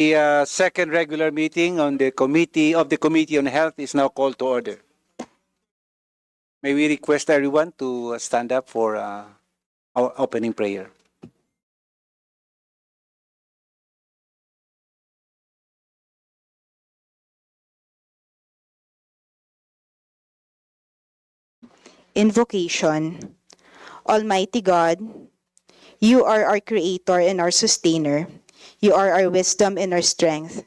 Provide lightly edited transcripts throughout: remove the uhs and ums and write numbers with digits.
The second regular meeting on the Committee on Health is now called to order. May we request everyone to stand up for our opening prayer. Invocation. Almighty God, you are our creator and our sustainer. You are our wisdom and our strength.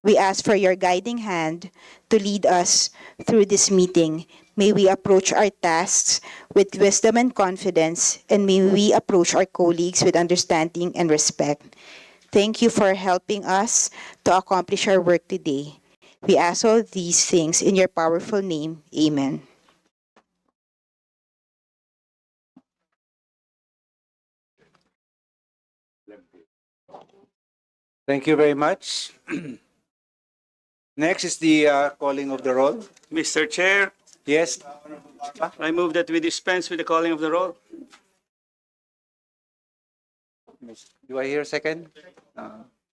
We ask for your guiding hand to lead us through this meeting. May we approach our tasks with wisdom and confidence, and may we approach our colleagues with understanding and respect. Thank you for helping us to accomplish our work today. We ask all these things in your powerful name. Amen. Thank you very much. Next is the calling of the roll. Mr. Chair, Yes. I move that we dispense with the calling of the roll. Do I hear a second?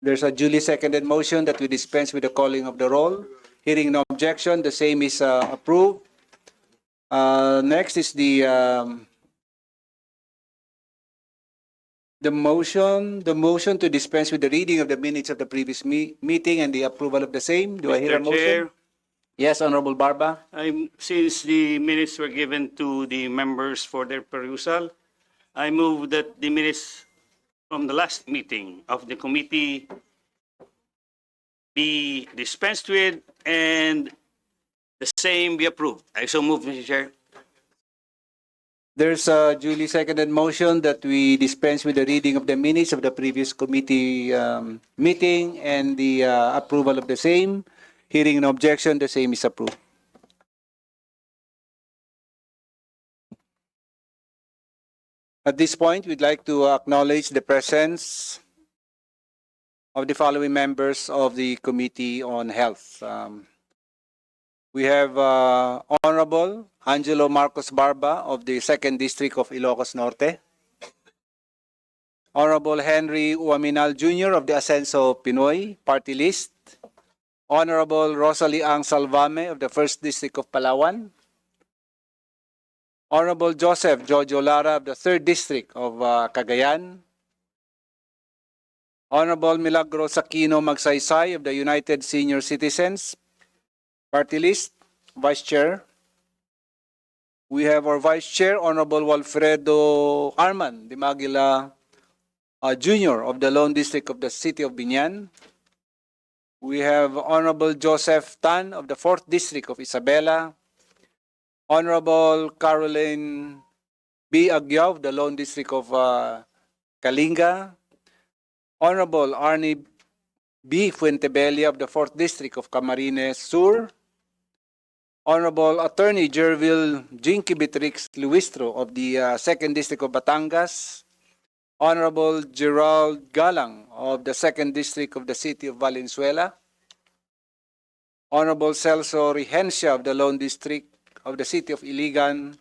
There's a duly seconded motion that we dispense with the calling of the roll. Hearing no objection, the same is approved. Next is the motion to dispense with the reading of the minutes of the previous meeting and the approval of the same. Do I hear a Mr. motion? Chair, Yes, Honorable Barba. since the minutes were given to the members for their perusal, I move that the minutes from the last meeting of the committee be dispensed with and the same be approved. I so move, Mr. Chair. There's a duly seconded motion that we dispense with the reading of the minutes of the previous committee meeting and the approval of the same. Hearing no objection, the same is approved. At this point, we'd like to acknowledge the presence of the following members of the Committee on Health. We have Honorable Angelo Marcos Barba of the 2nd District of Ilocos Norte. Honorable Henry Uaminal Jr. of the Ascenso Pinoy Party List. Honorable Rosalie Ang Salvame of the 1st District of Palawan. Honorable Joseph Jojo Lara of the 3rd District of Cagayan. Honorable Milagros Aquino Magsaysay of the United Senior Citizens Party List, Vice Chair. We have our Vice Chair, Honorable Walfredo Arman Dimagila Jr. of the Lone District of the City of Biñan. We have Honorable Joseph Tan of the 4th District of Isabela. Honorable Caroline B. Aguiao of the Lone District of Kalinga. Honorable Arnie B. Fuentebella of the 4th District of Camarines Sur. Honorable Attorney Jervil Jinky Beatrix Luistro of the 2nd District of Batangas. Honorable Gerald Galang of the 2nd District of the City of Valenzuela. Honorable Celso Regencia of the Lone District of the City of Iligan.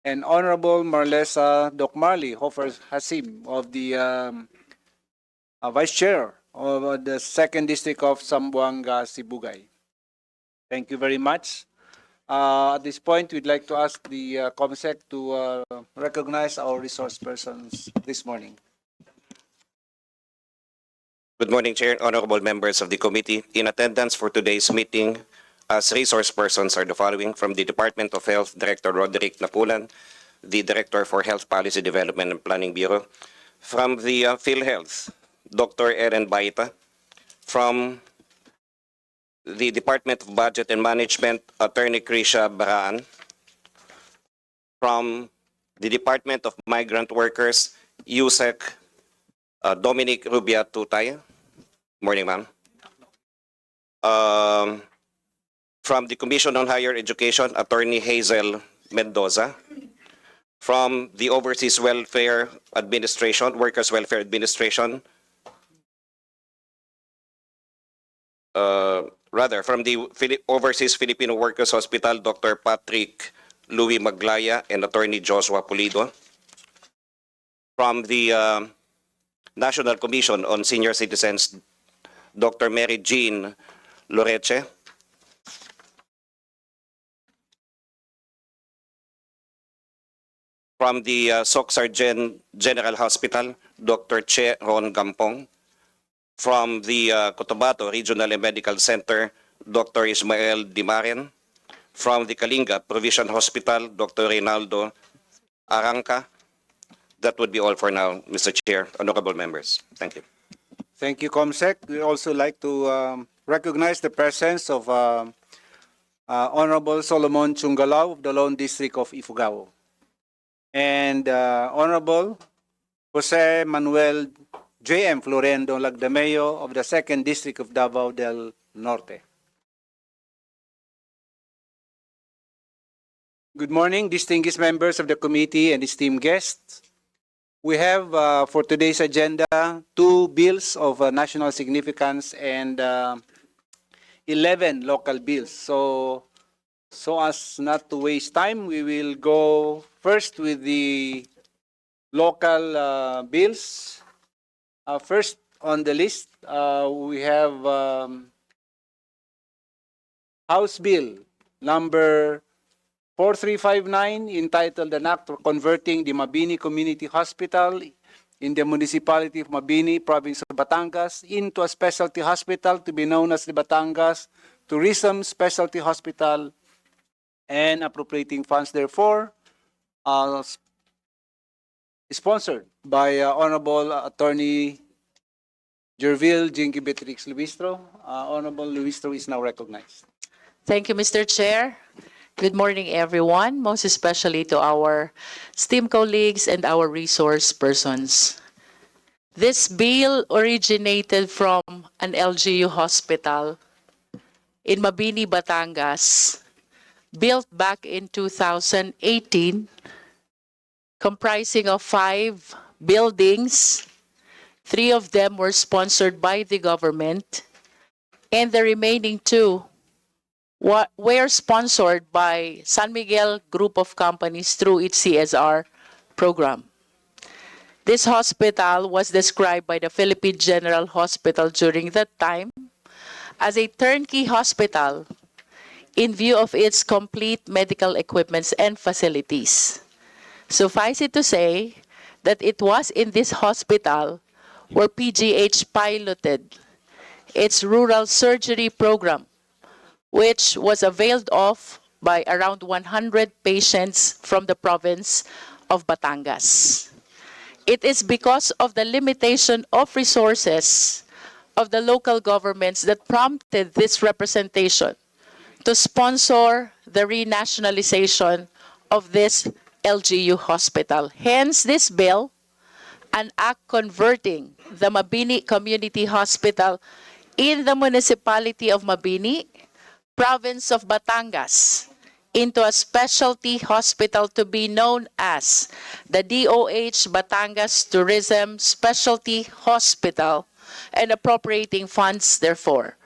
And Honorable Marlesa Docmarley Hofer Hasim of the Vice Chair of the 2nd District of Zamboanga, Sibugay. Thank you very much. At this point, we'd like to ask the COMSEC to recognize our resource persons this morning. Good morning, Chair, honorable members of the committee. In attendance for today's meeting as resource persons are the following: from the Department of Health, Director Roderick Napulan, the Director for Health Policy Development and Planning Bureau. From the PhilHealth, Dr. Erin Baita. From the Department of Budget and Management, Attorney Krisha Baraan. From the Department of Migrant Workers, USEC Dominic Rubia Tutay. Morning, ma'am. From the Commission on Higher Education, Attorney Hazel Mendoza. From the Overseas Welfare Administration, Workers Welfare Administration, from the Overseas Filipino Workers Hospital, Dr. Patrick Louis Maglaya and Attorney Joshua Pulido. From the National Commission on Senior Citizens, Dr. Mary Jean Loreche. From the Soc Sargent General Hospital, Dr. Che Ron Gampong. From the Cotabato Regional and Medical Center, Dr. Ismael Dimaren. From the Kalinga Provincial Hospital, Dr. Reynaldo Aranca. That would be all for now, Mr. Chair, honorable members. Thank you. Thank you, Comsec. We also like to recognize the presence of Honorable Solomon Chungalao of the Lone District of Ifugao and Honorable Jose Manuel J.M. Florendo Lagdameo of the 2nd District of Davao del Norte. Good morning, distinguished members of the committee and esteemed guests. We have for today's agenda 2 bills of national significance and 11 local bills. So as not to waste time, we will go first with the local bills. First on the list, we have House Bill number 4359 entitled an act for converting the Mabini Community Hospital in the municipality of Mabini, province of Batangas, into a specialty hospital to be known as the Batangas Tourism Specialty Hospital and appropriating funds therefore, sponsored by Honorable Attorney Jervil Jinky Beatrix Luistro. Honorable Luistro is now recognized. Thank you, Mr. Chair. Good morning, everyone, most especially to our STEAM colleagues and our resource persons. This bill originated from an LGU hospital in Mabini, Batangas, built back in 2018, comprising of 5 buildings. 3 of them were sponsored by the government, and the remaining 2 were sponsored by San Miguel Group of Companies through its CSR program. This hospital was described by the Philippine General Hospital during that time as a turnkey hospital in view of its complete medical equipments and facilities. Suffice it to say that it was in this hospital where PGH piloted its rural surgery program, which was availed of by around 100 patients from the province of Batangas. It is because of the limitation of resources of the local governments that prompted this representation to sponsor the renationalization of this LGU hospital. Hence this bill, an act converting the Mabini Community Hospital in the municipality of Mabini, province of Batangas, into a specialty hospital to be known as the DOH Batangas Tourism Specialty Hospital and appropriating funds therefore.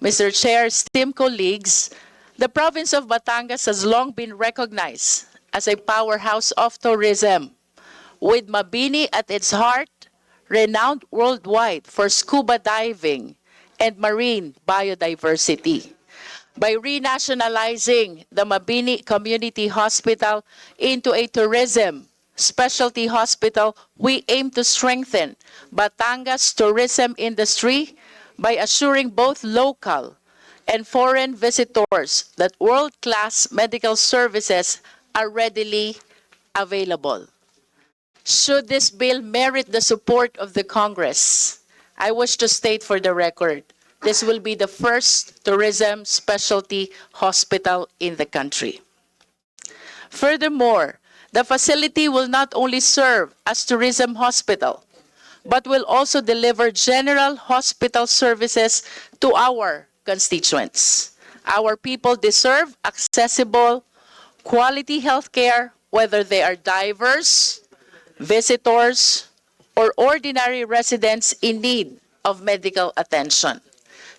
Mr. Chair, esteemed colleagues, the province of Batangas has long been recognized as a powerhouse of tourism, with Mabini at its heart, renowned worldwide for scuba diving and marine biodiversity. By renationalizing the Mabini Community Hospital into a tourism specialty hospital, we aim to strengthen Batangas tourism industry by assuring both local and foreign visitors that world-class medical services are readily available. Should this bill merit the support of the Congress, I wish to state for the record, this will be the first tourism specialty hospital in the country. Furthermore, the facility will not only serve as tourism hospital, but will also deliver general hospital services to our constituents. Our people deserve accessible, quality healthcare, whether they are divers, visitors, or ordinary residents in need of medical attention.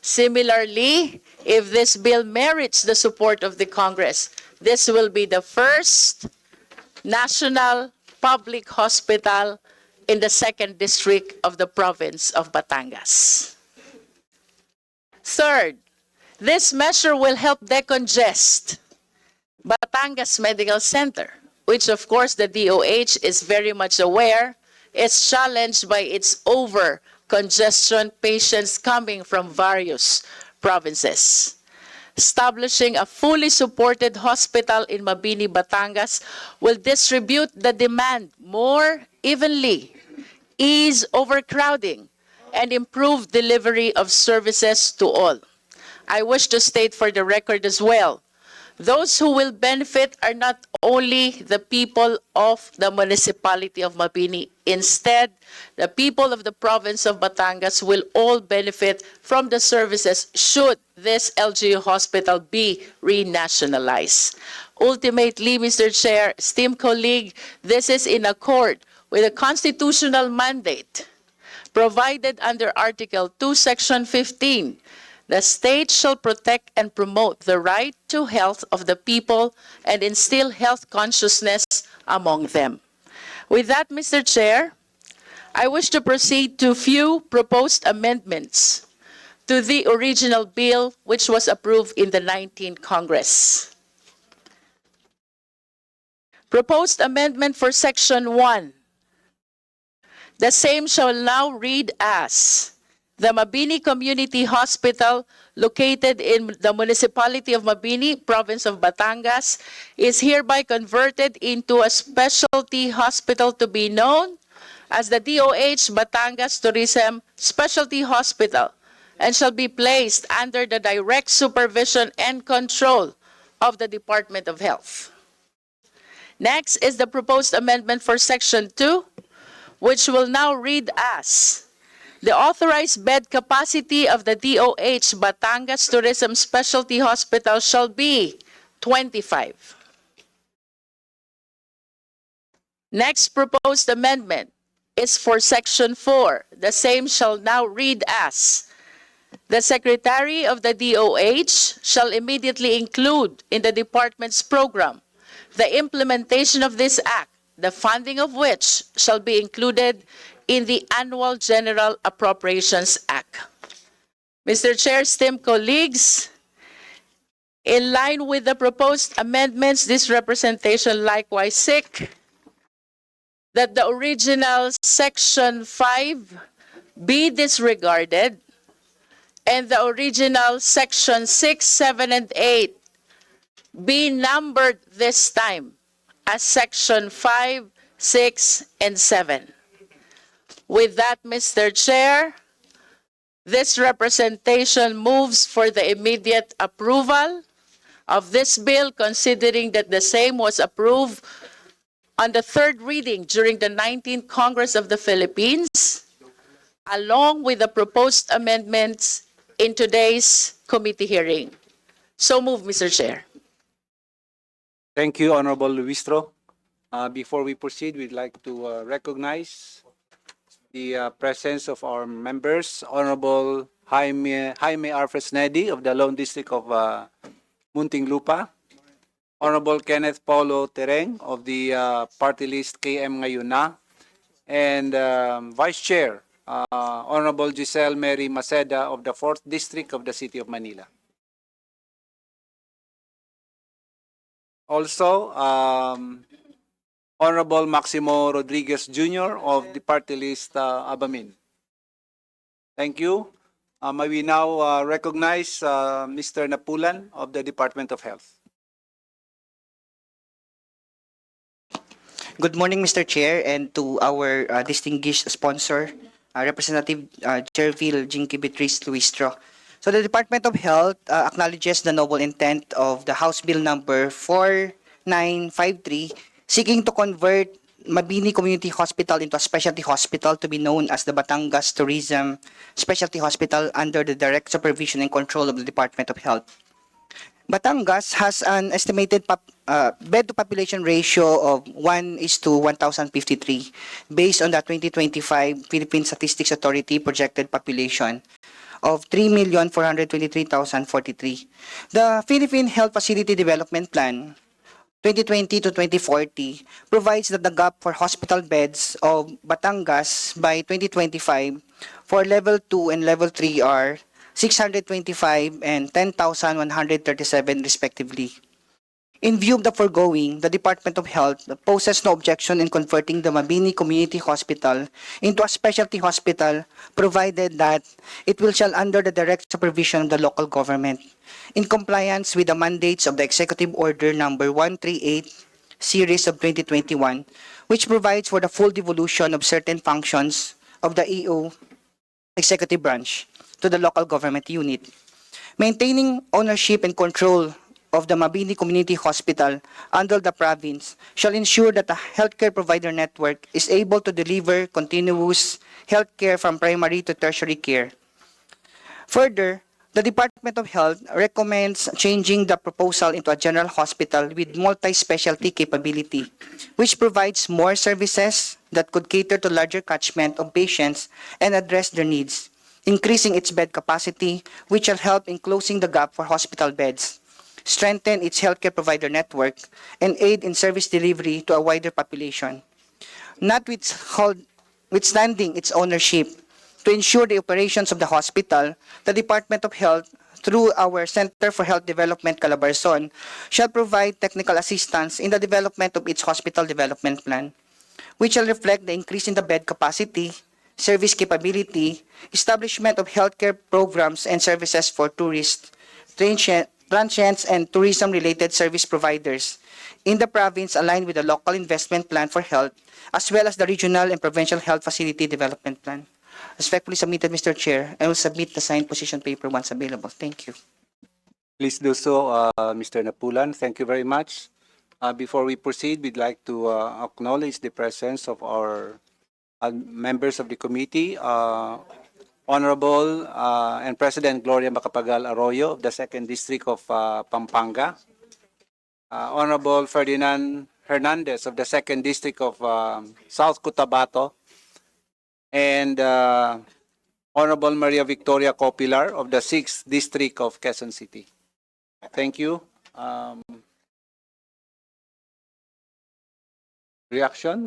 Similarly, if this bill merits the support of the Congress, this will be the first national public hospital in the 2nd District of the province of Batangas. Third, this measure will help decongest Batangas Medical Center, which of course the DOH is very much aware is challenged by its over-congestion patients coming from various provinces. Establishing a fully supported hospital in Mabini, Batangas will distribute the demand more evenly, ease overcrowding, and improve delivery of services to all. I wish to state for the record as well, those who will benefit are not only the people of the municipality of Mabini. Instead, the people of the province of Batangas will all benefit from the services should this LGU hospital be renationalized. Ultimately, Mr. Chair, esteemed colleague, this is in accord with the constitutional mandate provided under Article 2, Section 15. The state shall protect and promote the right to health of the people and instill health consciousness among them. With that, Mr. Chair, I wish to proceed to few proposed amendments to the original bill which was approved in the 19th Congress. Proposed amendment for Section 1. The same shall now read as, the Mabini Community Hospital, located in the municipality of Mabini, province of Batangas, is hereby converted into a specialty hospital to be known as the DOH Batangas Tourism Specialty Hospital and shall be placed under the direct supervision and control of the Department of Health. Next is the proposed amendment for Section 2, which will now read as, the authorized bed capacity of the DOH Batangas Tourism Specialty Hospital shall be 25. Next proposed amendment is for Section 4. The same shall now read as, the Secretary of the DOH shall immediately include in the department's program the implementation of this act, the funding of which shall be included in the Annual General Appropriations Act. Mr. Chair, esteemed colleagues, in line with the proposed amendments, this representation likewise seek that the original Section 5 be disregarded and the original Section 6, 7, and 8 be numbered this time as Section 5, 6, and 7. With that, Mr. Chair, this representation moves for the immediate approval of this bill, considering that the same was approved on the third reading during the 19th Congress of the Philippines, along with the proposed amendments in today's committee hearing. So move, Mr. Chair. Thank you, Honorable Luistro. Before we proceed, we'd like to recognize the presence of our members, Honorable Jaime R. Fresnedi of the Lone District of Muntinlupa, Honorable Kenneth Paulo Tereng of the party list KM Ngayuna, and Vice Chair, Honorable Giselle Mary Maceda of the 4th District of the City of Manila. Also, Honorable Maximo Rodriguez Jr. of the party list Abamin. Thank you. May we now recognize Mr. Napulan of the Department of Health. Good morning, Mr. Chair, and to our distinguished sponsor, Representative Cherville Jinky Beatrice Luistro. So the Department of Health acknowledges the noble intent of the House Bill number 4953, seeking to convert Mabini Community Hospital into a specialty hospital to be known as the Batangas Tourism Specialty Hospital under the direct supervision and control of the Department of Health. Batangas has an estimated bed-to-population ratio of 1:1,053 based on the 2025 Philippine Statistics Authority projected population of 3,423,043. The Philippine Health Facility Development Plan 2020 to 2040 provides that the gap for hospital beds of Batangas by 2025 for level 2 and level 3 are 625 and 10,137 respectively. In view of the foregoing, the Department of Health poses no objection in converting the Mabini Community Hospital into a specialty hospital, provided that it will shall under the direct supervision of the local government, in compliance with the mandates of the Executive Order Number 138, Series of 2021, which provides for the full devolution of certain functions of the EO Executive Branch to the local government unit. Maintaining ownership and control of the Mabini Community Hospital under the province shall ensure that the healthcare provider network is able to deliver continuous healthcare from primary to tertiary care. Further, the Department of Health recommends changing the proposal into a general hospital with multi-specialty capability, which provides more services that could cater to larger catchment of patients and address their needs, increasing its bed capacity, which shall help in closing the gap for hospital beds, strengthen its healthcare provider network, and aid in service delivery to a wider population. Notwithstanding its ownership, to ensure the operations of the hospital, the Department of Health, through our Center for Health Development Calabarzon, shall provide technical assistance in the development of its hospital development plan, which shall reflect the increase in the bed capacity, service capability, establishment of healthcare programs and services for tourists, transients, and tourism-related service providers in the province aligned with the local investment plan for health, as well as the regional and provincial health facility development plan. Respectfully submitted, Mr. Chair. I will submit the signed position paper once available. Thank you. Please do so, Mr. Napulan. Thank you very much. Before we proceed, we'd like to acknowledge the presence of our members of the committee, Honorable and President Gloria Macapagal Arroyo of the 2nd District of Pampanga, Honorable Ferdinand Hernandez of the 2nd District of South Cotabato, and Honorable Maria Victoria Copilar of the 6th District of Quezon City. Thank you. Reaction,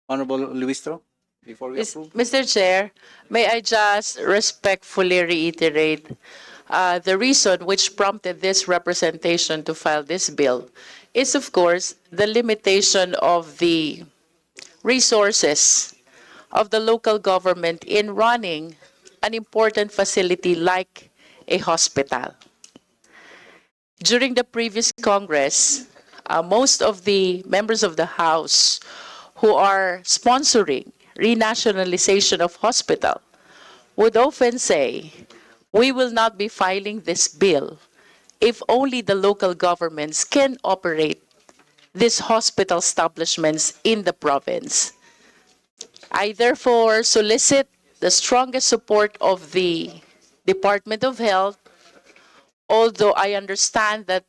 Honorable Luistro, before we approve? Mr. Chair, may I just respectfully reiterate the reason which prompted this representation to file this bill is, of course, the limitation of the resources of the local government in running an important facility like a hospital. During the previous Congress, most of the members of the House who are sponsoring renationalization of hospital would often say, we will not be filing this bill if only the local governments can operate these hospital establishments in the province. I therefore solicit the strongest support of the Department of Health, although I understand that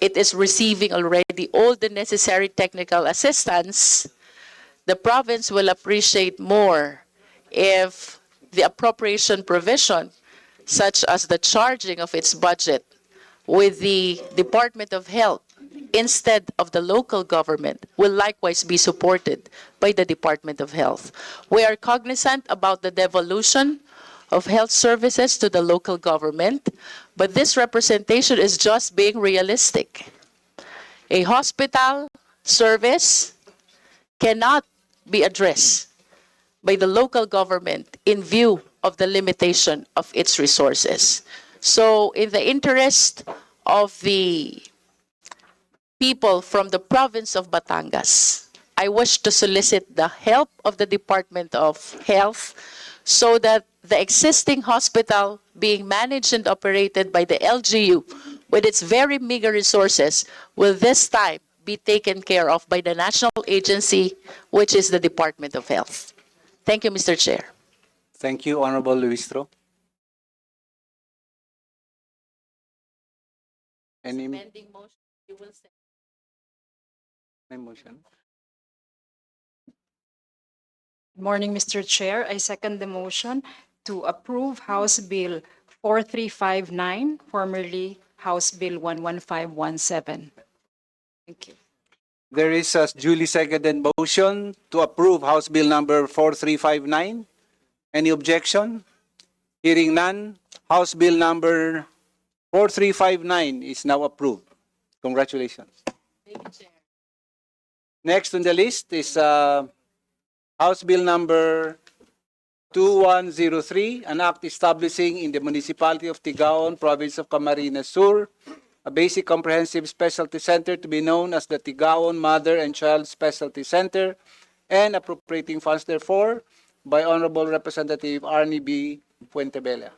it is receiving already all the necessary technical assistance. The province will appreciate more if the appropriation provision, such as the charging of its budget with the Department of Health instead of the local government, will likewise be supported by the Department of Health. We are cognizant about the devolution of health services to the local government, but this representation is just being realistic. A hospital service cannot be addressed by the local government in view of the limitation of its resources. So in the interest of the people from the province of Batangas, I wish to solicit the help of the Department of Health so that the existing hospital being managed and operated by the LGU with its very meager resources will this time be taken care of by the national agency, which is the Department of Health. Thank you, Mr. Chair. Thank you, Honorable Luistro. Any Amending motion, you will say. motion? Good morning, Mr. Chair. I second the motion to approve House Bill 4359, formerly House Bill 11517. Thank you. There is a duly seconded motion to approve House Bill number 4359. Any objection? Hearing none, House Bill number 4359 is now approved. Congratulations. Next on the list is House Bill number 2103, an act establishing in the municipality of Tigaon, province of Camarines Sur, a basic comprehensive specialty center to be known as the Tigaon Mother and Child Specialty Center, and appropriating funds therefore by Honorable Representative Arnie B. Fuentebella.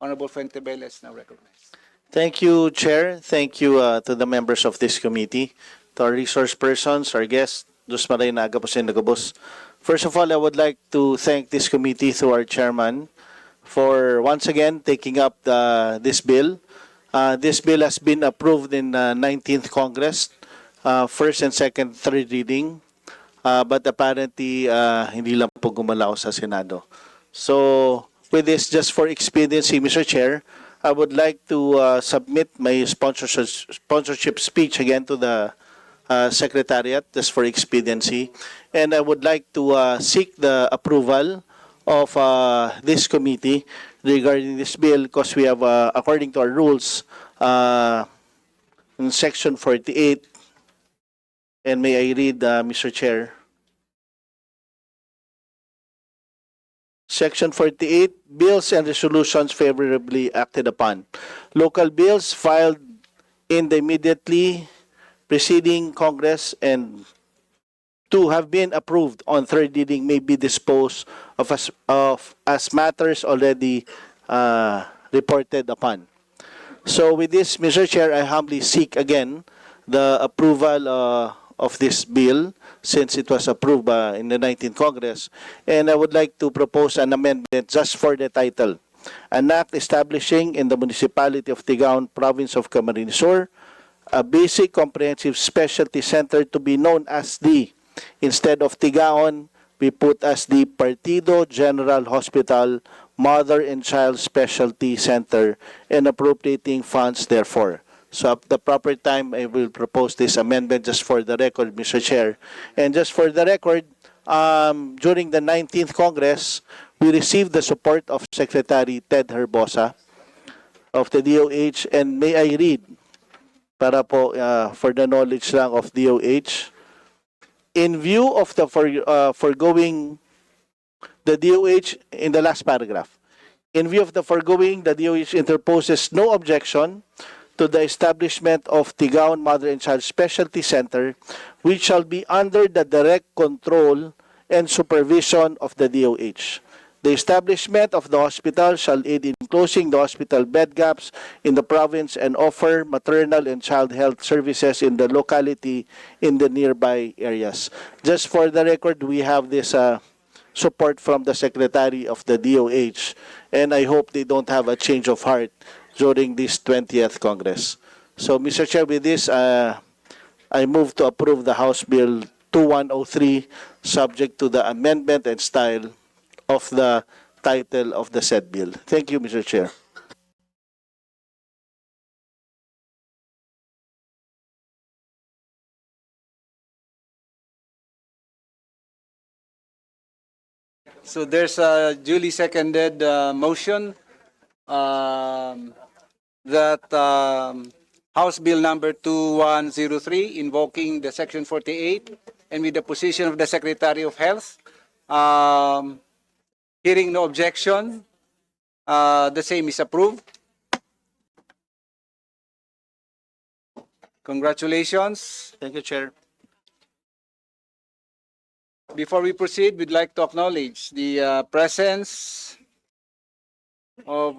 Honorable Fuentebella is now recognized. Thank you, Chair. Thank you to the members of this committee, to our resource persons, our guests, Dus Maray Nagapos and Nagabos. First of all, I would like to thank this committee through our chairman for once again taking up this bill. This bill has been approved in 19th Congress, first and second, third reading, but apparently hindi lang po gumalaw sa Senado. So with this, just for expediency, Mr. Chair, I would like to submit my sponsorship speech again to the Secretariat, just for expediency. And I would like to seek the approval of this committee regarding this bill because we have, according to our rules, in Section 48, and may I read, Mr. Chair? Section 48, bills and resolutions favorably acted upon. Local bills filed in the immediately preceding Congress and to have been approved on third reading may be disposed of as matters already reported upon. So with this, Mr. Chair, I humbly seek again the approval of this bill since it was approved in the 19th Congress. And I would like to propose an amendment just for the title. An act establishing in the municipality of Tigaon, province of Camarines Sur, a basic comprehensive specialty center to be known as the, instead of Tigaon, we put as the Partido General Hospital Mother and Child Specialty Center and appropriating funds therefore. So at the proper time, I will propose this amendment just for the record, Mr. Chair. And just for the record, during the 19th Congress, we received the support of Secretary Ted Herbosa of the DOH. And may I read, para po for the knowledge lang of DOH, in view of the foregoing, the DOH, in the last paragraph, in view of the foregoing, the DOH interposes no objection to the establishment of Tigaon Mother and Child Specialty Center, which shall be under the direct control and supervision of the DOH. The establishment of the hospital shall aid in closing the hospital bed gaps in the province and offer maternal and child health services in the locality in the nearby areas. Just for the record, we have this support from the Secretary of the DOH, and I hope they don't have a change of heart during this 20th Congress. So, Mr. Chair, with this, I move to approve the House Bill 2103, subject to the amendment and style of the title of the said bill. Thank you, Mr. Chair. So there's a duly seconded motion that House Bill number 2103 invoking the Section 48 and with the position of the Secretary of Health. Hearing no objection, the same is approved. Congratulations. Thank you, Chair. Before we proceed, we'd like to acknowledge the presence of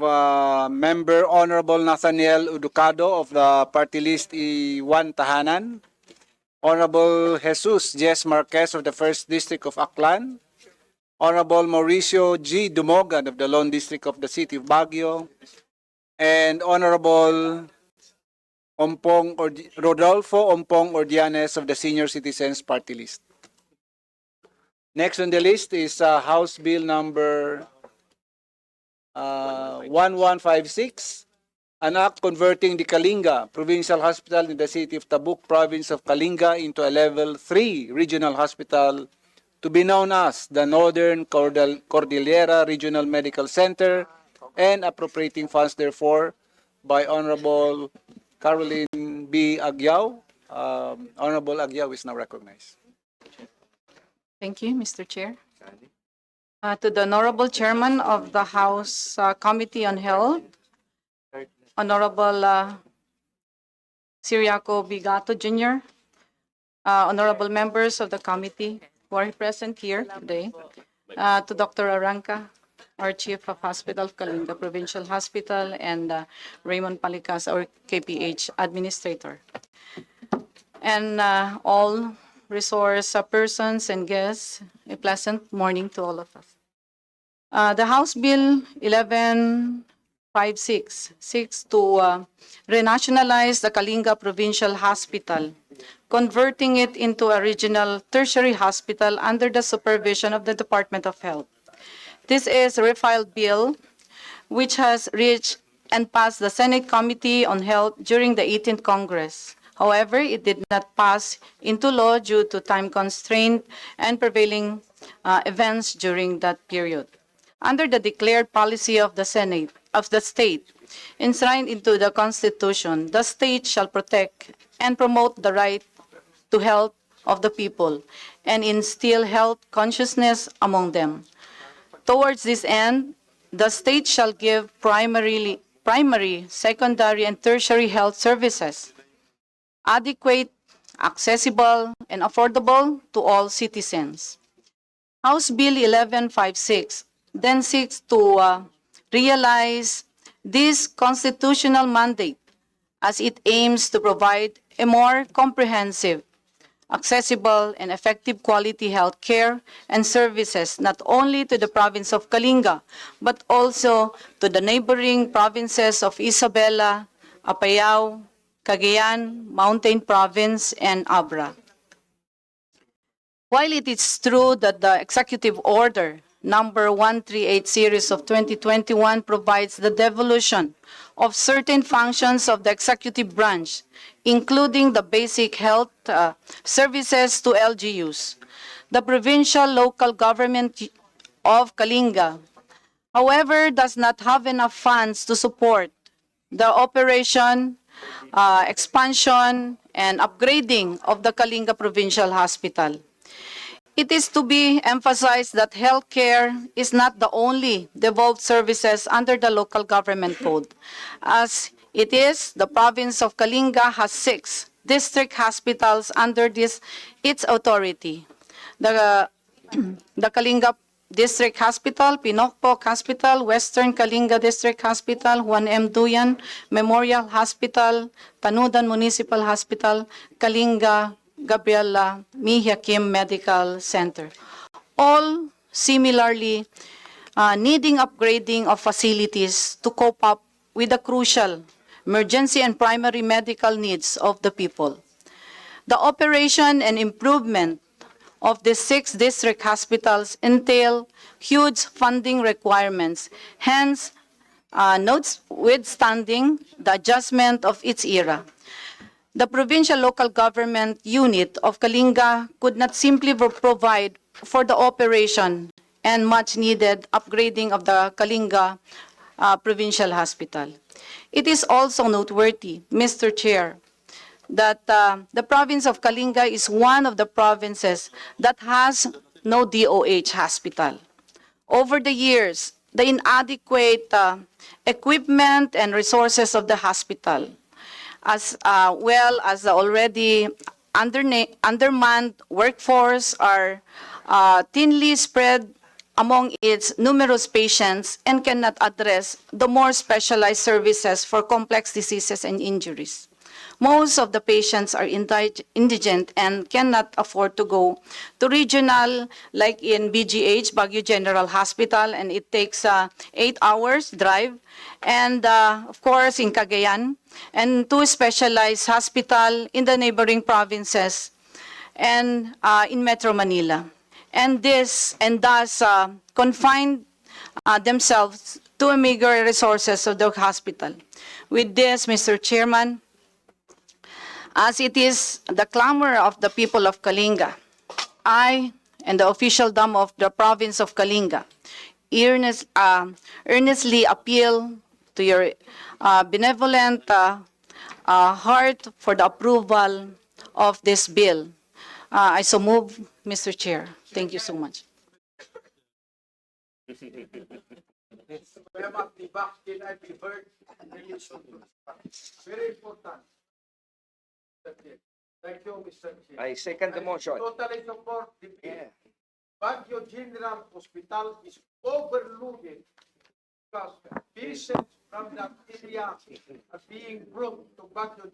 Member Honorable Nathaniel Uducado of the party list I1 Tahanan, Honorable Jesus Jess Marquez of the 1st District of Aklan, Honorable Mauricio G. Dumogan of the Lone District of the City of Baguio, and Honorable Rodolfo Ompong Ordianes of the Senior Citizens Party List. Next on the list is House Bill number 1156, an act converting the Kalinga Provincial Hospital in the city of Tabuk, province of Kalinga, into a Level 3 regional hospital to be known as the Northern Cordillera Regional Medical Center and appropriating funds therefore by Honorable Caroline B. Agyao. Honorable Agyao is now recognized. Thank you, Mr. Chair. To the Honorable Chairman of the House Committee on Health, Honorable Siriaco Bigato Jr., honorable members of the committee who are present here today, to Dr. Aranca, our Chief of Hospital of Kalinga Provincial Hospital, and Raymond Palicas, our KPH Administrator, and all resource persons and guests, a pleasant morning to all of us. The House Bill 1156 seeks to renationalize the Kalinga Provincial Hospital, converting it into a regional tertiary hospital under the supervision of the Department of Health. This is a refiled bill which has reached and passed the Senate Committee on Health during the 18th Congress. However, it did not pass into law due to time constraint and prevailing events during that period. Under the declared policy of the Senate, of the state, enshrined into the Constitution, the state shall protect and promote the right to health of the people and instill health consciousness among them. Towards this end, the state shall give primary, secondary, and tertiary health services, adequate, accessible, and affordable to all citizens. House Bill 1156 then seeks to realize this constitutional mandate as it aims to provide a more comprehensive, accessible, and effective quality health care and services not only to the province of Kalinga, but also to the neighboring provinces of Isabela, Apayao, Cagayan, Mountain Province, and Abra. While it is true that the Executive Order number 138 series of 2021 provides the devolution of certain functions of the executive branch, including the basic health services to LGUs, the provincial local government of Kalinga, however, does not have enough funds to support the operation, expansion, and upgrading of the Kalinga Provincial Hospital. It is to be emphasized that healthcare is not the only devolved services under the local government code. As it is, the province of Kalinga has 6 district hospitals under its authority. The Kalinga District Hospital, Pinokpok Hospital, Western Kalinga District Hospital, Juan M. Duyan Memorial Hospital, Tanudan Municipal Hospital, Kalinga Gabriela Mihakim Medical Center. All similarly needing upgrading of facilities to cope up with the crucial emergency and primary medical needs of the people. The operation and improvement of the 6 district hospitals entail huge funding requirements, hence notwithstanding the adjustment of its era. The provincial local government unit of Kalinga could not simply provide for the operation and much needed upgrading of the Kalinga Provincial Hospital. It is also noteworthy, Mr. Chair, that the province of Kalinga is one of the provinces that has no DOH hospital. Over the years, the inadequate equipment and resources of the hospital, as well as the already undermanned workforce, are thinly spread among its numerous patients and cannot address the more specialized services for complex diseases and injuries. Most of the patients are indigent and cannot afford to go to regional, like in BGH, Baguio General Hospital, and it takes 8 hours drive. And of course, in Cagayan, and 2 specialized hospital in the neighboring provinces and in Metro Manila. And thus confine themselves to a meager resources of the hospital. With this, Mr. Chairman, as it is the clamor of the people of Kalinga, I and the officialdom of the province of Kalinga earnestly appeal to your benevolent heart for the approval of this bill. I so move, Mr. Chair. Thank you so much. Very important. Thank you, Mr. Chair. I second the motion. Totally support the bill. Baguio General Hospital is overloaded because patients from that area are being brought to Baguio.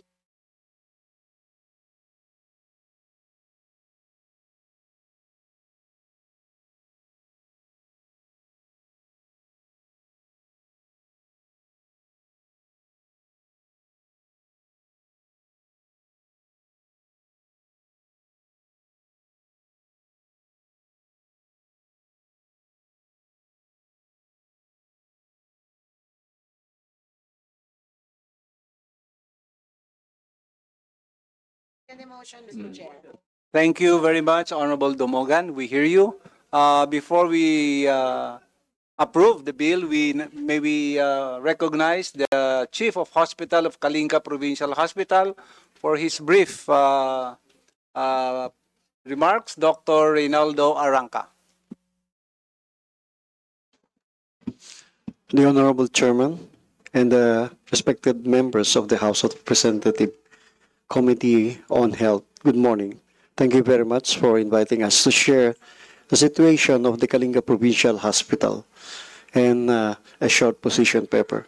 Thank you very much, Honorable Domogan. We hear you. Before we approve the bill, we maybe recognize the Chief of Hospital of Kalinga Provincial Hospital for his brief remarks, Dr. Reynaldo Arranca. The Honorable Chairman and the respected members of the House of Representatives Committee on Health, good morning. Thank you very much for inviting us to share the situation of the Kalinga Provincial Hospital and a short position paper.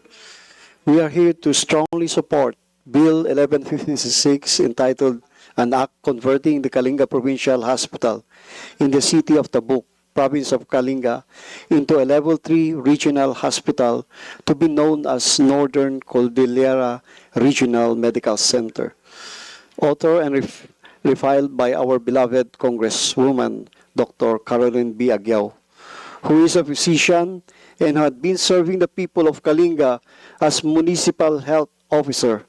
We are here to strongly support Bill 1156 entitled An Act Converting the Kalinga Provincial Hospital in the City of Tabuk, Province of Kalinga, into a Level 3 regional hospital to be known as Northern Cordillera Regional Medical Center. Author and refiled by our beloved Congresswoman, Dr. Caroline B. Aguiao, who is a physician and had been serving the people of Kalinga as municipal health officer.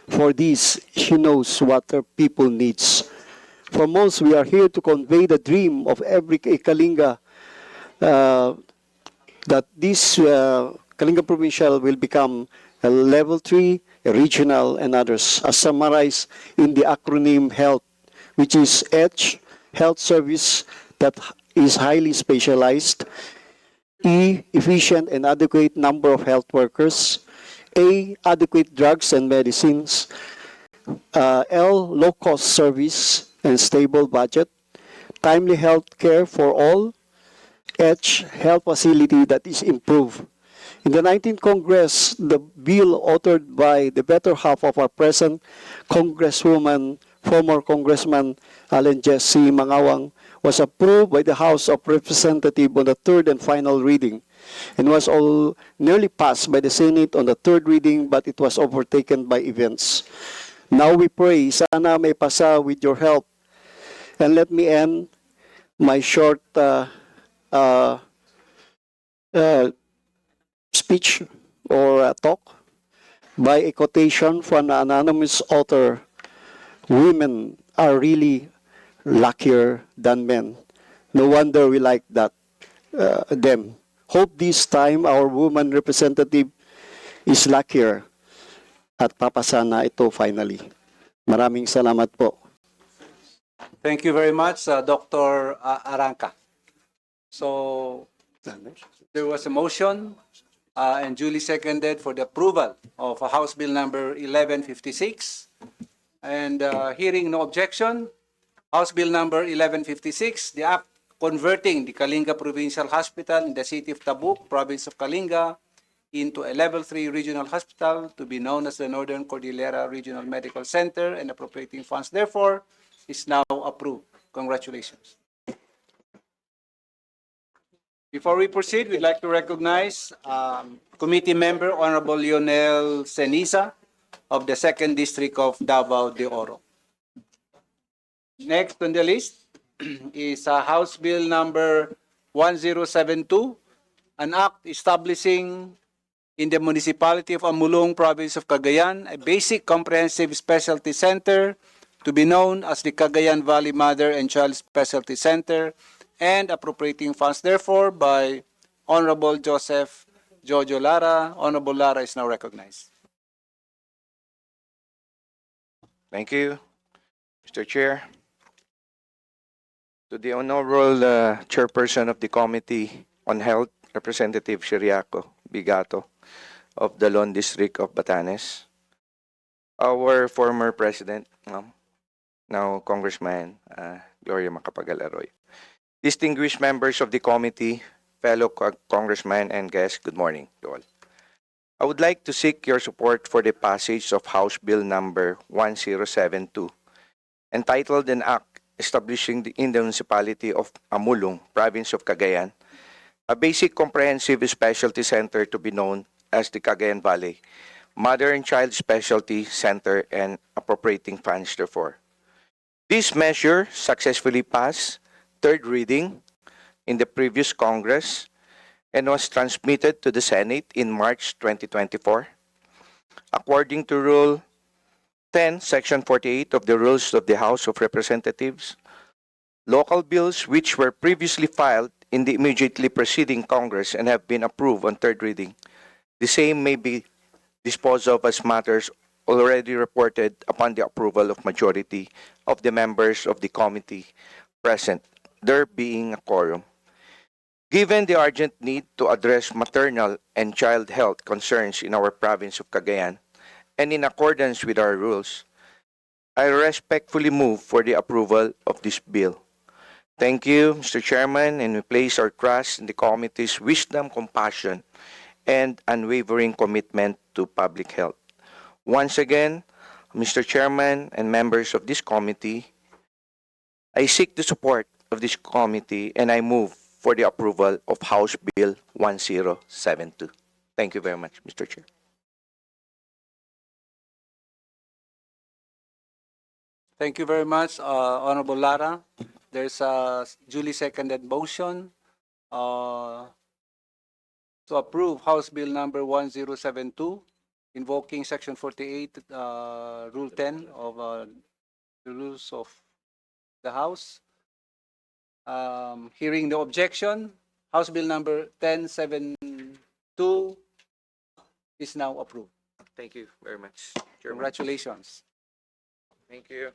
For this, she knows what her people needs. For most, we are here to convey the dream of every Kalinga that this Kalinga Provincial will become a Level 3, a regional, and others, as summarized in the acronym HEALTH, which is H, health service that is highly specialized, E, efficient and adequate number of health workers, A, adequate drugs and medicines, L, low-cost service and stable budget, timely health care for all, H, health facility that is improved. In the 19th Congress, the bill authored by the better half of our present Congresswoman, former Congressman Allen Jesse Mangawang, was approved by the House of Representatives on the third and final reading and was all nearly passed by the Senate on the third reading, but it was overtaken by events. Now we pray, sana may pasa with your help. And let me end my short speech or talk by a quotation from an anonymous author. Women are really luckier than men. No wonder we like that, them. Hope this time our woman representative is luckier at papasana ito finally. Maraming salamat po. Thank you very much, Dr. Arranca. So there was a motion and duly seconded for the approval of House Bill number 1156. And hearing no objection, House Bill number 1156, the Act converting the Kalinga Provincial Hospital in the city of Tabuk, province of Kalinga, into a Level 3 regional hospital to be known as the Northern Cordillera Regional Medical Center and appropriating funds, therefore, is now approved. Congratulations. Before we proceed, we'd like to recognize committee member Honorable Lionel Ceniza of the 2nd District of Davao de Oro. Next on the list is House Bill number 1072, an act establishing in the municipality of Amulong, province of Cagayan, a basic comprehensive specialty center to be known as the Cagayan Valley Mother and Child Specialty Center and appropriating funds, therefore, by Honorable Joseph Jojo Lara. Honorable Lara is now recognized. Thank you, Mr. Chair. To the Honorable Chairperson of the Committee on Health, Representative Shiriaco Bigato of the Lone District of Batanes, our former President, now Congressman Gloria Macapagal Arroyo, distinguished members of the committee, fellow congressmen and guests, good morning to all. I would like to seek your support for the passage of House Bill number 1072, entitled an act establishing in the municipality of Amulong, province of Cagayan, a basic comprehensive specialty center to be known as the Cagayan Valley Mother and Child Specialty Center and appropriating funds therefore. This measure successfully passed third reading in the previous Congress and was transmitted to the Senate in March 2024. According to Rule 10, Section 48 of the Rules of the House of Representatives, local bills which were previously filed in the immediately preceding Congress and have been approved on third reading, the same may be disposed of as matters already reported upon the approval of majority of the members of the committee present, there being a quorum. Given the urgent need to address maternal and child health concerns in our province of Cagayan, and in accordance with our rules, I respectfully move for the approval of this bill. Thank you, Mr. Chairman, and we place our trust in the committee's wisdom, compassion, and unwavering commitment to public health. Once again, Mr. Chairman and members of this committee, I seek the support of this committee and I move for the approval of House Bill 1072. Thank you very much, Mr. Chair. Thank you very much, Honorable Lara. There's a duly seconded motion to approve House Bill number 1072, invoking Section 48, Rule 10 of the Rules of the House. Hearing no objection, House Bill number 1072 is now approved. Thank you very much, Chairman. Congratulations. Thank you.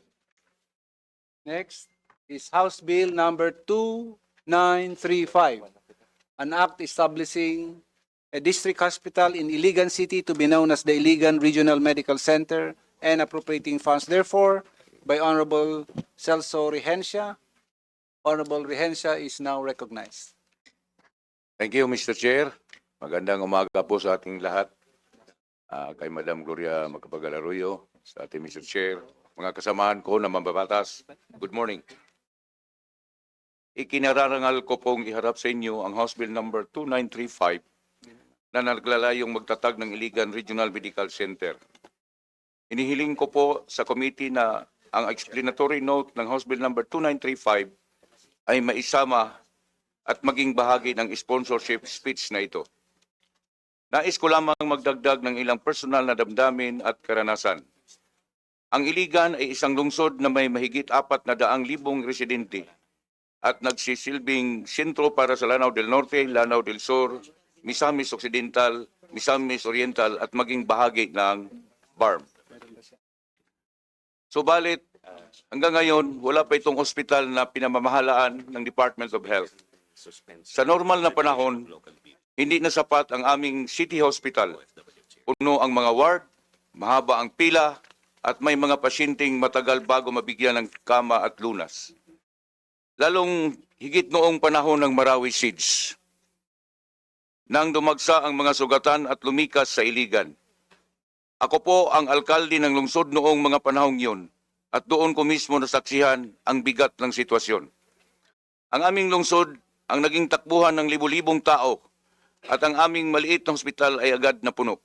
Next is House Bill number 2935, an act establishing a district hospital in Iligan City to be known as the Iligan Regional Medical Center and appropriating funds therefore by Honorable Celso Rehencia. Honorable Rehencia is now recognized. Thank you, Mr. Chair. Magandang umaga po sa ating lahat. Kay Madam Gloria Macapagal Arroyo, sa ating Mr. Chair, mga kasamahan ko na mambabatas, good morning. Ikinararangal ko pong iharap sa inyo ang House Bill number 2935 na naglalayong magtatag ng Iligan Regional Medical Center. Inihiling ko po sa committee na ang explanatory note ng House Bill number 2935 ay maisama at maging bahagi ng sponsorship speech na ito. Nais ko lamang magdagdag ng ilang personal na damdamin at karanasan. Ang Iligan ay isang lungsod na may mahigit 400,000 residente at nagsisilbing sentro para sa Lanao del Norte, Lanao del Sur, Misamis Occidental, Misamis Oriental at maging bahagi ng BARM. Subalit, hanggang ngayon, wala pa itong ospital na pinamamahalaan ng Department of Health. Sa normal na panahon, hindi na sapat ang aming city hospital. Puno ang mga ward, mahaba ang pila, at may mga pasyenteng matagal bago mabigyan ng kama at lunas. Lalong higit noong panahon ng Marawi Siege, nang dumagsa ang mga sugatan at lumikas sa Iligan. Ako po ang alkalde ng lungsod noong mga panahong yun at doon ko mismo nasaksihan ang bigat ng sitwasyon. Ang aming lungsod ang naging takbuhan ng libu-libong tao at ang aming maliit na hospital ay agad na puno.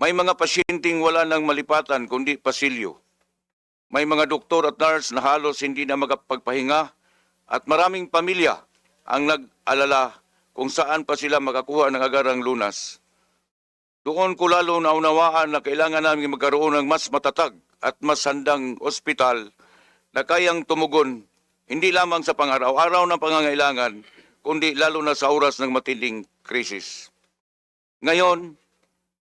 May mga pasyenteng wala nang malipatan kundi pasilyo. May mga doktor at nurse na halos hindi na makapagpahinga at maraming pamilya ang nag-alala kung saan pa sila makakuha ng agarang lunas. Doon ko lalo naunawaan na kailangan namin magkaroon ng mas matatag at mas handang ospital na kayang tumugon hindi lamang sa pang-araw-araw na pangangailangan kundi lalo na sa oras ng matinding krisis. Ngayon,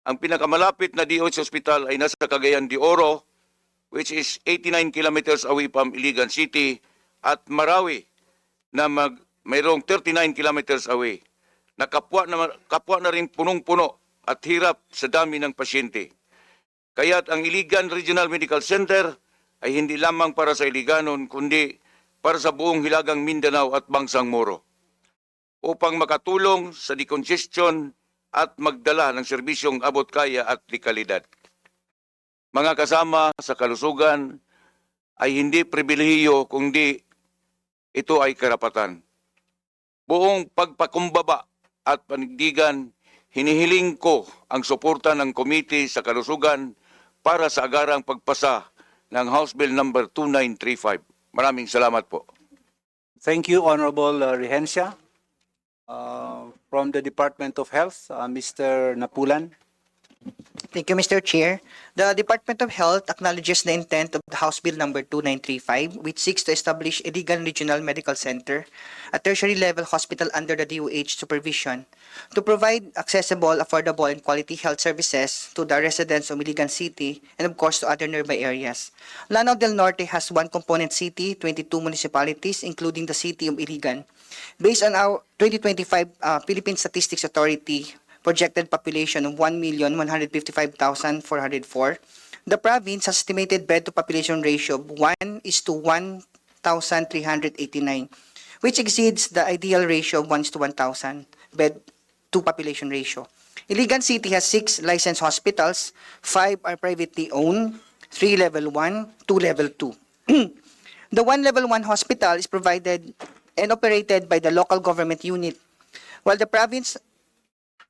ang pinakamalapit na DOH Hospital ay nasa Cagayan de Oro, which is 89 kilometers away from Iligan City, at Marawi, na mayroong 39 kilometers away. Kapwa na rin punong-puno at hirap sa dami ng pasyente. Kaya't ang Iligan Regional Medical Center ay hindi lamang para sa Iliganon, kundi para sa buong Hilagang Mindanao at Bangsang Moro, upang makatulong sa decongestion at magdala ng serbisyong abot kaya at dekalidad. Mga kasama sa kalusugan, ay hindi pribilehiyo kundi ito ay karapatan. Buong pagpakumbaba at panindigan, hinihiling ko ang suporta ng Komite sa Kalusugan para sa agarang pagpasa ng House Bill number 2935. Maraming salamat po. Thank you, Honorable Rehencia. From the Department of Health, Mr. Napulan. Thank you, Mr. Chair. The Department of Health acknowledges the intent of the House Bill number 2935, which seeks to establish a legal regional medical center, a tertiary level hospital under the DOH supervision, to provide accessible, affordable, and quality health services to the residents of Iligan City and of course to other nearby areas. Lanao del Norte has one component city, 22 municipalities, including the city of Iligan. Based on our 2025 Philippine Statistics Authority projected population of 1,155,404, the province has estimated bed to population ratio of 1:1,389, which exceeds the ideal ratio of 1:1,000 bed to population ratio. Iligan City has 6 licensed hospitals, 5 are privately owned, 3 level 1, 2 level 2. The 1 level 1 hospital is provided and operated by the local government unit, while the province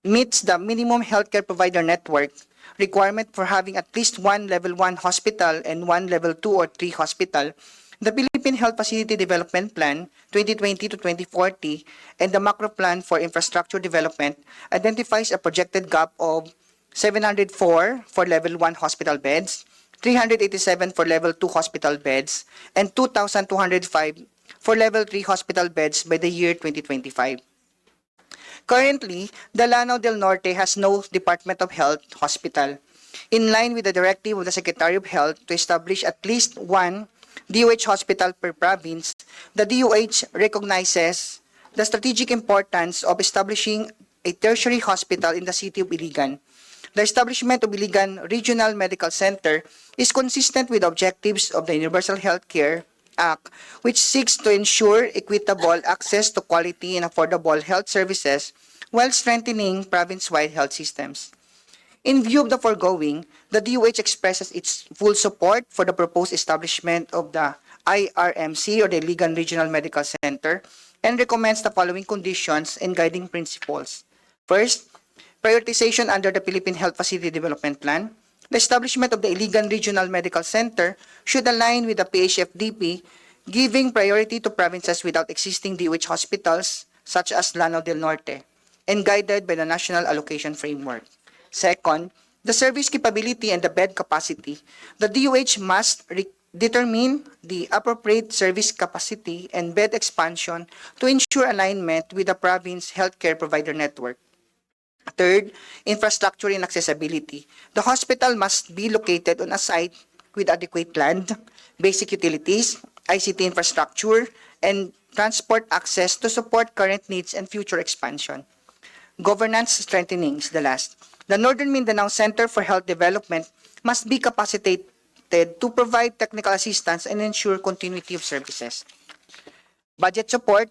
meets the minimum healthcare provider network requirement for having at least 1 level 1 hospital and 1 level 2 or 3 hospital. The Philippine Health Facility Development Plan 2020 to 2040 and the Macro Plan for Infrastructure Development identifies a projected gap of 704 for level 1 hospital beds, 387 for level 2 hospital beds, and 2,205 for level 3 hospital beds by the year 2025. Currently, the Lanao del Norte has no Department of Health hospital. In line with the directive of the Secretary of Health to establish at least 1 DOH hospital per province, the DOH recognizes the strategic importance of establishing a tertiary hospital in the city of Iligan. The establishment of Iligan Regional Medical Center is consistent with the objectives of the Universal Health Care Act, which seeks to ensure equitable access to quality and affordable health services while strengthening province-wide health systems. In view of the foregoing, the DOH expresses its full support for the proposed establishment of the IRMC or the Iligan Regional Medical Center and recommends the following conditions and guiding principles. First, prioritization under the Philippine Health Facility Development Plan. The establishment of the Iligan Regional Medical Center should align with the PHFDP, giving priority to provinces without existing DOH hospitals, such as Lanao del Norte, and guided by the National Allocation Framework. Second, the service capability and the bed capacity. The DOH must determine the appropriate service capacity and bed expansion to ensure alignment with the province healthcare provider network. Third, infrastructure and accessibility. The hospital must be located on a site with adequate land, basic utilities, ICT infrastructure, and transport access to support current needs and future expansion. Governance strengthening is the last. The Northern Mindanao Center for Health Development must be capacitated to provide technical assistance and ensure continuity of services. Budget support.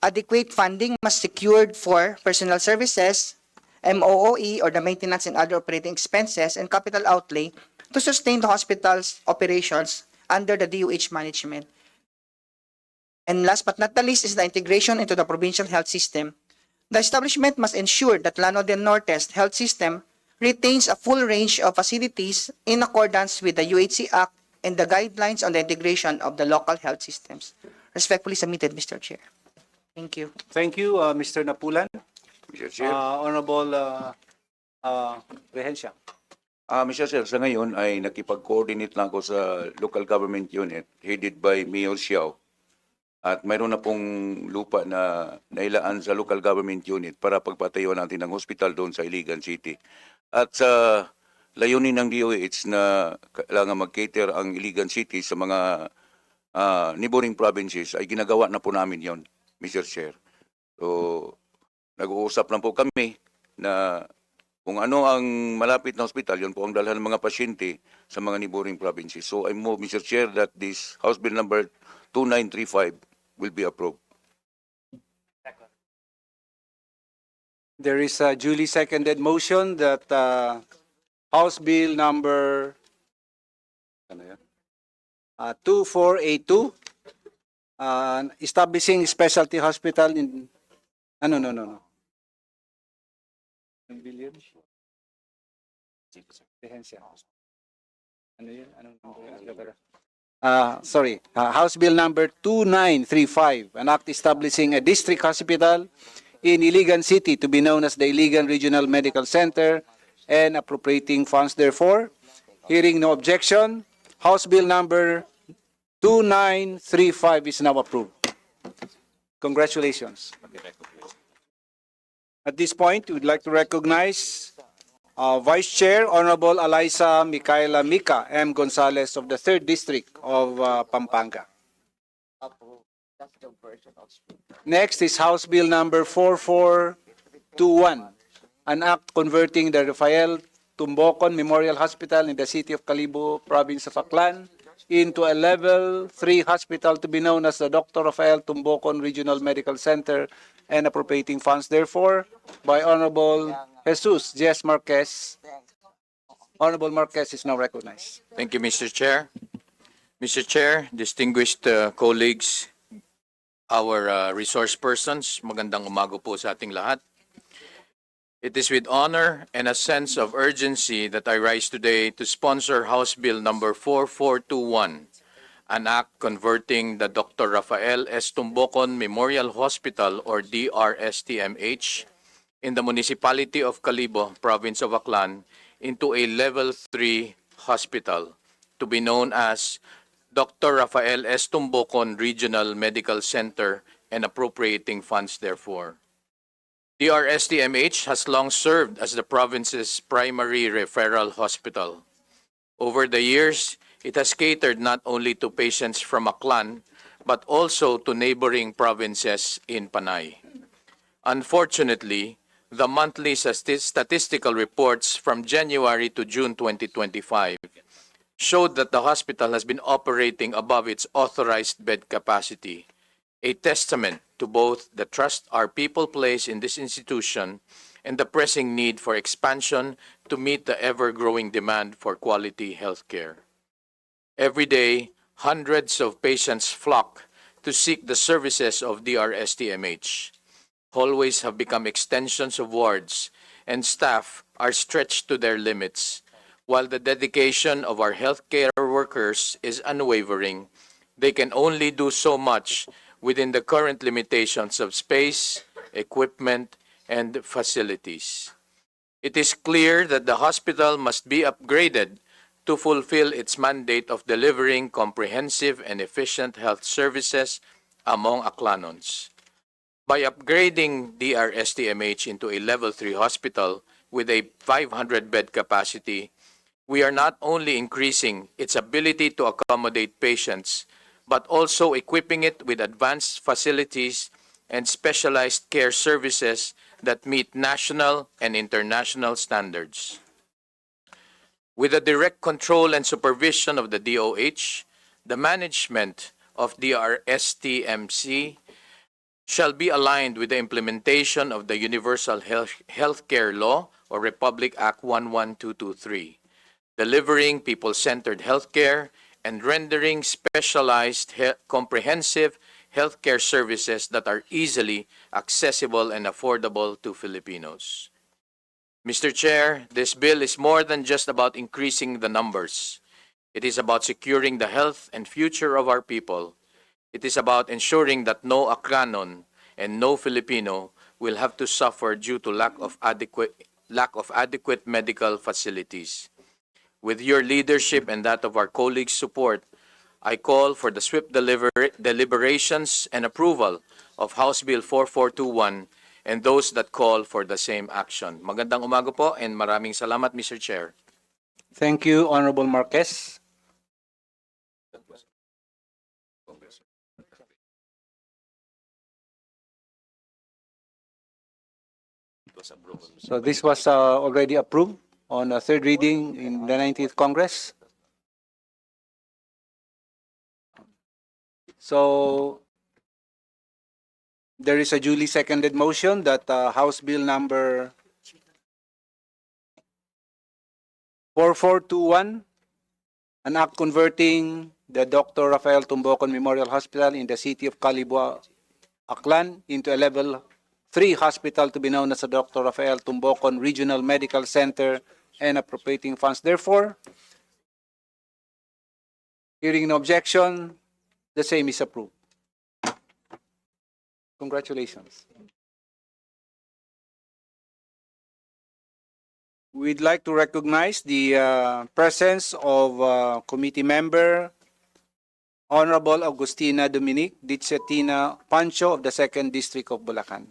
Adequate funding must be secured for personnel services, MOOE or the maintenance and other operating expenses and capital outlay to sustain the hospital's operations under the DOH management. And last but not the least is the integration into the provincial health system. The establishment must ensure that Lanao del Norte's health system retains a full range of facilities in accordance with the UHC Act and the guidelines on the integration of the local health systems. Respectfully submitted, Mr. Chair. Thank you. Thank you, Mr. Napulan. Mr. Chair. Honorable Rehencia. Mr. Chair, sa ngayon ay nakipag-coordinate lang ako sa local government unit headed by Mayor Xiao At mayroon na pong lupa na nailaan sa local government unit para pagpatayuan natin ng hospital doon sa Iligan City. At sa layunin ng DOH na kailangan mag-cater ang Iligan City sa mga neighboring provinces ay ginagawa na po namin yon, Mr. Chair. So, nag-uusap lang po kami na kung ano ang malapit na hospital, yun po ang dalhan ng mga pasyente sa mga neighboring provinces. So I move, Mr. Chair, that this House Bill number 2935 will be approved. There is a duly seconded motion that House Bill number 2482, establishing specialty hospital in no. Ang billion? Ano yun? Anong number? Sorry, House Bill number 2935, an act establishing a district hospital in Iligan City to be known as the Iligan Regional Medical Center and appropriating funds therefore. Hearing no objection, House Bill number 2935 is now approved. Congratulations. At this point, we would like to recognize Vice Chair, Honorable Alyssa Micaela Mica M. Gonzalez of the 3rd District of Pampanga. Next is House Bill number 4421, an act converting the Rafael Tumbocon Memorial Hospital in the city of Calibo, province of Aklan, into a Level 3 hospital to be known as the Dr. Rafael Tumbocon Regional Medical Center and appropriating funds therefore by Honorable Jesus J.S. Marquez. Honorable Marquez is now recognized. Thank you, Mr. Chair. Mr. Chair, distinguished colleagues, our resource persons, magandang umago po sa ating lahat. It is with honor and a sense of urgency that I rise today to sponsor House Bill number 4421, an act converting the Dr. Rafael S. Tumbocon Memorial Hospital or DRSTMH in the municipality of Calibo, province of Aklan, into a Level 3 hospital to be known as Dr. Rafael S. Tumbocon Regional Medical Center and appropriating funds therefore. DRSTMH has long served as the province's primary referral hospital. Over the years, it has catered not only to patients from Aklan, but also to neighboring provinces in Panay. Unfortunately, the monthly statistical reports from January to June 2025 showed that the hospital has been operating above its authorized bed capacity, a testament to both the trust our people place in this institution and the pressing need for expansion to meet the ever-growing demand for quality health care. Every day, hundreds of patients flock to seek the services of DRSTMH. Hallways have become extensions of wards, and staff are stretched to their limits. While the dedication of our healthcare workers is unwavering, they can only do so much within the current limitations of space, equipment, and facilities. It is clear that the hospital must be upgraded to fulfill its mandate of delivering comprehensive and efficient health services among Aklanons. By upgrading DRSTMH into a Level 3 hospital with a 500-bed capacity, we are not only increasing its ability to accommodate patients, but also equipping it with advanced facilities and specialized care services that meet national and international standards. With the direct control and supervision of the DOH, the management of DRSTMC shall be aligned with the implementation of the Universal Healthcare Law or Republic Act 11223, delivering people-centered healthcare and rendering specialized comprehensive healthcare services that are easily accessible and affordable to Filipinos. Mr. Chair, this bill is more than just about increasing the numbers. It is about securing the health and future of our people. It is about ensuring that no Aklanon and no Filipino will have to suffer due to lack of adequate medical facilities. With your leadership and that of our colleagues' support, I call for the swift deliberations and approval of House Bill 4421 and those that call for the same action. Magandang umaga po and maraming salamat, Mr. Chair. Thank you, Honorable Marquez. So this was already approved on a third reading in the 19th Congress. So there is a duly seconded motion that House Bill number 4421, an act converting the Dr. Rafael Tumbocon Memorial Hospital in the city of Calibua, Aklan, into a level 3 hospital to be known as the Dr. Rafael Tumbocon Regional Medical Center and appropriating funds. Therefore, hearing no objection, the same is approved. Congratulations. We'd like to recognize the presence of committee member Honorable Agustina Dominic Ditsetina Pancho of the 2nd District of Bulacan.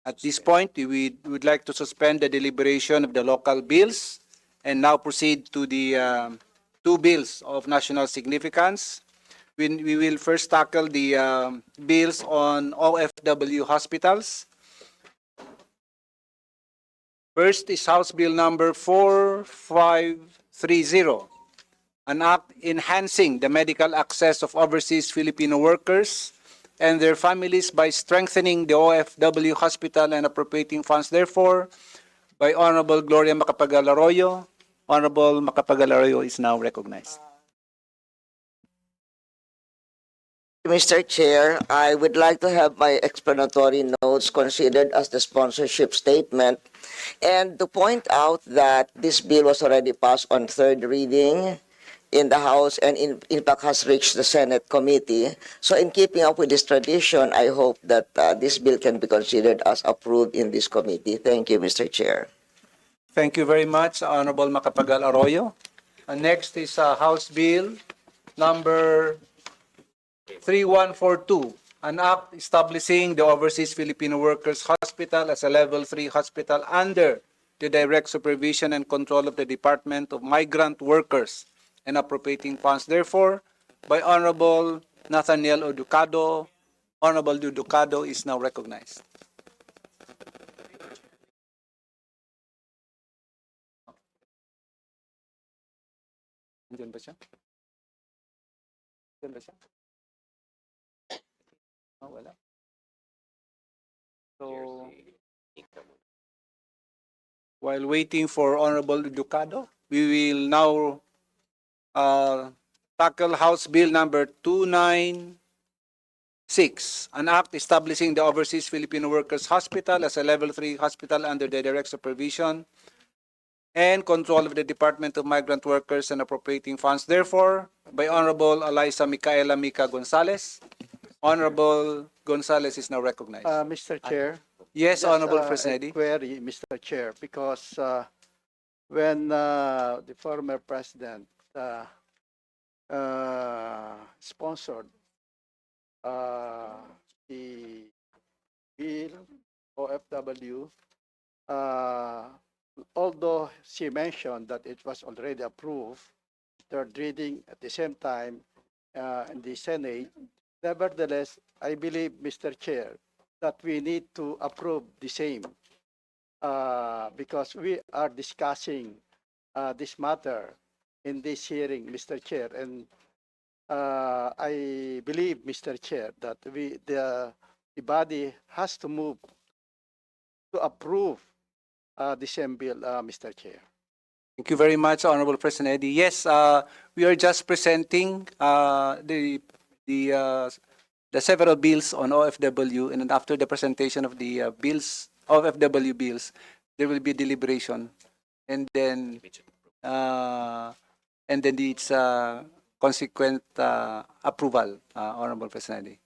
At this point, we would like to suspend the deliberation of the local bills and now proceed to the two bills of national significance. We will first tackle the bills on OFW hospitals. First is House Bill number 4530, an act enhancing the medical access of overseas Filipino workers and their families by strengthening the OFW hospital and appropriating funds therefore, by Honorable Gloria Macapagal Arroyo. Honorable Macapagal Arroyo is now recognized. Mr. Chair, I would like to have my explanatory notes considered as the sponsorship statement and to point out that this bill was already passed on third reading in the House and in fact has reached the Senate committee. So in keeping up with this tradition, I hope that this bill can be considered as approved in this committee. Thank you, Mr. Chair. Thank you very much, Honorable Macapagal Arroyo. Next is House Bill number 3142, an act establishing the Overseas Filipino Workers Hospital as a Level 3 hospital under the direct supervision and control of the Department of Migrant Workers and appropriating funds therefore, by Honorable Nathaniel Oducado. Honorable Oducado is now recognized. Diyan ba siya? Diyan ba siya? Oh, wala. So, while waiting for Honorable Ducado, we will now tackle House Bill number 296, an act establishing the Overseas Filipino Workers Hospital as a Level 3 hospital under the direct supervision and control of the Department of Migrant Workers and appropriating funds therefore, by Honorable Eliza Micaela Mica Gonzalez. Honorable Gonzalez is now recognized. Mr. Chair. Yes, just, Honorable a Fresnedi. query, Mr. Chair, because when the former president sponsored the bill OFW, although she mentioned that it was already approved, third reading at the same time in the Senate, nevertheless, I believe, Mr. Chair, that we need to approve the same because we are discussing this matter in this hearing, Mr. Chair, and I believe, Mr. Chair, that the body has to move to approve the same bill, Mr. Chair. Thank you very much, Honorable President Eddie. Yes, we are just presenting the several bills on OFW, and then after the presentation of the bills, OFW bills, there will be deliberation, and then its consequent approval, Honorable President Eddie.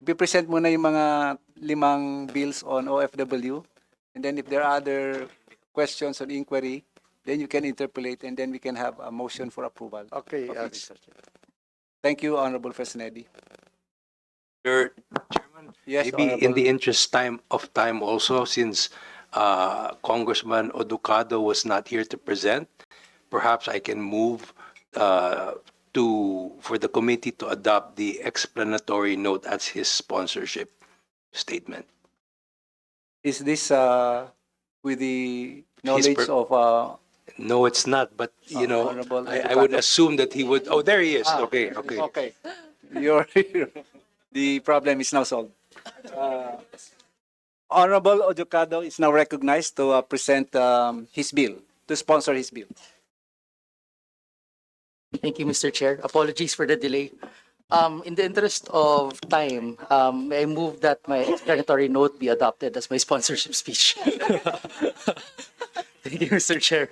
Be-present muna yung mga 5 bills on OFW, and then if there are other questions or inquiry, then you can interpolate, and then we can have a motion for approval. Okay, Mr. Chair. Thank you, Honorable Fresnedi. Mr. Chairman, Yes, maybe in Honorable. the interest of time also, since Congressman Oducado was not here to present, perhaps I can move for the committee to adopt the explanatory note as his sponsorship statement. Is this with the He's knowledge of No, it's not, but Honorable I would Oducado? assume that he would. Oh, there he is. Okay, okay. Okay. Your the problem is now solved. Honorable Oducado is now recognized to present his bill, to sponsor his bill. Thank you, Mr. Chair. Apologies for the delay. In the interest of time, may I move that my explanatory note be adopted as my sponsorship speech. Thank you, Mr. Chair.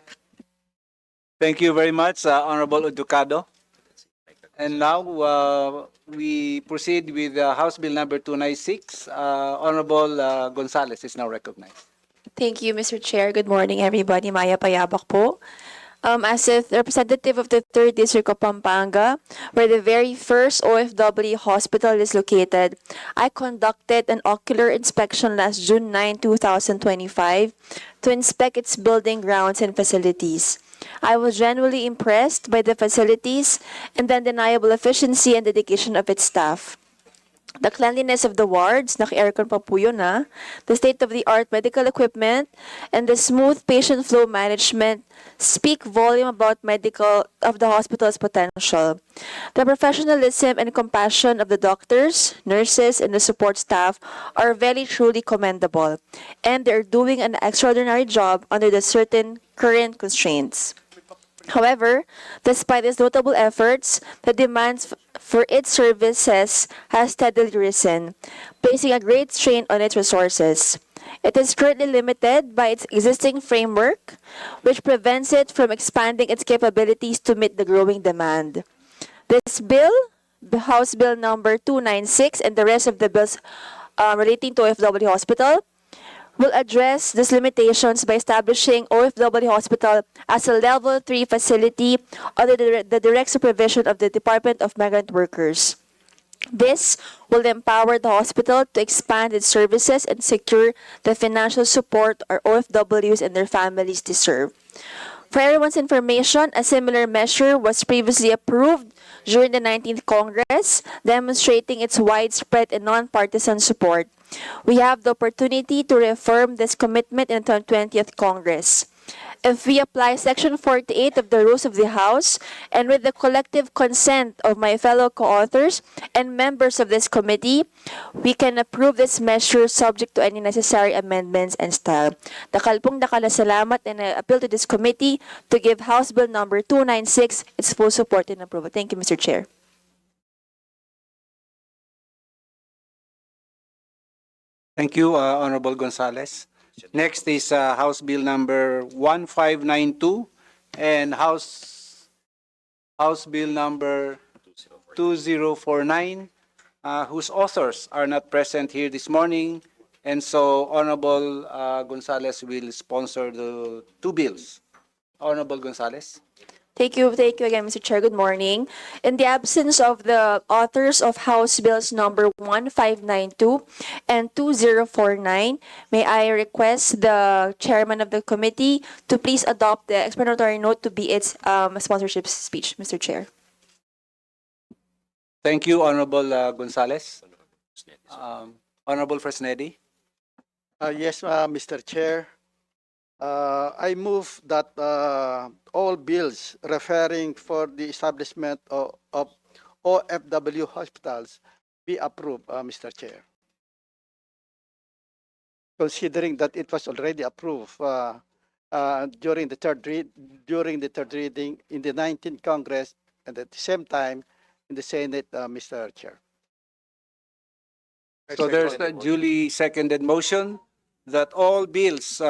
Thank you very much, Honorable Oducado. And now we proceed with House Bill number 296. Honorable Gonzales is now recognized. Thank you, Mr. Chair. Good morning, everybody. Maya Payabak po. As a representative of the 3rd District of Pampanga, where the very first OFW hospital is located, I conducted an ocular inspection last June 9, 2025 to inspect its building grounds and facilities. I was genuinely impressed by the facilities and the undeniable efficiency and dedication of its staff. The cleanliness of the wards, naka-aircon pa po yun the state-of-the-art medical equipment, and the smooth patient flow management speak volume about of the hospital's potential. The professionalism and compassion of the doctors, nurses, and the support staff are very truly commendable, and they're doing an extraordinary job under the certain current constraints. However, despite its notable efforts, the demands for its services has steadily risen, placing a great strain on its resources. It is currently limited by its existing framework, which prevents it from expanding its capabilities to meet the growing demand. This bill, the House Bill number 296, and the rest of the bills relating to OFW Hospital, will address these limitations by establishing OFW Hospital as a Level 3 facility under the direct supervision of the Department of Migrant Workers. This will empower the hospital to expand its services and secure the financial support our OFWs and their families deserve. For everyone's information, a similar measure was previously approved during the 19th Congress, demonstrating its widespread and nonpartisan support. We have the opportunity to reaffirm this commitment in the 20th Congress. If we apply Section 48 of the Rules of the House, and with the collective consent of my fellow co-authors and members of this committee, we can approve this measure subject to any necessary amendments and style. Dakal na salamat, and I appeal to this committee to give House Bill number 296 its full support and approval. Thank you, Mr. Chair. Thank you, Honorable Gonzales. Next is House Bill number 1592 and House Bill number 2049, whose authors are not present here this morning, and so Honorable Gonzales will sponsor the two bills. Honorable Gonzales. Thank you again, Mr. Chair. Good morning. In the absence of the authors of House Bills number 1592 and 2049, may I request the chairman of the committee to please adopt the explanatory note to be its sponsorship speech, Mr. Chair. Thank you, Honorable Gonzales. Honorable Fresnedi. Yes, Mr. Chair. I move that all bills referring for the establishment of OFW hospitals be approved, Mr. Chair. Considering that it was already approved during the third reading in the 19th Congress, and at the same time in the Senate, Mr. Chair. So there's a duly seconded motion that all bills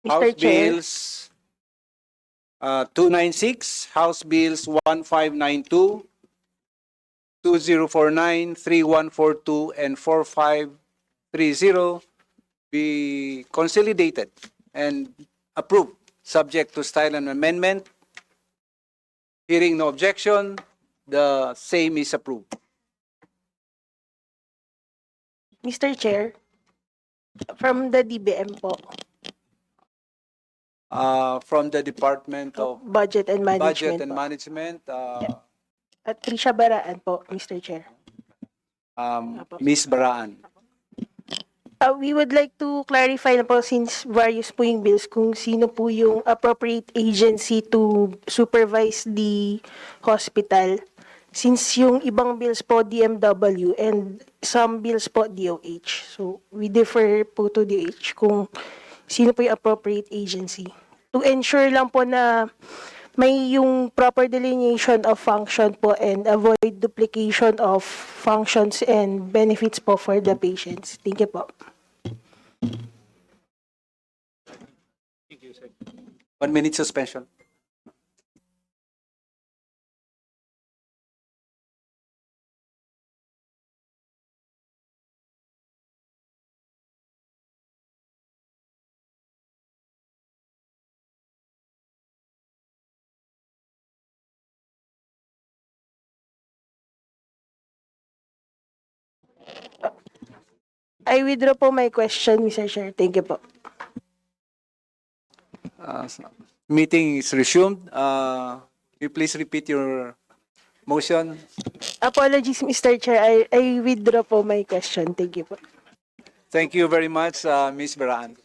House Bills 296, House Bills 1592, 2049, 3142, and 4530 be consolidated and Approved, subject to style and amendment. Hearing no objection, the same is approved. Mr. Chair, from the DBM po, From the Department of Budget and Budget Management and po. Management, At Trisha Baraan po, Mr. Chair. Ms. Baraan. We would like to clarify na po since various po yung bills kung sino po yung appropriate agency to supervise the hospital. Since yung ibang bills po DMW and some bills po DOH. So we differ po to DOH kung sino po yung appropriate agency. To ensure lang po na may yung proper delineation of function po and avoid duplication of functions and benefits po for the patients. Thank you po. 1 minute suspension. I withdraw po my question, Mr. Chair. Thank you po. Meeting is resumed. You please repeat your motion. Apologies, Mr. Chair. I withdraw po my question. Thank you po. Thank you very much, Ms. Baraan.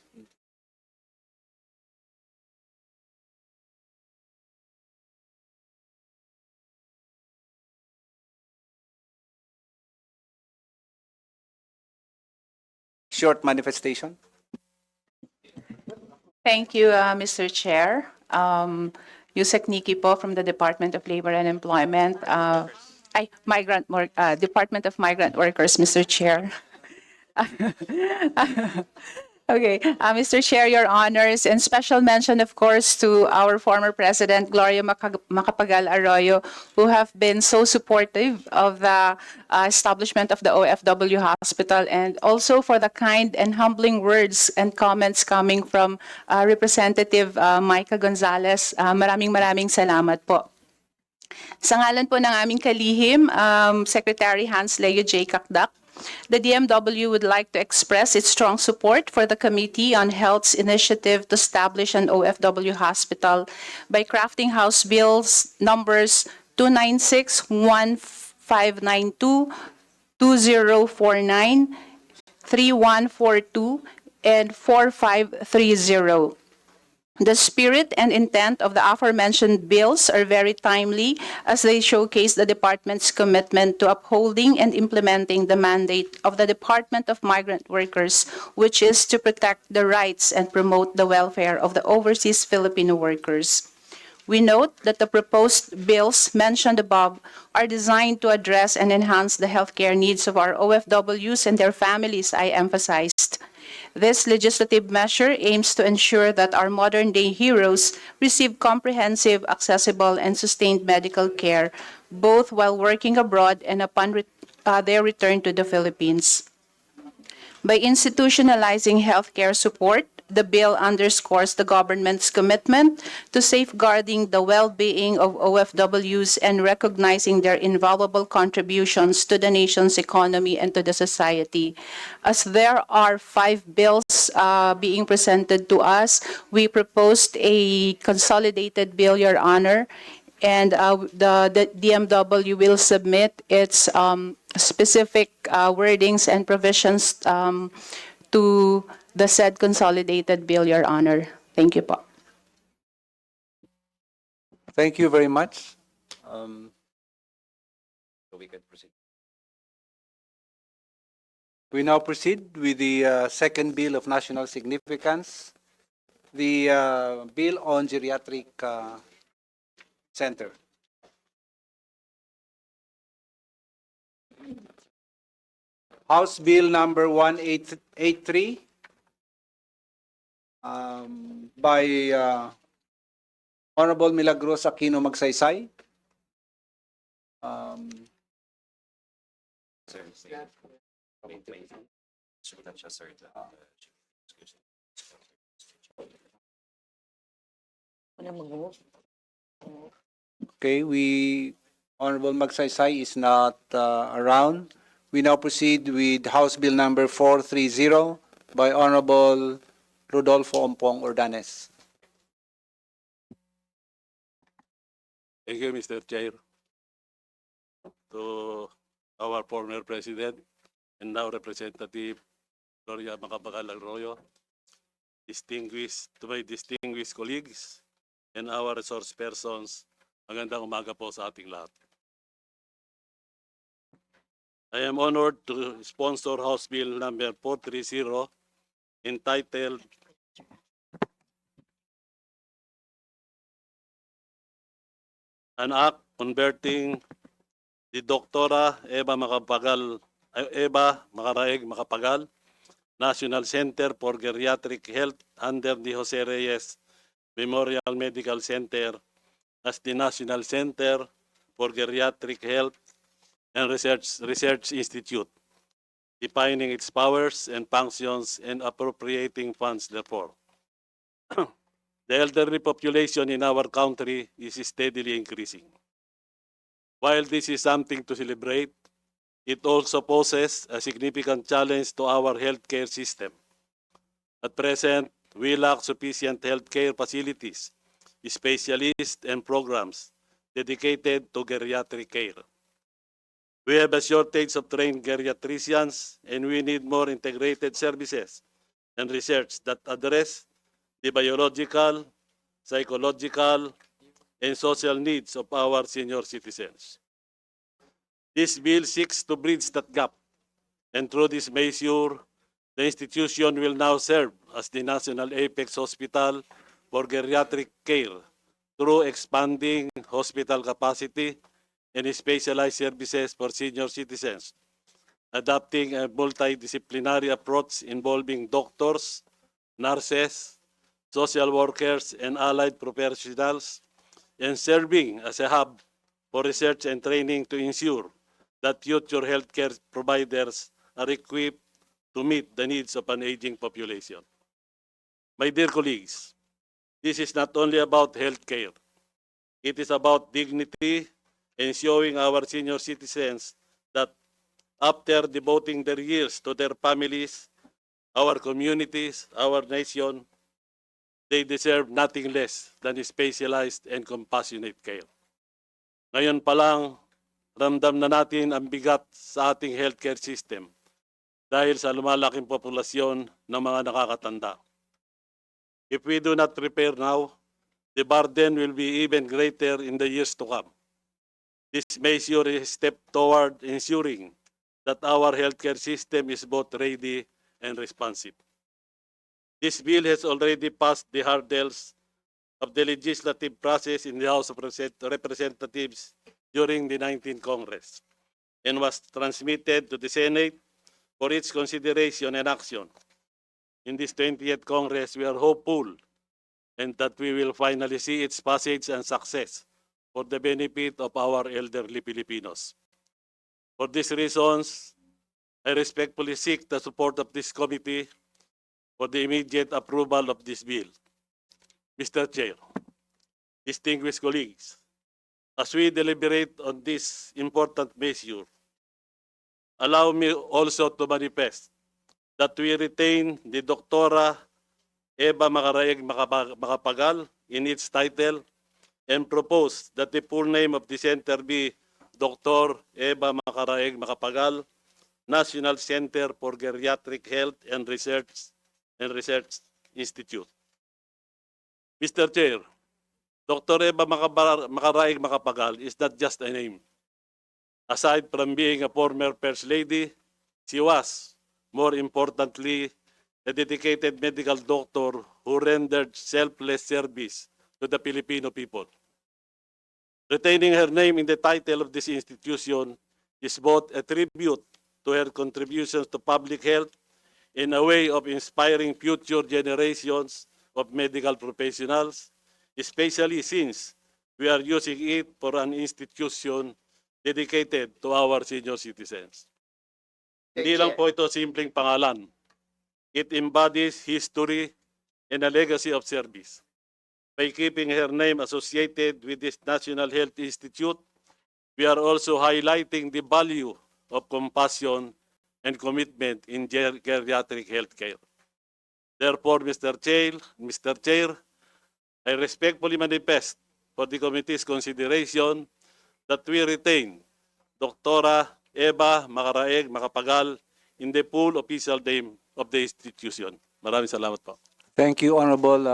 Short manifestation. Thank you, Mr. Chair. Yusek Niki po from the Department of Labor and Employment. Department of Migrant Workers, Mr. Chair. Okay, Mr. Chair, Your Honors, and special mention, of course, to our former President, Macapagal Arroyo, who have been so supportive of the establishment of the OFW Hospital, and also for the kind and humbling words and comments coming from Representative Micah Gonzalez. Maraming salamat po. Sa ngalan po ng aming kalihim, Secretary Hans Leo J. Kakdak, the DMW would like to express its strong support for the Committee on Health's initiative to establish an OFW hospital by crafting House Bills numbers 296, 1592, 2049, 3142, and 4530. The spirit and intent of the aforementioned bills are very timely as they showcase the department's commitment to upholding and implementing the mandate of the Department of Migrant Workers, which is to protect the rights and promote the welfare of the overseas Filipino workers. We note that the proposed bills mentioned above are designed to address and enhance the healthcare needs of our OFWs and their families, I emphasized. This legislative measure aims to ensure that our modern-day heroes receive comprehensive, accessible, and sustained medical care, both while working abroad and upon their return to the Philippines. By institutionalizing healthcare support, the bill underscores the government's commitment to safeguarding the well-being of OFWs and recognizing their invaluable contributions to the nation's economy and to the society. As there are 5 bills being presented to us, we proposed a consolidated bill, Your Honor, and the DMW will submit its specific wordings and provisions to the said consolidated bill, Your Honor. Thank you po. Thank you very much. We now proceed with the second bill of national significance, the bill on Geriatric Center. House Bill number 1883 by Honorable Milagros Aquino Magsaysay. Okay, Honorable Magsaysay is not around. We now proceed with House Bill number 430 by Honorable Rodolfo Ompong Ordanes. Thank you, Mr. Chair. To our former President and now Representative Geriatric Arroyo, to my distinguished colleagues and our resource persons, magandang umaga po sa ating lahat. I am honored to sponsor House Bill number 430 entitled An Act Converting the Doctora Eva Macaraeg-Macapagal National Center for Geriatric Health under the Jose Reyes Memorial Medical Center as the National Center for Geriatric Health and Research Institute, defining its powers and functions and appropriating funds therefore. The elderly population in our country is steadily increasing. While this is something to celebrate, it also poses a significant challenge to our healthcare system. At present, we lack sufficient healthcare facilities, specialists, and programs dedicated to geriatric care. We have a shortage of trained geriatricians, and we need more integrated services and research that address the biological, psychological, and social needs of our senior citizens. This bill seeks to bridge that gap, and through this measure, the institution will now serve as the National Apex Hospital for Geriatric Care through expanding hospital capacity and specialized services for senior citizens, adopting a multidisciplinary approach involving doctors, nurses, social workers, and allied professionals, and serving as a hub for research and training to ensure that future healthcare providers are equipped to meet the needs of an aging population. My dear colleagues, this is not only about healthcare. It is about dignity and showing our senior citizens that after devoting their years to their families, our communities, our nation, they deserve nothing less than specialized and compassionate care. Ngayon pa lang, ramdam na natin ang bigat sa ating healthcare system dahil sa lumalaking populasyon ng mga nakakatanda. If we do not prepare now, the burden will be even greater in the years to come. This measure is a step toward ensuring that our healthcare system is both ready and responsive. This bill has already passed the hurdles of the legislative process in the House of Representatives during the 19th Congress and was transmitted to the Senate for its consideration and action. In this 20th Congress, we are hopeful and that we will finally see its passage and success for the benefit of our elderly Filipinos. For these reasons, I respectfully seek the support of this committee for the immediate approval of this bill. Mr. Chair, distinguished colleagues, as we deliberate on this important measure, allow me also to manifest that we retain the Doctora Eva Macaraeg-Macapagal in its title and propose that the full name of the center be Dr. Eva Macaraeg-Macapagal, National Center for Geriatric Health and Research Institute. Mr. Chair, Dr. Eva Macaraeg-Macapagal is not just a name. Aside from being a former First Lady, she was, more importantly, a dedicated medical doctor who rendered selfless service to the Filipino people. Retaining her name in the title of this institution is both a tribute to her contributions to public health and a way of inspiring future generations of medical professionals, especially since we are using it for an institution dedicated to our senior citizens. Hindi lang po ito simpleng pangalan. It embodies history and a legacy of service. by keeping her name associated with this National Health Institute, we are also highlighting the value of compassion and commitment in geriatric healthcare. Therefore, Mr. Chair, I respectfully manifest for the committee's consideration that we retain Dr. Eva Macaraeg-Macapagal in the full official name of the institution. Maraming salamat po. Thank you, Honorable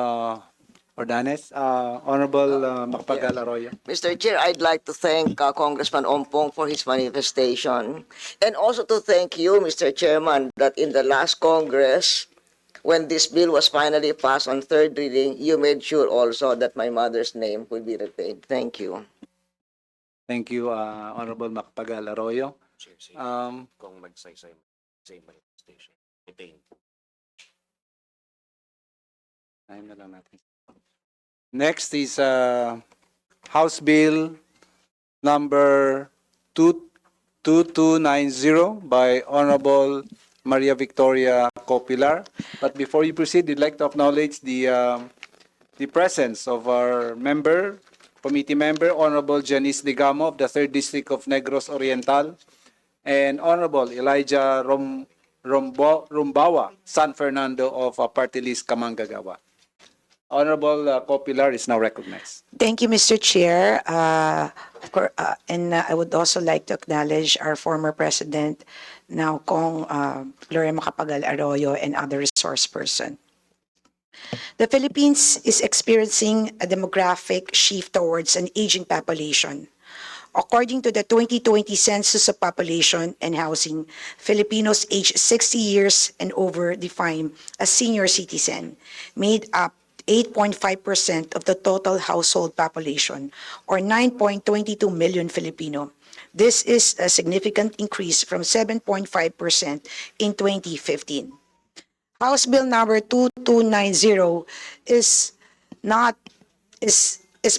Ordanes. Honorable Macapagal Arroyo. Mr. Chair, I'd like to thank Congressman Ompong for his manifestation, and also to thank you, Mr. Chairman, that in the last Congress, when this bill was finally passed on third reading, you made sure also that my mother's name will be retained. Thank you. Thank you, Honorable Macapagal Arroyo. Kung magsaysay same manifestation. Retain. Ayun na lang natin. Next is House Bill number 2290 by Honorable Maria Victoria Copilar. But before you proceed, we'd like to acknowledge the presence of our committee member, Honorable Janice Digamo of the 3rd District of Negros Oriental, and Honorable Elijah Rumbawa, San Fernando of Party List Kamanggagawa. Honorable Copilar is now recognized. Thank you, Mr. Chair. And I would also like to acknowledge our former president, now Kong Gloria Macapagal Arroyo, and other resource person. The Philippines is experiencing a demographic shift towards an aging population. According to the 2020 Census of Population and Housing, Filipinos aged 60 years and over defined as senior citizen made up 8.5% of the total household population, or 9.22 million Filipino. This is a significant increase from 7.5% in 2015. House Bill number 2290 is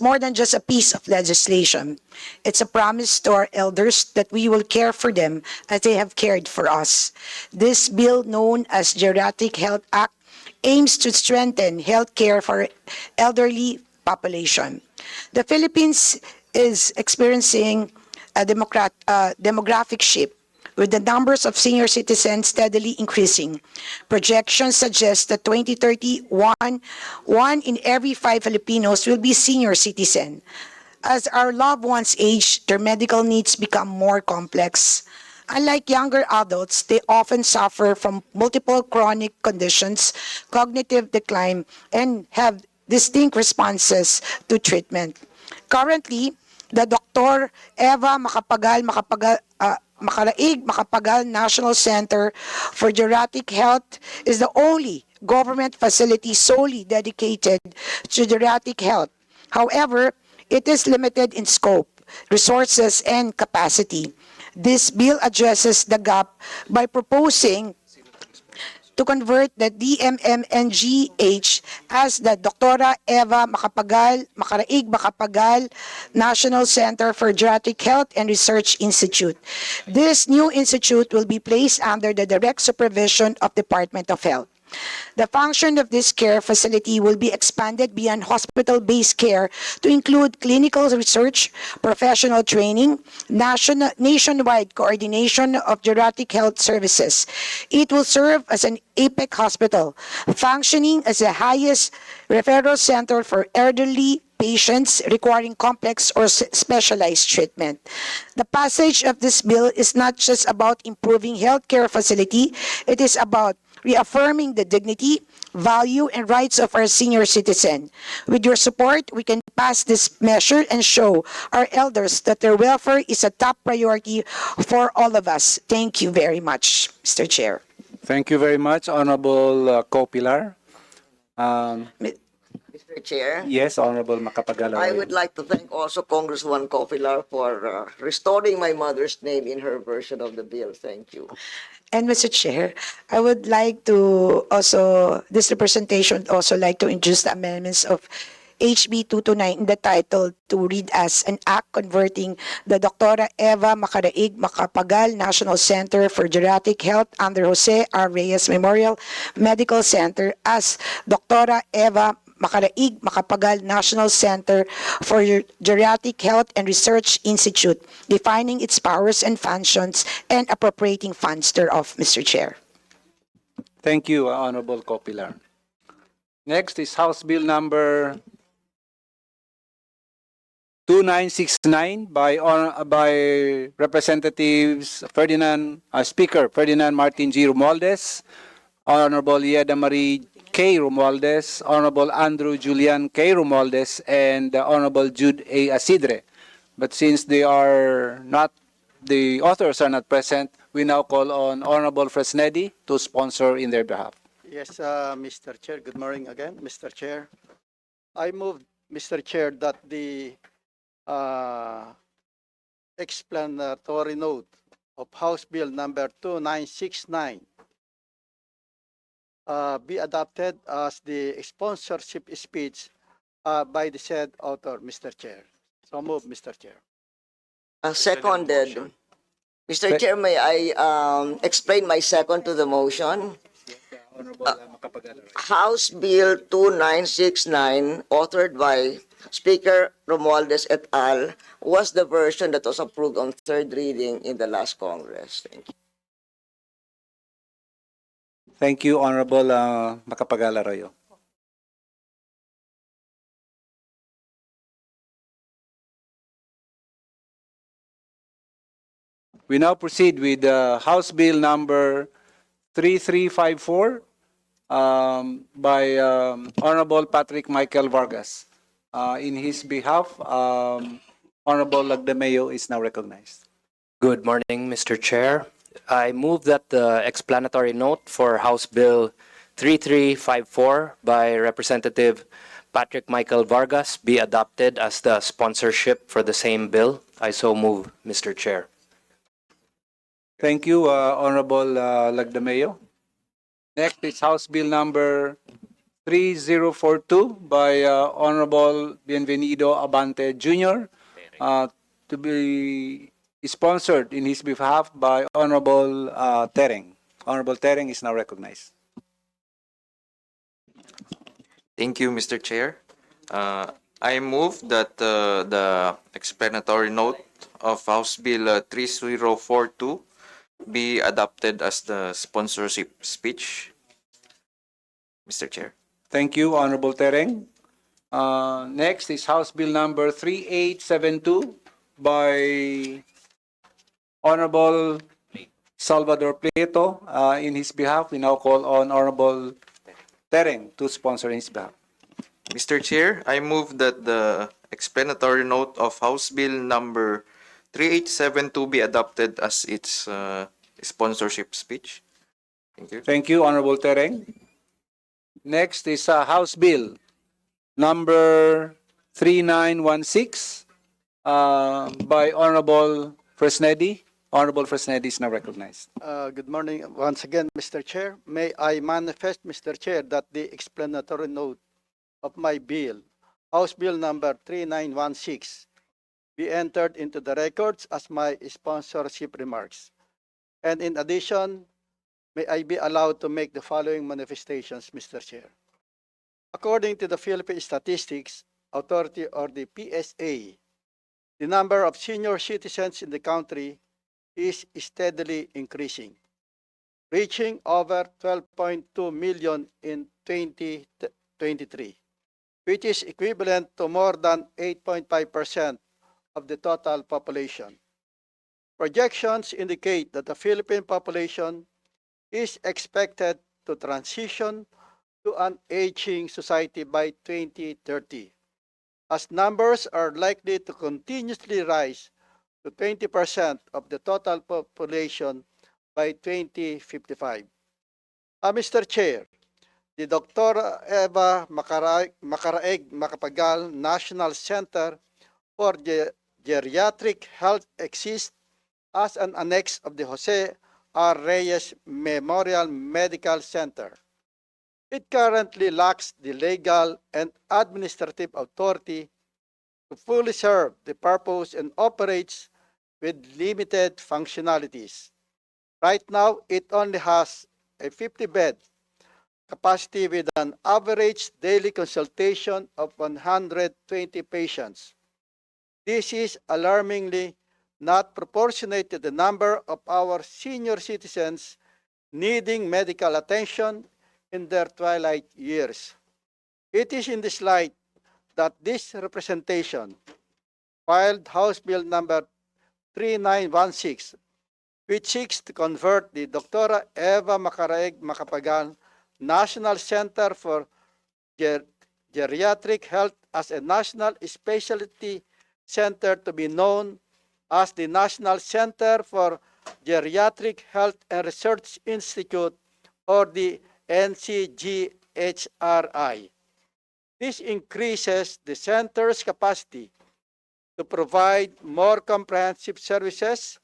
more than just a piece of legislation. It's a promise to our elders that we will care for them as they have cared for us. This bill, known as Geriatric Health Act, aims to strengthen health care for elderly population. The Philippines is experiencing a demographic shift, with the numbers of senior citizens steadily increasing. Projections suggest that 2030, one in every 5 Filipinos will be senior citizen. As our loved ones age, their medical needs become more complex. Unlike younger adults, they often suffer from multiple chronic conditions, cognitive decline, and have distinct responses to treatment. Currently, the Dr. Eva Macaraeg-Macapagal National Center for Geriatric Health is the only government facility solely dedicated to geriatric health. However, it is limited in scope, resources, and capacity. This bill addresses the gap by proposing to convert the DMMNGH as the Dr. Eva Macaraeg-Macapagal National Center for Geriatric Health and Research Institute. This new institute will be placed under the direct supervision of Department of Health. The function of this care facility will be expanded beyond hospital-based care to include clinical research, professional training, nationwide coordination of geriatric health services. It will serve as an APEC hospital, functioning as the highest referral center for elderly patients requiring complex or specialized treatment. The passage of this bill is not just about improving healthcare facility, it is about reaffirming the dignity, value, and rights of our senior citizen. With your support, we can pass this measure and show our elders that their welfare is a top priority for all of us. Thank you very much, Mr. Chair. Thank you very much, Honorable Copilar. Mr. Chair. Yes, Honorable Macapagal. I would like to thank also Congresswoman Copilar for restoring my mother's name in her version of the bill. Thank you. And Mr. Chair, I would like to also, this representation would also like to introduce the amendments of HB 229 in the title to read as an act converting the Dr. Eva Macaraeg-Macapagal National Center for Geriatric Health under Jose R. Reyes Memorial Medical Center as Dr. Eva Macaraeg-Macapagal National Center for Geriatric Health and Research Institute, defining its powers and functions and appropriating funds thereof, Mr. Chair. Thank you, Honorable Copilar. Next is House Bill number 2969 by Representatives Speaker Ferdinand Martin G. Romualdez, Honorable Yeda Marie K. Romualdez, Honorable Andrew Julian K. Romualdez, and Honorable Jude A. Asidre. But since the authors are not present, we now call on Honorable Fresnedi to sponsor in their behalf. Yes, Mr. Chair. Good morning again, Mr. Chair. I move, Mr. Chair, that the explanatory note of House Bill number 2969 be adopted as the sponsorship speech by the said author, Mr. Chair. So move, Mr. Chair. Seconded. Mr. Chair, may I explain my second to the motion? House Bill 2969, authored by Speaker Romualdez et al., was the version that was approved on third reading in the last Congress. Thank you. Thank you, Honorable Macapagal Arroyo. We now proceed with House Bill number 3354 by Honorable Patrick Michael Vargas. In his behalf, Honorable Lagdameo is now recognized. Good morning, Mr. Chair. I move that the explanatory note for House Bill 3354 by Representative Patrick Michael Vargas be adopted as the sponsorship for the same bill. I so move, Mr. Chair. Thank you, Honorable Lagdameo. Next is House Bill number 3042 by Honorable Bienvenido Abante Jr. To be sponsored in his behalf by Honorable Tereng. Honorable Tereng is now recognized. Thank you, Mr. Chair. I move that the explanatory note of House Bill 3042 be adopted as the sponsorship speech. Mr. Chair. Thank you, Honorable Tereng. Next is House Bill number 3872 by Honorable Salvador Prieto. In his behalf, we now call on Honorable Tereng to sponsor in his behalf. Mr. Chair, I move that the explanatory note of House Bill number 3872 be adopted as its sponsorship speech. Thank you. Thank you, Honorable Tereng. Next is House Bill number 3916 by Honorable Fresnedi. Honorable Fresnedi is now recognized. Good morning once again, Mr. Chair. May I manifest, Mr. Chair, that the explanatory note of my bill, House Bill number 3916, be entered into the records as my sponsorship remarks. And in addition, may I be allowed to make the following manifestations, Mr. Chair. According to the Philippine Statistics Authority, or the PSA, the number of senior citizens in the country is steadily increasing, reaching over 12.2 million in 2023, which is equivalent to more than 8.5% of the total population. Projections indicate that the Philippine population is expected to transition to an aging society by 2030, as numbers are likely to continuously rise to 20% of the total population by 2055. Mr. Chair, the Dr. Eva Macaraeg-Macapagal National Center for Geriatric Health exists as an annex of the Jose R. Reyes Memorial Medical Center. It currently lacks the legal and administrative authority to fully serve the purpose and operates with limited functionalities. Right now, it only has a 50-bed capacity with an average daily consultation of 120 patients. This is alarmingly not proportionate to the number of our senior citizens needing medical attention in their twilight years. It is in this light that this representation filed House Bill number 3916, which seeks to convert the Dr. Eva Macaraeg-Macapagal National Center for Geriatric Health as a national specialty center to be known as the National Center for Geriatric Health and Research Institute, or the NCGHRI. This increases the center's capacity to provide more comprehensive services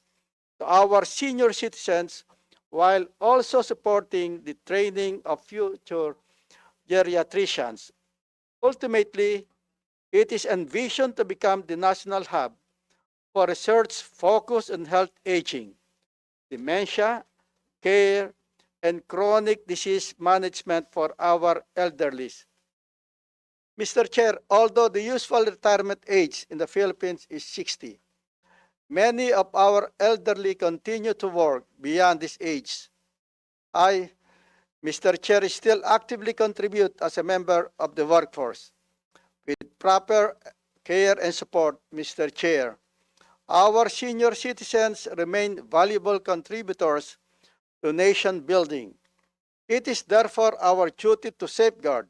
to our senior citizens while also supporting the training of future geriatricians. Ultimately, it is envisioned to become the national hub for research focused on health aging, dementia, care, and chronic disease management for our elderly. Mr. Chair, although the usual retirement age in the Philippines is 60, many of our elderly continue to work beyond this age. I, Mr. Chair, still actively contribute as a member of the workforce. With proper care and support, Mr. Chair, our senior citizens remain valuable contributors to nation building. It is therefore our duty to safeguard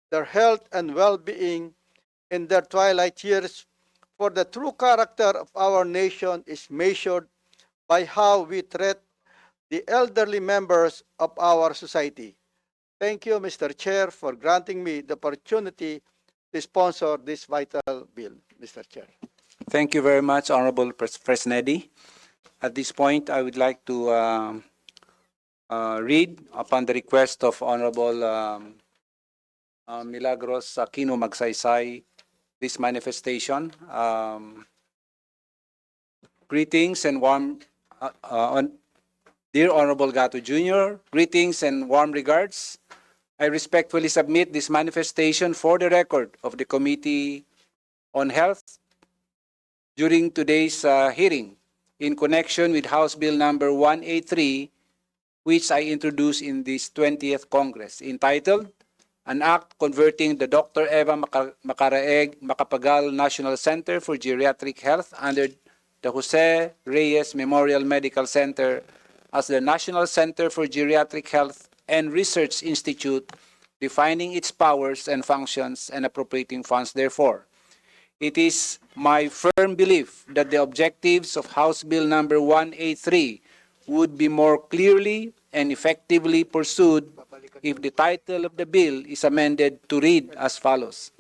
their health and well-being in their twilight years, for the true character of our nation is measured by how we treat the elderly members of our society. Thank you, Mr. Chair, for granting me the opportunity to sponsor this vital bill, Mr. Chair. Thank you very much, Honorable Presnedi. At this point, I would like to read, upon the request of Honorable Milagros Aquino Magsaysay, this manifestation. Greetings and warm, dear Honorable Gato Jr., greetings and warm regards. I respectfully submit this manifestation for the record of the Committee on Health during today's hearing in connection with House Bill number 183, which I introduced in this 20th Congress, entitled An Act Converting the Dr. Eva Macaraeg-Macapagal National Center for Geriatric Health under the Jose Reyes Memorial Medical Center as the National Center for Geriatric Health and Research Institute, defining its powers and functions and appropriating funds therefore. It is my firm belief that the objectives of House Bill number 183 would be more clearly and effectively pursued if the title of the bill is amended to read as follows.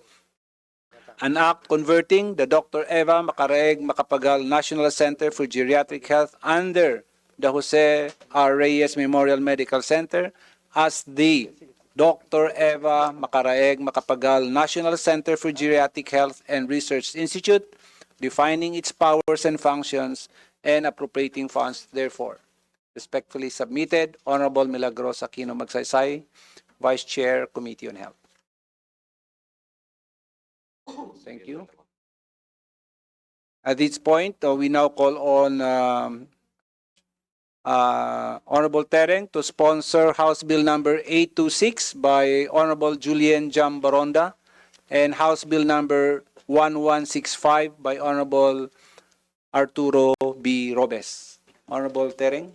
An act converting the Dr. Eva Macaraeg-Macapagal National Center for Geriatric Health under the Jose R. Reyes Memorial Medical Center as the Dr. Eva Macaraeg-Macapagal National Center for Geriatric Health and Research Institute, defining its powers and functions and appropriating funds therefore. Respectfully submitted, Honorable Milagros Aquino Magsaysay, Vice Chair, Committee on Health. Thank you. At this point, we now call on Honorable Tereng to sponsor House Bill number 826 by Honorable Julian Jam Baronda and House Bill number 1165 by Honorable Arturo B. Robes. Honorable Tereng.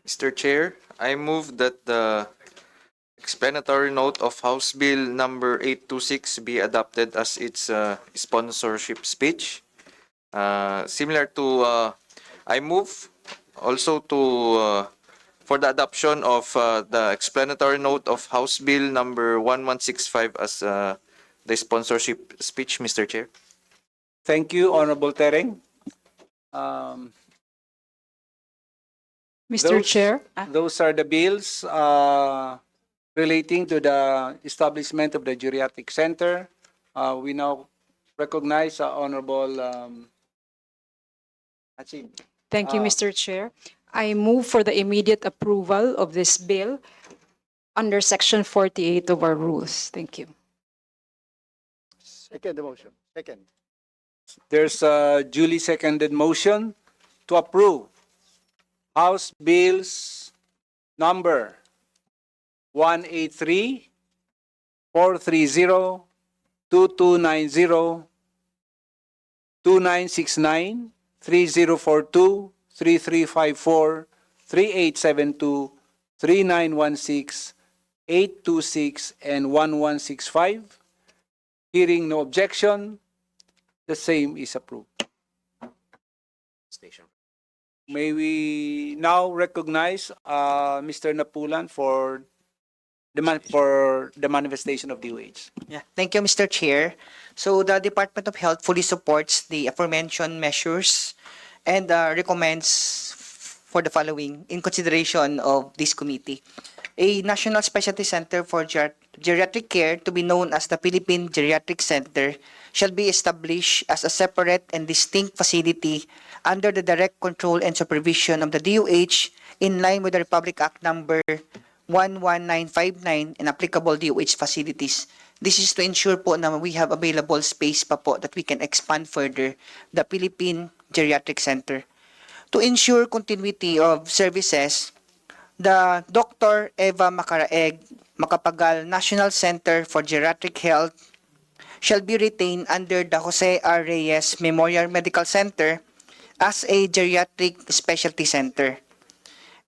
Mr. Chair, I move that the explanatory note of House Bill number 826 be adopted as its sponsorship speech. Similar to, I move also to for the adoption of the explanatory note of House Bill number 1165 as the sponsorship speech, Mr. Chair. Thank you, Honorable Tereng. Mr. Chair. Those are the bills relating to the establishment of the Geriatric Center. We now recognize Honorable Hachim. Thank you, Mr. Chair. I move for the immediate approval of this bill. under Section 48 of our rules. Thank you. Second the motion. Second. There's a duly seconded motion to approve House Bills number 183, 430, 2290, 2969, 3042, 3354, 3872, 3916, 826, and 1165. Hearing no objection, the same is approved. May we now recognize Mr. Napulan for the manifestation of DOH. Yeah, thank you, Mr. Chair. So the Department of Health fully supports the aforementioned measures and recommends for the following in consideration of this committee. A National Specialty Center for Geriatric Care, to be known as the Philippine Geriatric Center, shall be established as a separate and distinct facility under the direct control and supervision of the DOH in line with the Republic Act number 11959 and applicable DOH facilities. This is to ensure po na we have available space pa po that we can expand further the Philippine Geriatric Center. To ensure continuity of services, the Dr. Eva Macaraeg-Macapagal National Center for Geriatric Health shall be retained under the Jose R. Reyes Memorial Medical Center as a geriatric specialty center.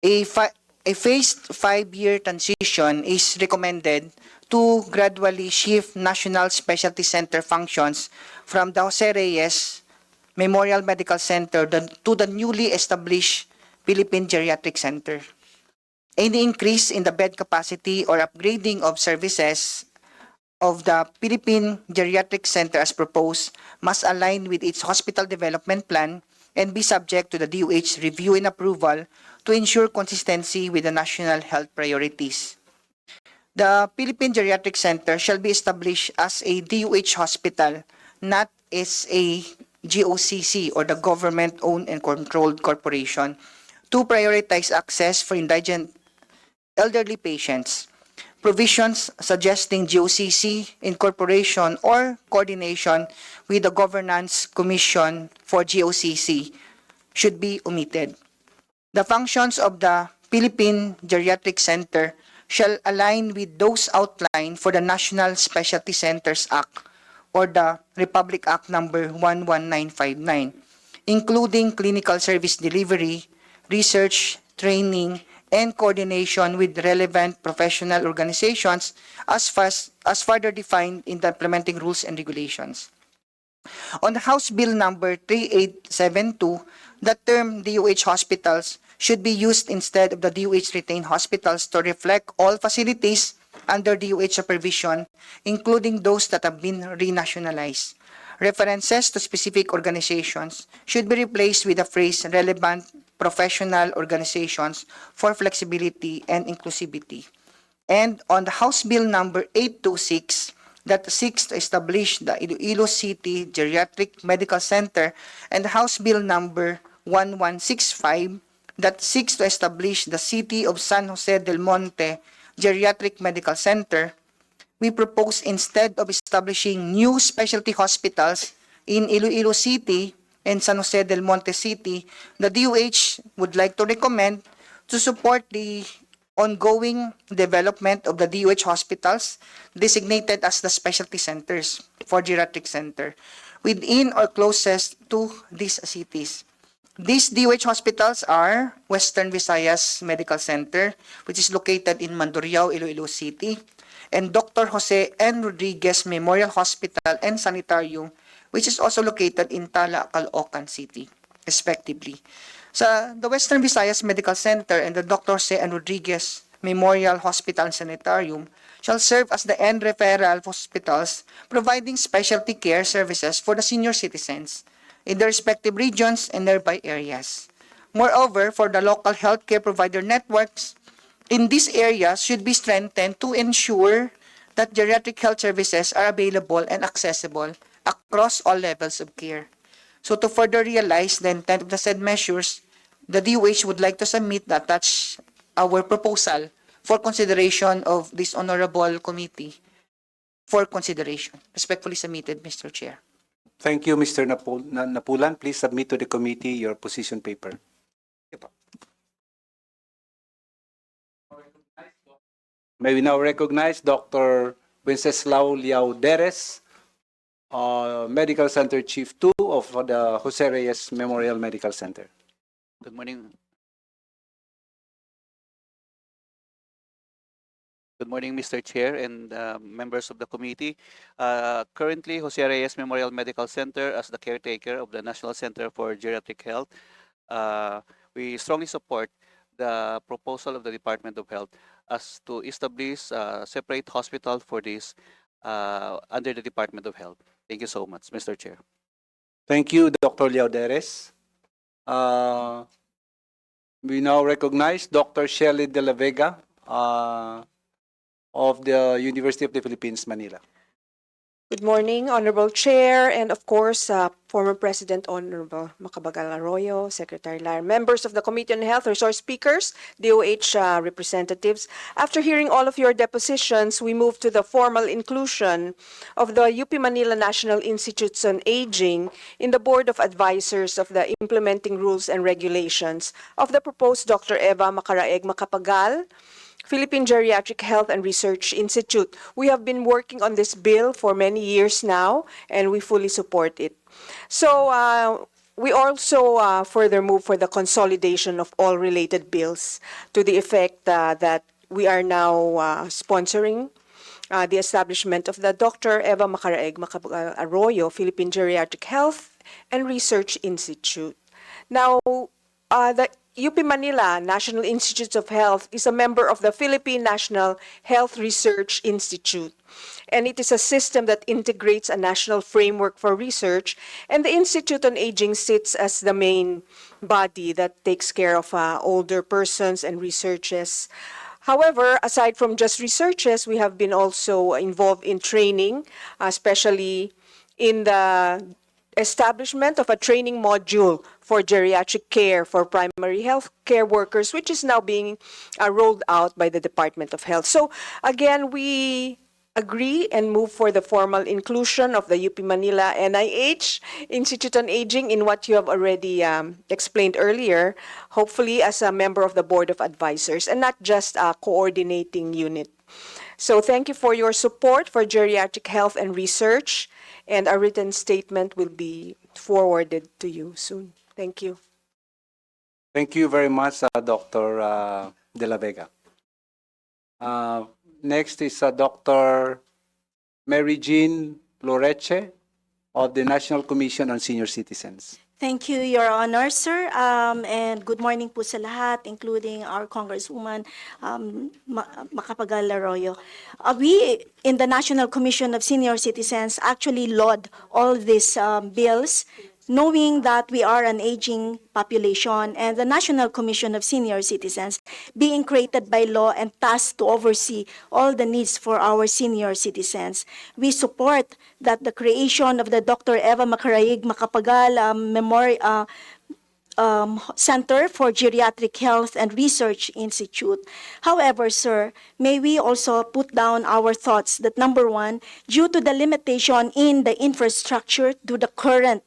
A phased 5-year transition is recommended to gradually shift National Specialty Center functions from the Jose Reyes Memorial Medical Center to the newly established Philippine Geriatric Center. Any increase in the bed capacity or upgrading of services of the Philippine Geriatric Center as proposed must align with its hospital development plan and be subject to the DOH review and approval to ensure consistency with the national health priorities. The Philippine Geriatric Center shall be established as a DOH hospital, not as a GOCC or the government-owned and controlled corporation, to prioritize access for indigent elderly patients. Provisions suggesting GOCC incorporation or coordination with the Governance Commission for GOCC should be omitted. The functions of the Philippine Geriatric Center shall align with those outlined for the National Specialty Centers Act or the Republic Act number 11959, including clinical service delivery, research, training, and coordination with relevant professional organizations as further defined in the implementing rules and regulations. On the House Bill number 3872, the term DOH hospitals should be used instead of the DOH retained hospitals to reflect all facilities under DOH supervision, including those that have been renationalized. References to specific organizations should be replaced with the phrase relevant professional organizations for flexibility and inclusivity. And on the House Bill number 826, that seeks to establish the Iloilo City Geriatric Medical Center, and the House Bill number 1165, that seeks to establish the City of San Jose del Monte Geriatric Medical Center, we propose instead of establishing new specialty hospitals in Iloilo City and San Jose del Monte City, the DOH would like to recommend to support the ongoing development of the DOH hospitals designated as the specialty centers for geriatric center within or closest to these cities. These DOH hospitals are Western Visayas Medical Center, which is located in Mandurriao, Iloilo City, and Dr. Jose N. Rodriguez Memorial Hospital and Sanitarium, which is also located in Tala, Caloocan City, respectively. Sa the Western Visayas Medical Center and the Dr. Jose N. Rodriguez Memorial Hospital and Sanitarium shall serve as the end referral hospitals, providing specialty care services for the senior citizens in their respective regions and nearby areas. Moreover, for the local healthcare provider networks in these areas should be strengthened to ensure that geriatric health services are available and accessible across all levels of care. So to further realize the intent of the said measures, the DOH would like to submit the attached our proposal for consideration of this honorable committee. For consideration. Respectfully submitted, Mr. Chair. Thank you, Mr. Napulan. Please submit to the committee your position paper. May we now recognize Dr. Wenceslao Liao Deres, Medical Center Chief 2 of the Jose Reyes Memorial Medical Center. Good morning. Good morning, Mr. Chair and members of the committee. Currently, Jose Reyes Memorial Medical Center, as the caretaker of the National Center for Geriatric Health, we strongly support the proposal of the Department of Health as to establish a separate hospital for this under the Department of Health. Thank you so much, Mr. Chair. Thank you, Dr. Liao Deres. We now recognize Dr. Shelley De La Vega of the University of the Philippines, Manila. Good morning, Honorable Chair, and of course, former President Honorable Macapagal Arroyo, Secretary Lar, members of the Committee on Health, resource speakers, DOH representatives. After hearing all of your depositions, we move to the formal inclusion of the UP Manila National Institutes on Aging in the Board of Advisors of the Implementing Rules and Regulations of the proposed Dr. Eva Macaraeg-Macapagal, Philippine Geriatric Health and Research Institute. We have been working on this bill for many years now, and we fully support it. So we also further move for the consolidation of all related bills to the effect that we are now sponsoring the establishment of the Dr. Eva Macaraeg-Macapagal Arroyo Philippine Geriatric Health and Research Institute. Now, the UP Manila National Institutes of Health is a member of the Philippine National Health Research Institute, and it is a system that integrates a national framework for research, and the Institute on Aging sits as the main body that takes care of older persons and researches. However, aside from just researches, we have been also involved in training, especially in the establishment of a training module for geriatric care for primary health care workers, which is now being rolled out by the Department of Health. So again, we agree and move for the formal inclusion of the UP Manila NIH Institute on Aging in what you have already explained earlier, hopefully as a member of the Board of Advisors and not just a coordinating unit. So thank you for your support for geriatric health and research, and a written statement will be forwarded to you soon. Thank you. Thank you very much, Dr. De La Vega. Next is Dr. Mary Jean Loreche of the National Commission on Senior Citizens. Thank you, Your Honor, sir. And good morning po sa lahat, including our Congresswoman Macapagal Arroyo. We, in the National Commission of Senior Citizens, actually laud all these bills, knowing that we are an aging population and the National Commission of Senior Citizens being created by law and tasked to oversee all the needs for our senior citizens. We support that the creation of the Dr. Eva Macaraeg-Macapagal Memorial Center for Geriatric Health and Research Institute. However, sir, may we also put down our thoughts that number one, due to the limitation in the infrastructure to the current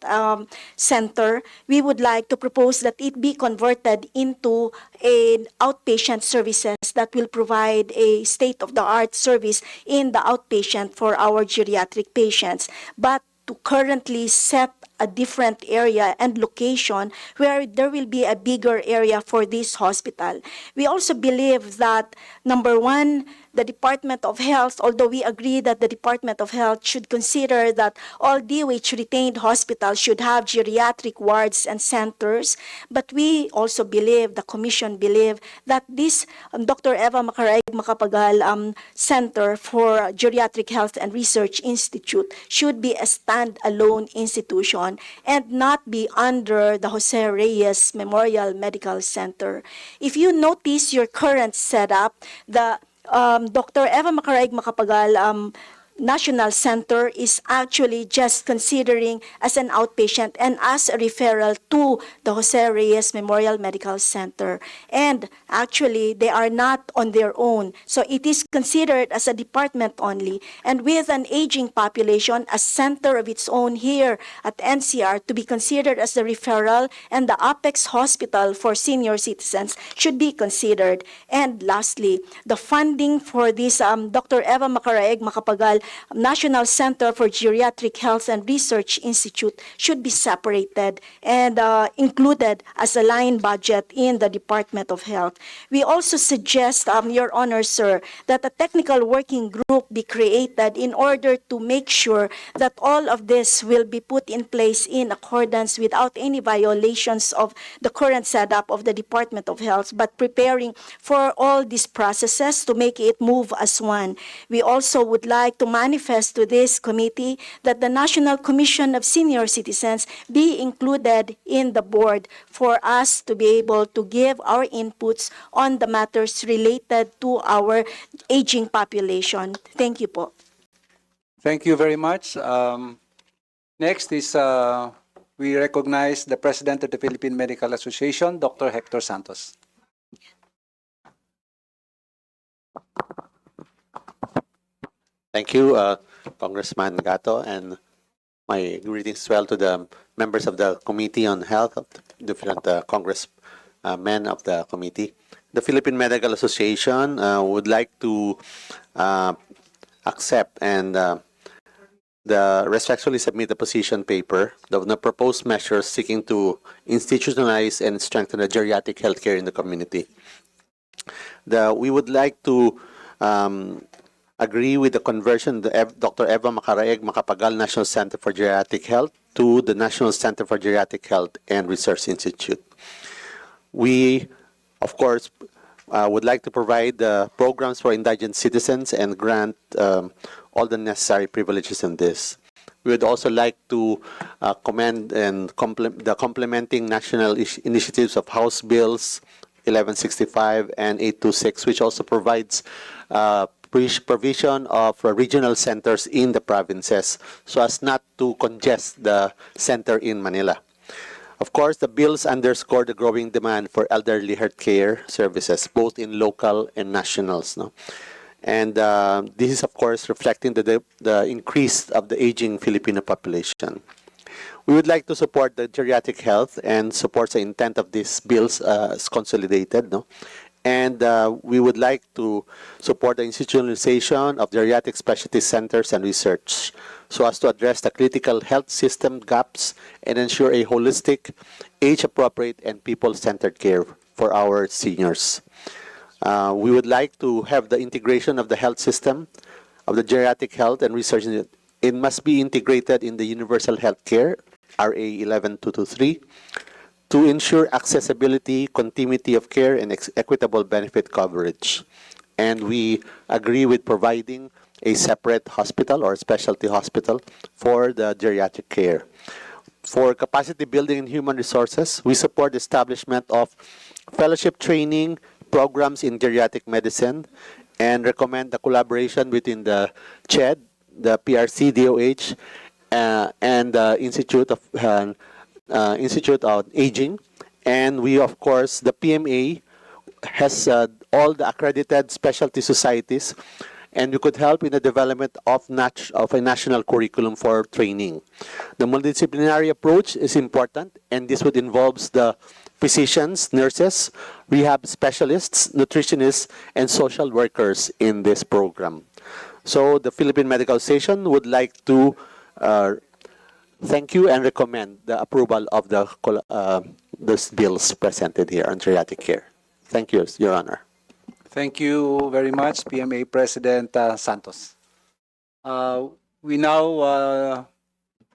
center, we would like to propose that it be converted into an outpatient services that will provide a state-of-the-art service in the outpatient for our geriatric patients, but to currently set a different area and location where there will be a bigger area for this hospital. We also believe that, number one, the Department of Health, although we agree that the Department of Health should consider that all DOH-retained hospitals should have geriatric wards and centers, but we also believe, the Commission believe, that this Dr. Eva Macaraeg-Macapagal Center for Geriatric Health and Research Institute should be a stand-alone institution and not be under the Jose Reyes Memorial Medical Center. If you notice your current setup, the Dr. Eva Macaraeg-Macapagal National Center is actually just considering as an outpatient and as a referral to the Jose Reyes Memorial Medical Center. And actually, they are not on their own. So it is considered as a department only. And with an aging population, a center of its own here at NCR to be considered as the referral, and the Apex Hospital for senior citizens should be considered. And lastly, the funding for this Dr. Eva Macaraeg-Macapagal National Center for Geriatric Health and Research Institute should be separated and included as a line budget in the Department of Health. We also suggest, Your Honor, sir, that a technical working group be created in order to make sure that all of this will be put in place in accordance without any violations of the current setup of the Department of Health, but preparing for all these processes to make it move as one. We also would like to manifest to this committee that the National Commission of Senior Citizens be included in the board for us to be able to give our inputs on the matters related to our aging population. Thank you po. Thank you very much. Next is we recognize the President of the Philippine Medical Association, Dr. Hector Santos. Thank you, Congressman Gato, and my greetings as well to the members of the Committee on Health, different congressmen of the committee. The Philippine Medical Association would like to accept and respectfully submit the position paper, the proposed measures seeking to institutionalize and strengthen the geriatric healthcare in the community. We would like to agree with the conversion of Dr. Eva Macaraeg-Macapagal National Center for Geriatric Health to the National Center for Geriatric Health and Research Institute. We, of course, would like to provide programs for indigent citizens and grant all the necessary privileges in this. We would also like to commend and the complementing national initiatives of House Bills 1165 and 826, which also provides provision of regional centers in the provinces so as not to congest the center in Manila. Of course, the bills underscore the growing demand for elderly health care services, both in local and nationals. No? And this is, of course, reflecting the increase of the aging Filipino population. We would like to support the geriatric health and support the intent of these bills as consolidated. No? And we would like to support the institutionalization of geriatric specialty centers and research so as to address the critical health system gaps and ensure a holistic, age-appropriate, and people-centered care for our seniors. We would like to have the integration of the health system, of the geriatric health and research. It must be integrated in the universal health care, RA 11223, to ensure accessibility, continuity of care, and equitable benefit coverage. And we agree with providing a separate hospital or specialty hospital for the geriatric care. For capacity building in human resources, we support the establishment of fellowship training programs in geriatric medicine and recommend the collaboration between the CHED, the PRC, DOH, and the Institute of Aging. And we, of course, the PMA has all the accredited specialty societies, and we could help in the development of a national curriculum for training. The multidisciplinary approach is important, and this would involve the physicians, nurses, rehab specialists, nutritionists, and social workers in this program. So the Philippine Medical Association would like to thank you and recommend the approval of these bills presented here on geriatric care. Thank you, Your Honor. Thank you very much, PMA President Santos. We now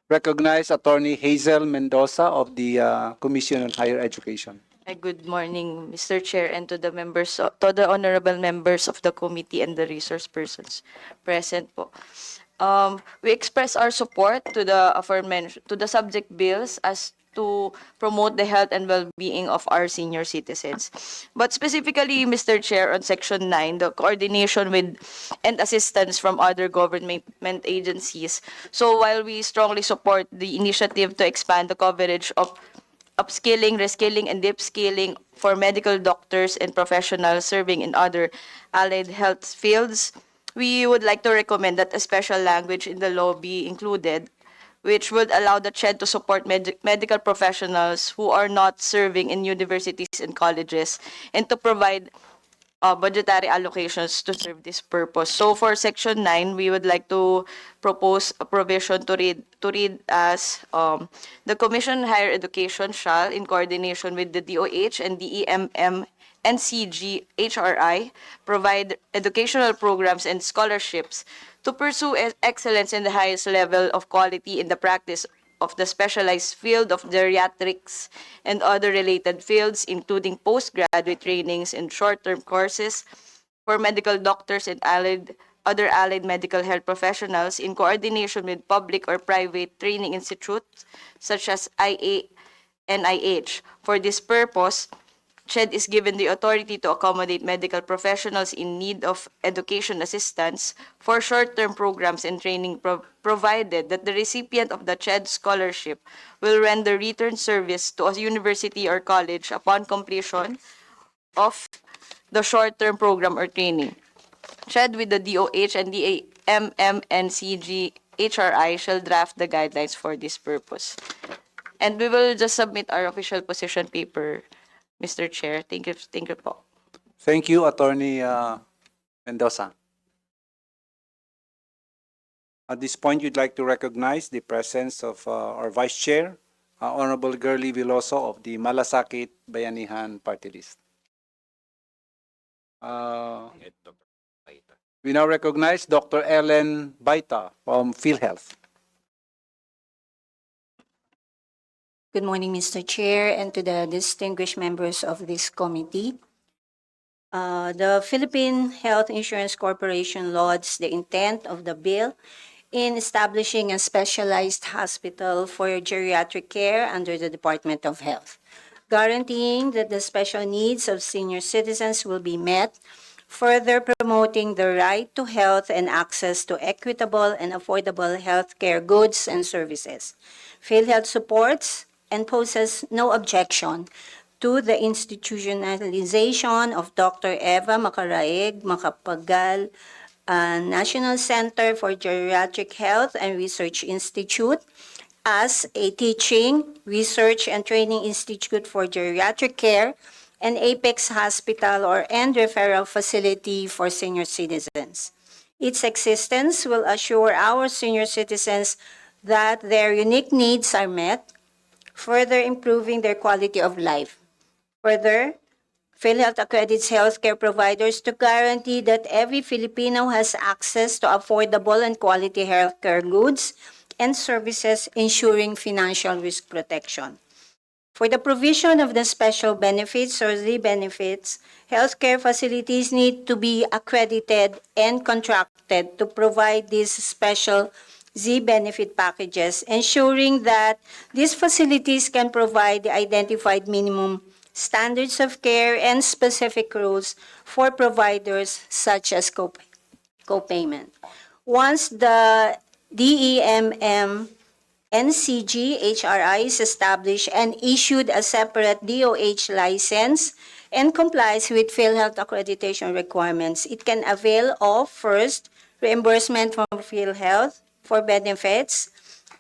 recognize Attorney Hazel Mendoza of the Commission on Higher Education. Good morning, Mr. Chair, and to the members, to the honorable members of the committee and the resource persons present po. We express our support to the subject bills as to promote the health and well-being of our senior citizens. But specifically, Mr. Chair, on Section 9, the coordination with and assistance from other government agencies. So while we strongly support the initiative to expand the coverage of upskilling, reskilling, and dipskilling for medical doctors and professionals serving in other allied health fields, we would like to recommend that a special language in the law be included, which would allow the CHED to support medical professionals who are not serving in universities and colleges and to provide budgetary allocations to serve this purpose. So for Section 9, we would like to propose a provision to read as the Commission on Higher Education shall, in coordination with the DOH and DEMM and CGHRI, provide educational programs and scholarships to pursue excellence in the highest level of quality in the practice of the specialized field of geriatrics and other related fields, including postgraduate trainings and short-term courses for medical doctors and other allied medical health professionals in coordination with public or private training institutes such as IA and NIH. For this purpose, CHED is given the authority to accommodate medical professionals in need of education assistance for short-term programs and training provided that the recipient of the CHED scholarship will render return service to a university or college upon completion of the short-term program or training. CHED with the DOH and DAMM and CGHRI shall draft the guidelines for this purpose. And we will just submit our official position paper, Mr. Chair. Thank you po. Thank you, Attorney Mendoza. At this point, you'd like to recognize the presence of our Vice Chair, Honorable Girly Veloso of the Malasakit Bayanihan Party List. We now recognize Dr. Ellen Baita from PhilHealth. Good morning, Mr. Chair, and to the distinguished members of this committee. The Philippine Health Insurance Corporation lauds the intent of the bill in establishing a specialized hospital for geriatric care under the Department of Health, guaranteeing that the special needs of senior citizens will be met, further promoting the right to health and access to equitable and affordable health care goods and services. PhilHealth supports and poses no objection to the institutionalization of Dr. Eva Macaraeg-Macapagal National Center for Geriatric Health and Research Institute as a teaching, research, and training institute for geriatric care and Apex Hospital and referral facility for senior citizens. Its existence will assure our senior citizens that their unique needs are met, further improving their quality of life. Further, PhilHealth accredits healthcare providers to guarantee that every Filipino has access to affordable and quality healthcare goods and services, ensuring financial risk protection. For the provision of the special benefits or Z benefits, healthcare facilities need to be accredited and contracted to provide these special Z benefit packages, ensuring that these facilities can provide the identified minimum standards of care and specific rules for providers such as co-payment. Once the DEMM NCG-HRI is established and issued a separate DOH license and complies with PhilHealth accreditation requirements, it can avail of, first, reimbursement from PhilHealth for benefits,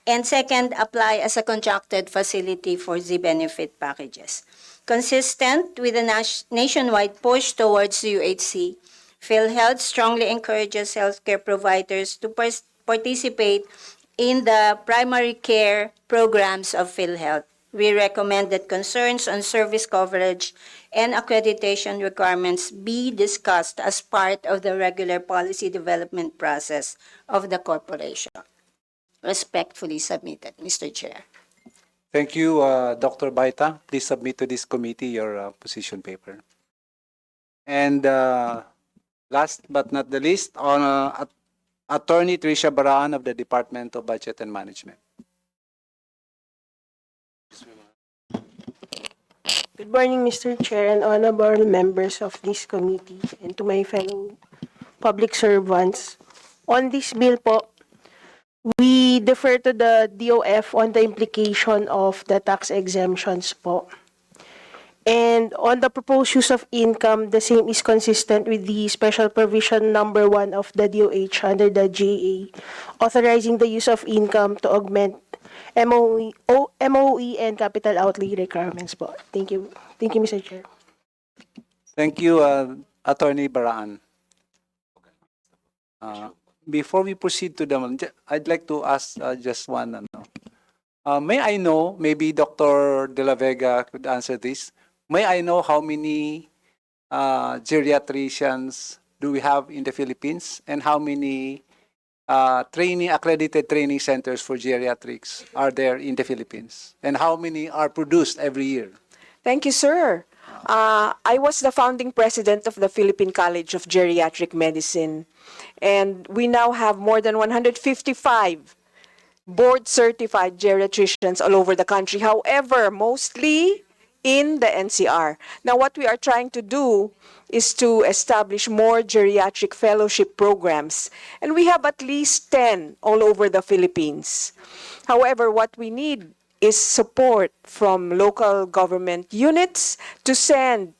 and second, apply as a contracted facility for Z benefit packages. Consistent with the nationwide push towards UHC, PhilHealth strongly encourages healthcare providers to participate in the primary care programs of PhilHealth. We recommend that concerns on service coverage and accreditation requirements be discussed as part of the regular policy development process of the corporation. Respectfully submitted, Mr. Chair. Thank you, Dr. Baita. Please submit to this committee your position paper. And last but not the least, on Attorney Tricia Baraan of the Department of Budget and Management. Good morning, Mr. Chair and honorable members of this committee and to my fellow public servants. On this bill po, we defer to the DOF on the implication of the tax exemptions po. And on the proposed use of income, the same is consistent with the special provision number 1 of the DOH under the JA, authorizing the use of income to augment MOE and capital outlay requirements po. Thank you. Thank you, Mr. Chair. Thank you, Attorney Baraan. Before we proceed to I'd like to ask just one. May I know, maybe Dr. De La Vega could answer this. May I know how many geriatricians do we have in the Philippines and how many accredited training centers for geriatrics are there in the Philippines? And how many are produced every year? Thank you, sir. I was the founding president of the Philippine College of Geriatric Medicine, and we now have more than 155 board-certified geriatricians all over the country. However, mostly in the NCR. Now, what we are trying to do is to establish more geriatric fellowship programs, and we have at least 10 all over the Philippines. However, what we need is support from local government units to send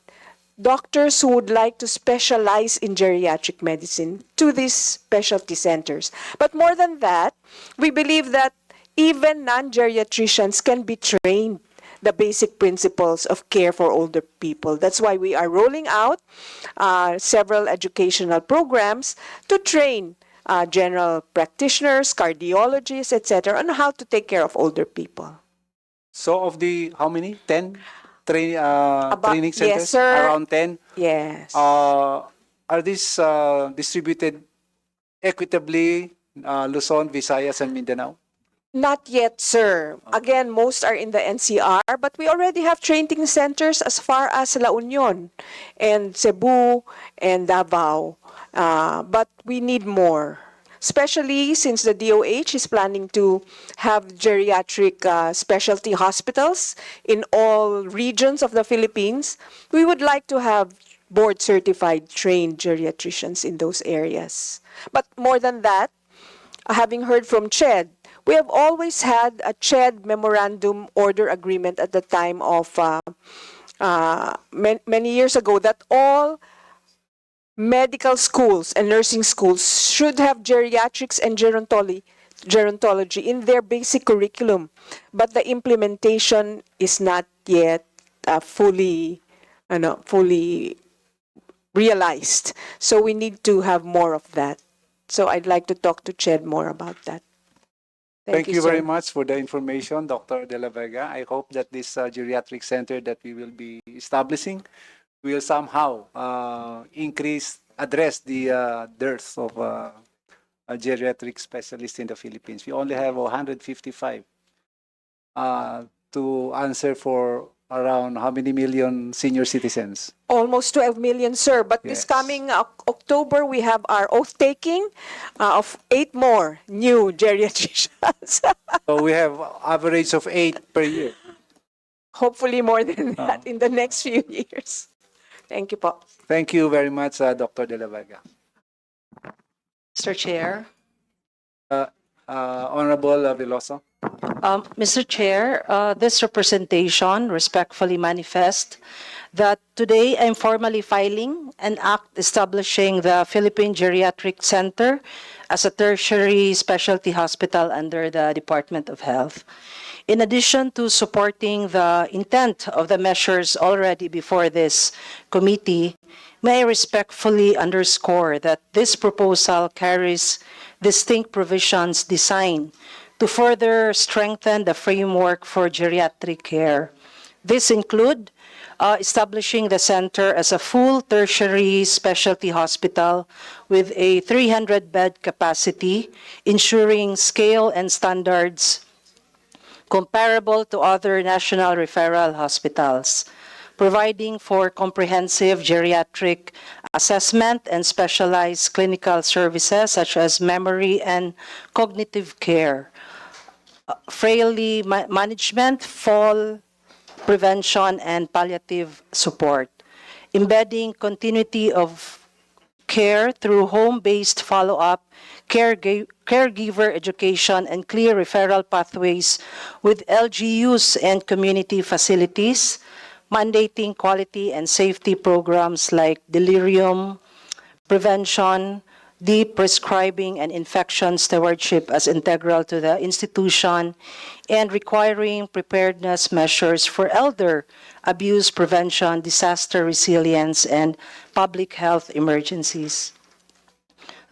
doctors who would like to specialize in geriatric medicine to these specialty centers. But more than that, we believe that even non-geriatricians can be trained the basic principles of care for older people. That's why we are rolling out several educational programs to train general practitioners, cardiologists, etc., on how to take care of older people. So of the, how many? 10 training Yes, centers? sir. Around 10? Yes. Are these distributed equitably, Luzon, Visayas, and Mindanao? Not yet, sir. Again, most are in the NCR, but we already have training centers as far as La Union and Cebu and Davao. But we need more, especially since the DOH is planning to have geriatric specialty hospitals in all regions of the Philippines. We would like to have board-certified trained geriatricians in those areas. But more than that, having heard from CHED, we have always had a CHED memorandum order agreement at the time of many years ago that all medical schools and nursing schools should have geriatrics and gerontology in their basic curriculum. But the implementation is not yet fully realized. So we need to have more of that. So I'd like to talk to CHED more about that. Thank you sir. very much for the information, Dr. De La Vega. I hope that this geriatric center that we will be establishing will somehow address the dearth of a geriatric specialist in the Philippines. We only have 155 to answer for around how many million senior citizens? Almost 12 million, sir. But this Yes. coming October, we have our oath-taking of 8 more new geriatricians. So we have average of 8 per year. Hopefully more than that in the next few years. Thank you po. Thank you very much, Dr. De La Vega. Mr. Chair. Honorable Veloso. Mr. Chair, this representation respectfully manifests that today I'm formally filing an act establishing the Philippine Geriatric Center as a tertiary specialty hospital under the Department of Health. In addition to supporting the intent of the measures already before this committee, may I respectfully underscore that this proposal carries distinct provisions designed to further strengthen the framework for geriatric care. This include establishing the center as a full tertiary specialty hospital with a 300-bed capacity, ensuring scale and standards comparable to other national referral hospitals, providing for comprehensive geriatric assessment and specialized clinical services such as memory and cognitive care, frailty management, fall prevention, and palliative support, embedding continuity of care through home-based follow-up, caregiver education, and clear referral pathways with LGUs and community facilities, mandating quality and safety programs like delirium prevention, deep prescribing, and infection stewardship as integral to the institution, and requiring preparedness measures for elder abuse prevention, disaster resilience, and public health emergencies.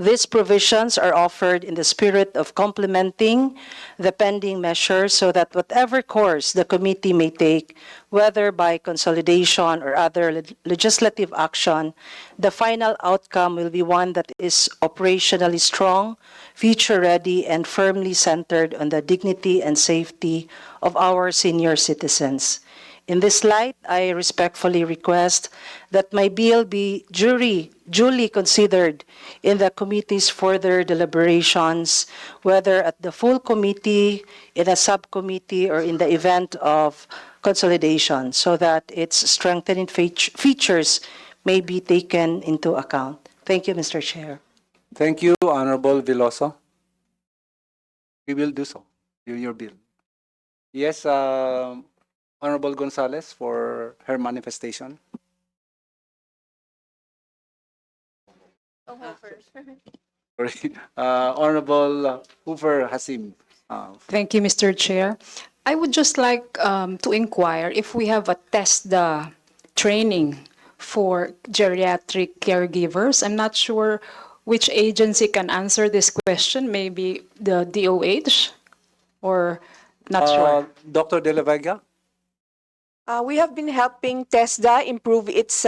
These provisions are offered in the spirit of complementing the pending measures so that whatever course the committee may take, whether by consolidation or other legislative action, the final outcome will be one that is operationally strong, future-ready, and firmly centered on the dignity and safety of our senior citizens. In this light, I respectfully request that my bill be duly considered in the committee's further deliberations, whether at the full committee, in a subcommittee, or in the event of consolidation, so that its strengthening features may be taken into account. Thank you, Mr. Chair. Thank you, Honorable Veloso. We will do so in your bill. Yes, Honorable Gonzalez for her manifestation. Sorry. Honorable Hoover Hasim. Thank you, Mr. Chair. I would just like to inquire if we have a TESDA training for geriatric caregivers. I'm not sure which agency can answer this question, maybe the DOH or not sure. Dr. De La Vega? We have been helping TESDA improve its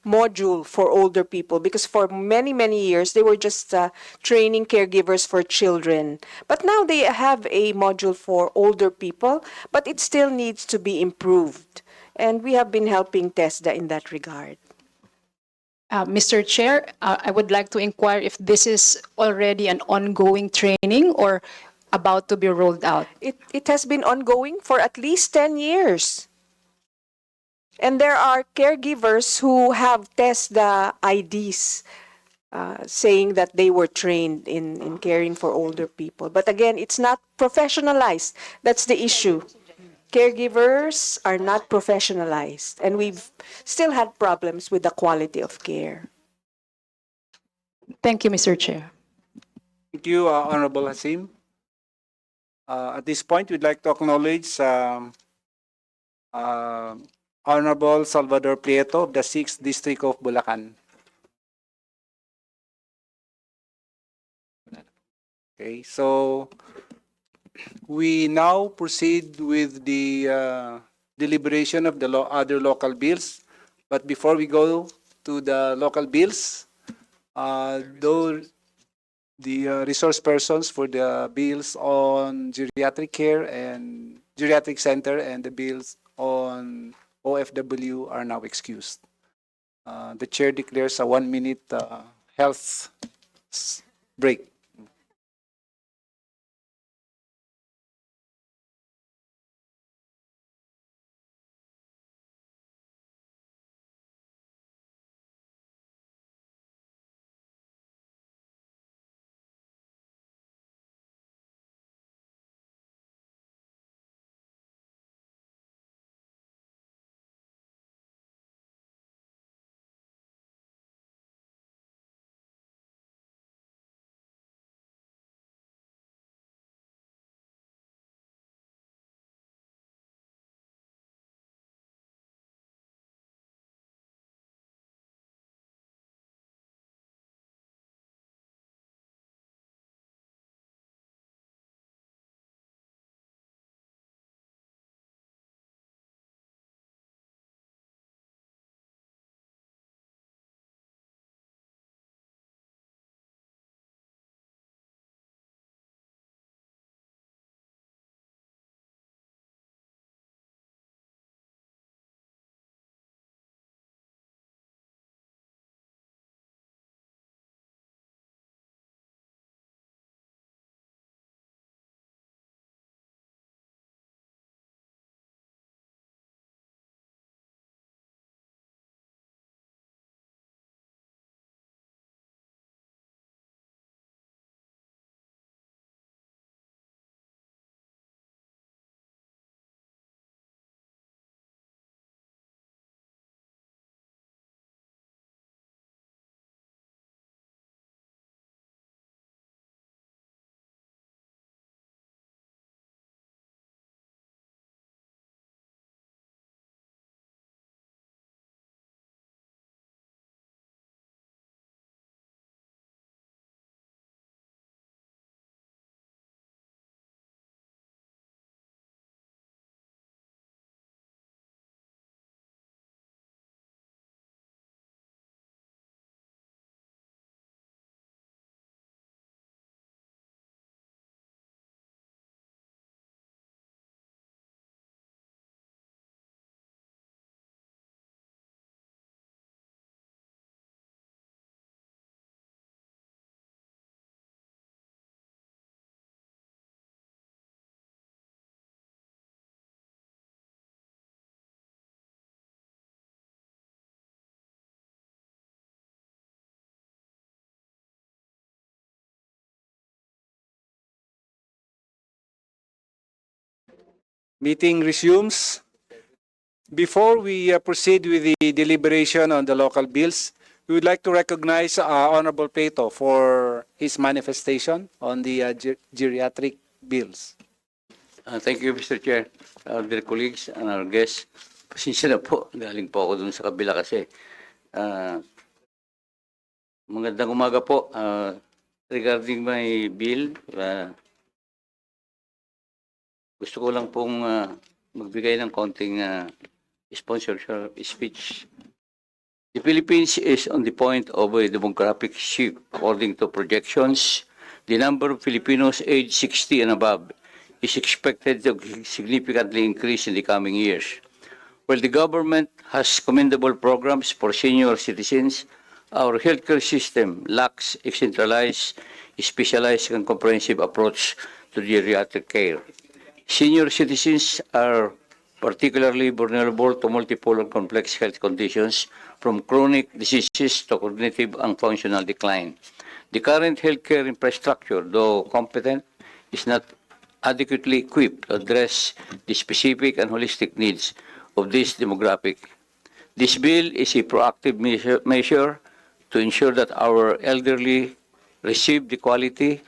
module for older people because for many, many years they were just training caregivers for children. But now they have a module for older people, but it still needs to be improved. And we have been helping TESDA in that regard. Mr. Chair, I would like to inquire if this is already an ongoing training or about to be rolled out. It has been ongoing for at least 10 years. And there are caregivers who have TESDA IDs saying that they were trained in caring for older people. But again, it's not professionalized. That's the issue. Caregivers are not professionalized, and we've still had problems with the quality of care. Thank you, Mr. Chair. Thank you, Honorable Hasim. At this point, we'd like to acknowledge Honorable Salvador Prieto of the 6th District of Bulacan. Okay, so we now proceed with the deliberation of the other local bills. But before we go to the local bills, though the resource persons for the bills on geriatric care and geriatric center and the bills on OFW are now excused. The chair declares a 1-minute health break. Meeting resumes. Before we proceed with the deliberation on the local bills, we would like to recognize Honorable Plato for his manifestation on the geriatric bills. Thank you, Mr. Chair. Our dear colleagues and our guests, pasensya na po, galing po ako dun sa kabila kasi. Magandang umaga po. Regarding my bill, gusto ko lang pong magbigay ng konting sponsorship speech. The Philippines is on the point of a demographic shift. According to projections, the number of Filipinos aged 60 and above is expected to significantly increase in the coming years. While the government has commendable programs for senior citizens, our healthcare system lacks a centralized, specialized, and comprehensive approach to geriatric care. Senior citizens are particularly vulnerable to multiple and complex health conditions, from chronic diseases to cognitive and functional decline. The current healthcare infrastructure, though competent, is not adequately equipped to address the specific and holistic needs of this demographic. This bill is a proactive measure to ensure that our elderly receive the quality,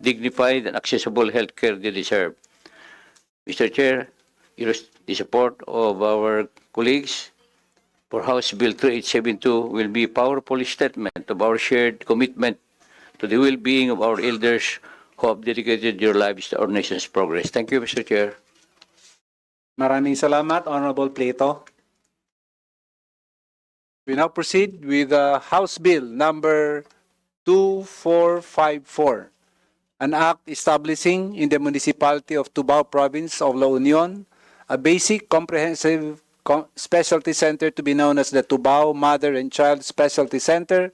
dignified, and accessible health care they deserve. Mr. Chair, the support of our colleagues for House Bill 3872 will be a powerful statement of our shared commitment to the well-being of our elders who have dedicated their lives to our nation's progress. Thank you, Mr. Chair. Maraming salamat, Honorable Plato. We now proceed with House Bill number 2454, an act establishing in the municipality of Tubao Province of La Union a basic comprehensive specialty center to be known as the Tubao Mother and Child Specialty Center,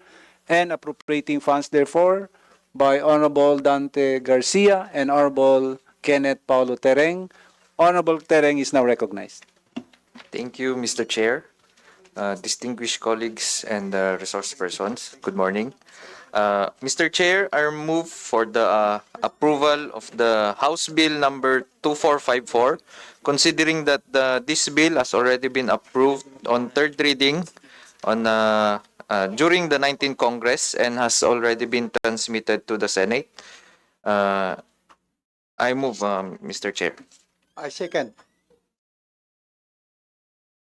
and appropriating funds therefore by Honorable Dante Garcia and Honorable Kenneth Paulo Tereng. Honorable Tereng is now recognized. Thank you, Mr. Chair. Distinguished colleagues and resource persons, good morning. Mr. Chair, I move for the approval of the House Bill number 2454, considering that this bill has already been approved on third reading on during the 19th Congress and has already been transmitted to the Senate. I move, Mr. Chair. I second.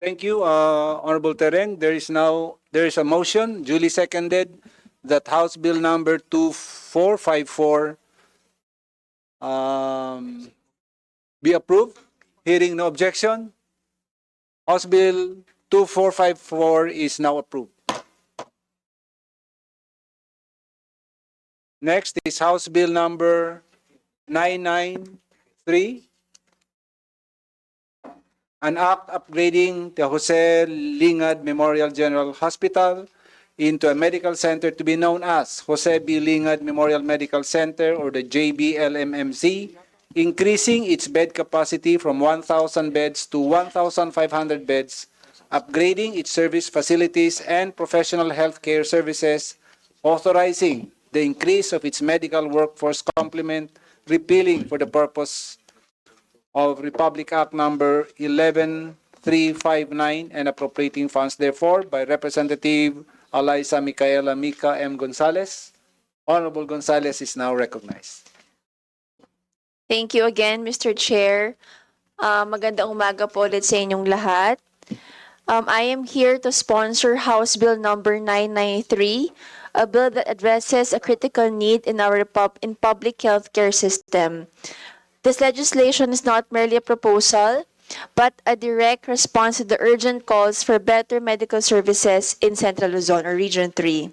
Thank you, Honorable Tereng. There is a motion duly seconded that House Bill number 2454 be approved. Hearing no objection, House Bill 2454 is now approved. Next is House Bill number 993, an act upgrading the Jose Lingad Memorial General Hospital into a medical center to be known as Jose B. Lingad Memorial Medical Center, or the JBLMMC, increasing its bed capacity from 1,000 beds to 1,500 beds, upgrading its service facilities and professional health care services, authorizing the increase of its medical workforce complement, repealing for the purpose of Republic Act number 11359 and appropriating funds therefore by Representative Alaysa Micaela Mica M. Gonzalez. Honorable Gonzalez is now recognized. Thank you again, Mr. Chair. Magandang umaga po ulit sa inyong lahat. I am here to sponsor House Bill number 993, a bill that addresses a critical need in our public healthcare system. This legislation is not merely a proposal, but a direct response to the urgent calls for better medical services in Central Luzon, or Region 3.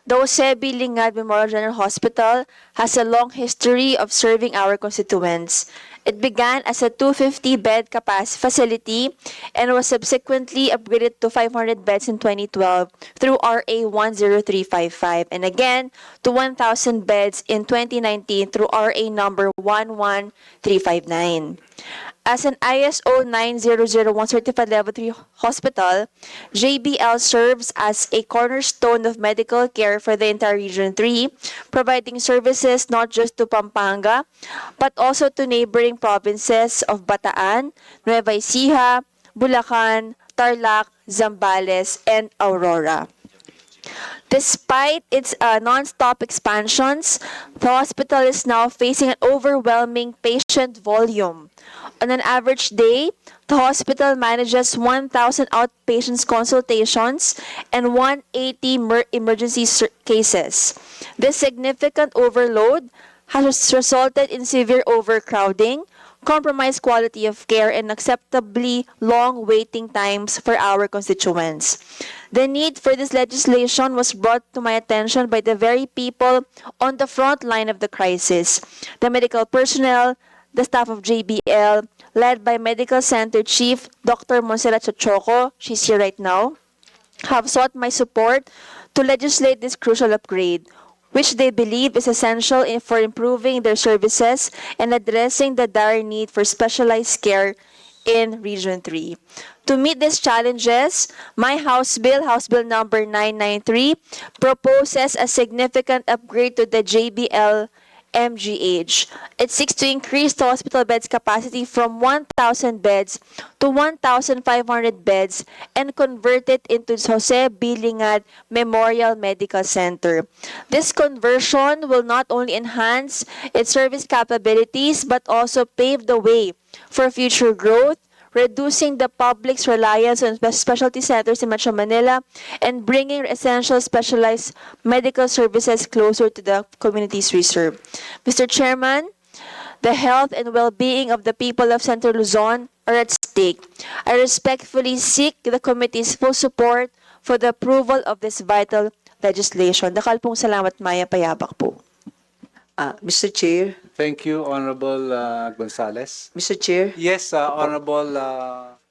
The Jose B. Lingad Memorial General Hospital has a long history of serving our constituents. It began as a 250-bed capacity facility and was subsequently upgraded to 500 beds in 2012 through RA 10355, and again to 1,000 beds in 2019 through RA number 11359. As an ISO 9001 certified level 3 hospital, JBL serves as a cornerstone of medical care for the entire Region 3, providing services not just to Pampanga, but also to neighboring neighboring provinces of Bataan, Nueva Ecija, Bulacan, Tarlac, Zambales, and Aurora. Despite its non-stop expansions, the hospital is now facing an overwhelming patient volume. On an average day, the hospital manages 1,000 outpatient consultations and 180 emergency cases. This significant overload has resulted in severe overcrowding, compromised quality of care, and acceptably long waiting times for our constituents. The need for this legislation was brought to my attention by the very people on the front line of the crisis, the medical personnel, the staff of JBL, led by Medical Center Chief Dr. Monserrat Chochoco, she's here right now, have sought my support to legislate this crucial upgrade, which they believe is essential for improving their services and addressing the dire need for specialized care in Region 3. To meet these challenges, my House Bill number 993, proposes a significant upgrade to the JBL MGH. It seeks to increase the hospital beds capacity from 1,000 beds to 1,500 beds and convert it into Jose B. Lingad Memorial Medical Center. This conversion will not only enhance its service capabilities but also pave the way for future growth, reducing the public's reliance on specialty centers in Metro Manila, and bringing essential specialized medical services closer to the communities we serve. Mr. Chairman, the health and well-being of the people of Central Luzon are at stake. I respectfully seek the committee's full support for the approval of this vital legislation. Dakal pong salamat, Maya Payabak po. Mr. Chair. Thank you, Honorable Gonzales. Mr. Chair. Yes, Honorable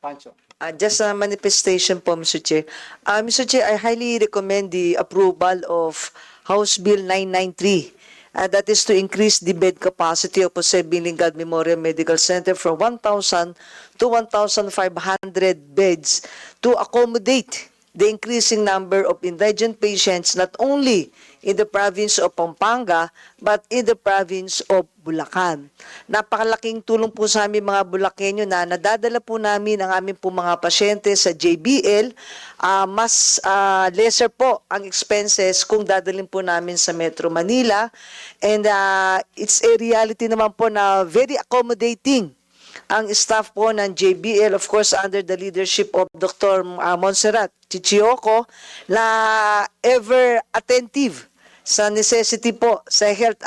Pancho. Just a manifestation po, Mr. Chair. Mr. Chair, I highly recommend the approval of House Bill 993. That is to increase the bed capacity of Jose B. Lingad Memorial Medical Center from 1,000 to 1,500 beds to accommodate the increasing number of indigent patients not only in the province of Pampanga but in the province of Bulacan. Napakalaking tulong po sa aming mga Bulakenyo na nadadala po namin ang aming po mga pasyente sa JBL. Mas lesser po ang expenses kung dadalhin po namin sa Metro Manila. And it's a reality naman po na very accommodating ang staff po ng JBL, of course, under the leadership of Dr. Monserrat Chochoco, na ever attentive sa necessity po, sa health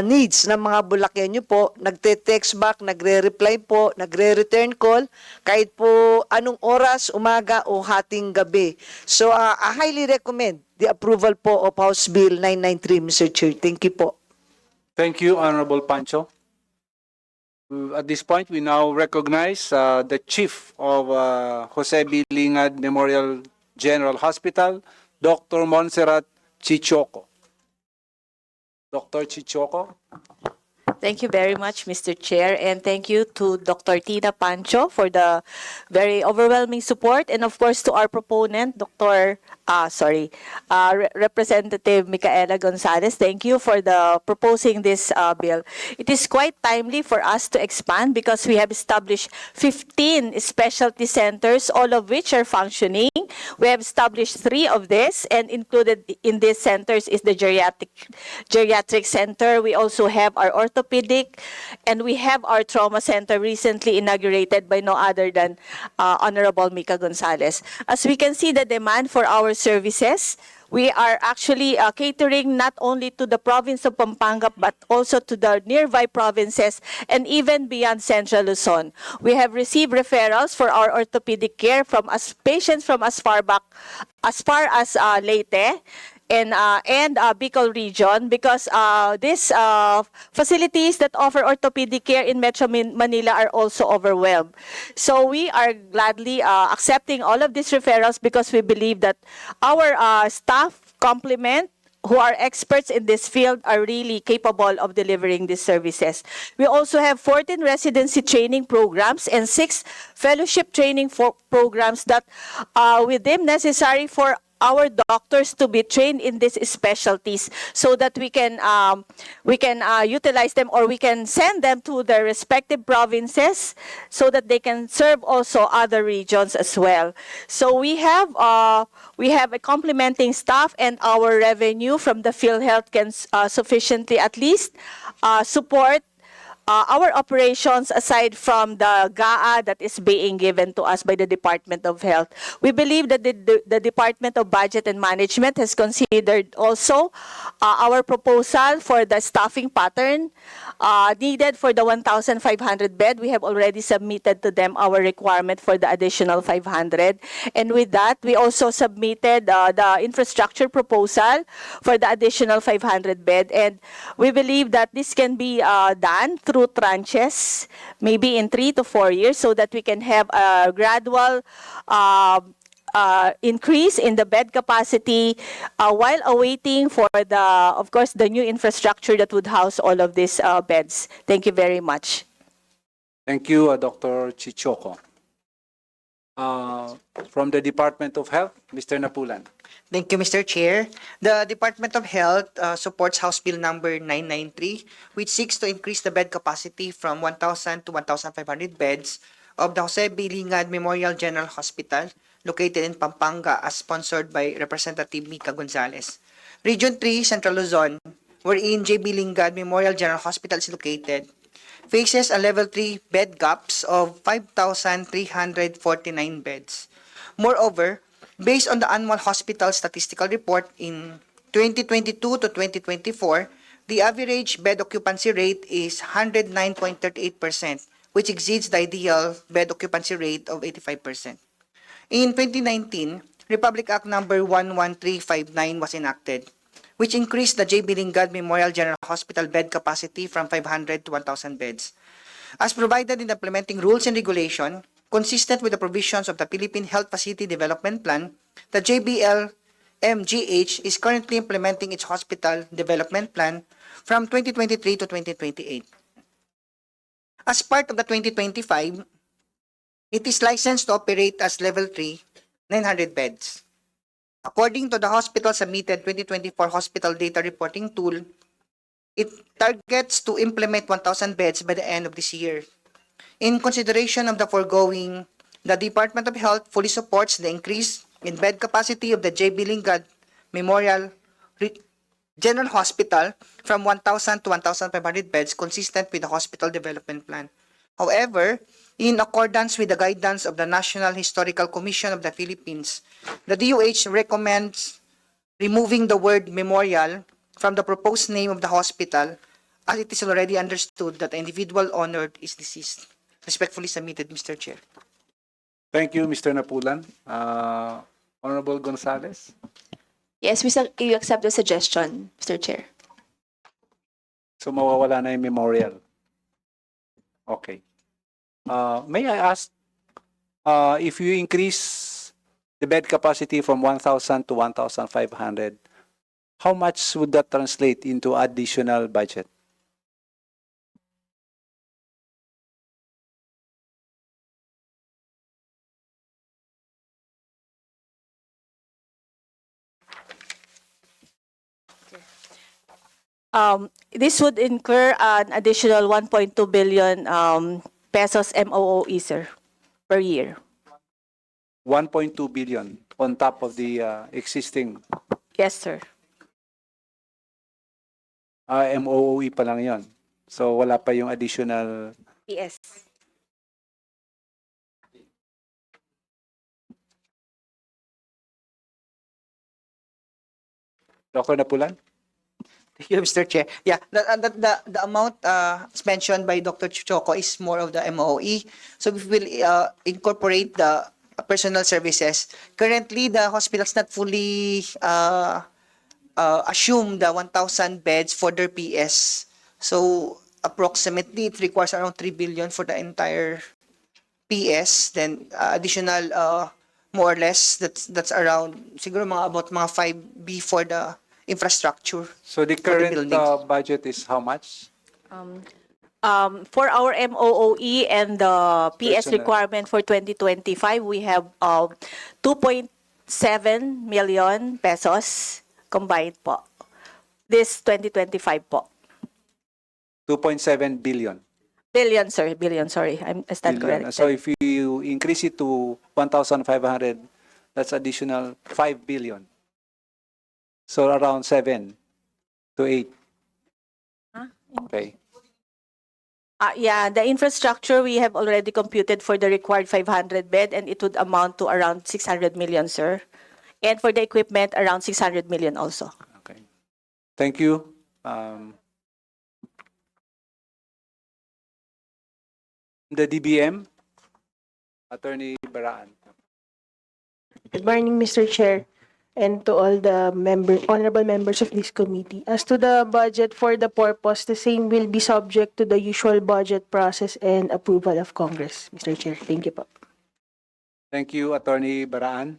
needs ng mga Bulakenyo po, nagte-text back, nagre-reply po, nagre-return call, kahit po anong oras, umaga o hating gabi. So, I highly recommend the approval po of House Bill 993, Mr. Chair. Thank you po. Thank you, Honorable Pancho. At this point, we now recognize the Chief of Jose B. Lingad Memorial General Hospital, Dr. Monserrat Chochoco. Dr. Chochoco. Thank you very much, Mr. Chair, and thank you to Dr. Tina Pancho for the very overwhelming support, and of course to our proponent, Representative Micaela Gonzalez. Thank you for the proposing this bill. It is quite timely for us to expand because we have established 15 specialty centers, all of which are functioning. We have established 3 of this, and included in these centers is the Geriatric Center. We also have our orthopedic, and we have our trauma center recently inaugurated by no other than Honorable Mica Gonzalez. As we can see, the demand for our services, we are actually catering not only to the province of Pampanga but also to the nearby provinces and even beyond Central Luzon. We have received referrals for our orthopedic care from patients from as far as Leyte and Bicol region, because these facilities that offer orthopedic care in Metro Manila are also overwhelmed. So we are gladly accepting all of these referrals because we believe that our staff complement who are experts in this field are really capable of delivering these services. We also have 14 residency training programs and 6 fellowship training programs that we deem necessary for our doctors to be trained in these specialties so that we can utilize them, or we can send them to their respective provinces so that they can serve also other regions as well. So we have a complementing staff, and our revenue from the PhilHealth can sufficiently at least support our operations aside from the GAA that is being given to us by the Department of Health. We believe that the Department of Budget and Management has considered also our proposal for the staffing pattern needed for the 1,500 bed. We have already submitted to them our requirement for the additional 500. And with that, we also submitted the infrastructure proposal for the additional 500 bed. And we believe that this can be done through tranches, maybe in 3 to 4 years, so that we can have a gradual increase in the bed capacity while awaiting for of course, the new infrastructure that would house all of these beds. Thank you very much. Thank you, Dr. Chichoko. From the Department of Health, Mr. Napulan. Thank you, Mr. Chair. The Department of Health supports House Bill number 993, which seeks to increase the bed capacity from 1,000 to 1,500 beds of the Jose B. Lingad Memorial General Hospital located in Pampanga, as sponsored by Representative Mica Gonzalez. Region 3, Central Luzon, wherein J.B. Lingad Memorial General Hospital is located, faces a level 3 bed gaps of 5,349 beds. Moreover, based on the annual hospital statistical report in 2022 to 2024, the average bed occupancy rate is 109.38%, which exceeds the ideal bed occupancy rate of 85%. In 2019, Republic Act number 11359 was enacted, which increased the J.B. Lingad Memorial General Hospital bed capacity from 500 to 1,000 beds. As provided in the implementing rules and regulation, consistent with the provisions of the Philippine Health Facility Development Plan, the JBL-MGH is currently implementing its hospital development plan from 2023 to 2028. As part of the 2025, it is licensed to operate as Level 3, 900 beds. According to the hospital submitted 2024 hospital data reporting tool, it targets to implement 1,000 beds by the end of this year. In consideration of the foregoing, the Department of Health fully supports the increase in bed capacity of the J.B. Lingad Memorial General Hospital from 1,000 to 1,500 beds consistent with the hospital development plan. However, in accordance with the guidance of the National Historical Commission of the Philippines, the DOH recommends removing the word memorial from the proposed name of the hospital, as it is already understood that the individual honored is deceased. Respectfully submitted, Mr. Chair. Thank you, Mr. Napulan. Honorable Gonzalez. Yes, you accept the suggestion, Mr. Chair. So mawawala na yung memorial. Okay. May I ask, if you increase the bed capacity from 1,000 to 1,500, how much would that translate into additional budget? This would incur an additional 1.2 billion pesos MOOE, sir, per year. 1.2 billion on top of the existing Yes, sir. MOOE pa lang yon. So wala pa yung additional. Yes. Dr. Napulan? Thank you, Mr. Chair. Yeah, the amount mentioned by Dr. Chichoko is more of the MOE. So we will incorporate the personal services. Currently, the hospital is not fully assume the 1,000 beds for their PS. So approximately, it requires around 3 billion for the entire PS. Then additional, more or less, that's around, siguro about mga 5B for the infrastructure. So the current budget is how much? For our MOOE and the PS Personnel. requirement for 2025, we have 2.5 7 million pesos combined po. This 2025 po. 2.7 billion. Billion, sir. Billion, sorry. I stand Billion. corrected. So if you increase it to 1,500, that's additional 5 billion. So around 7 to 8. Okay. Yeah, the infrastructure we have already computed for the required 500 bed, and it would amount to around 600 million, sir. And for the equipment, around 600 million also. Okay. Thank you. The DBM, Attorney Baraan. Good morning, Mr. Chair, and to all the honorable members of this committee. As to the budget for the purpose, the same will be subject to the usual budget process and approval of Congress, Mr. Chair. Thank you po. Thank you, Attorney Baraan.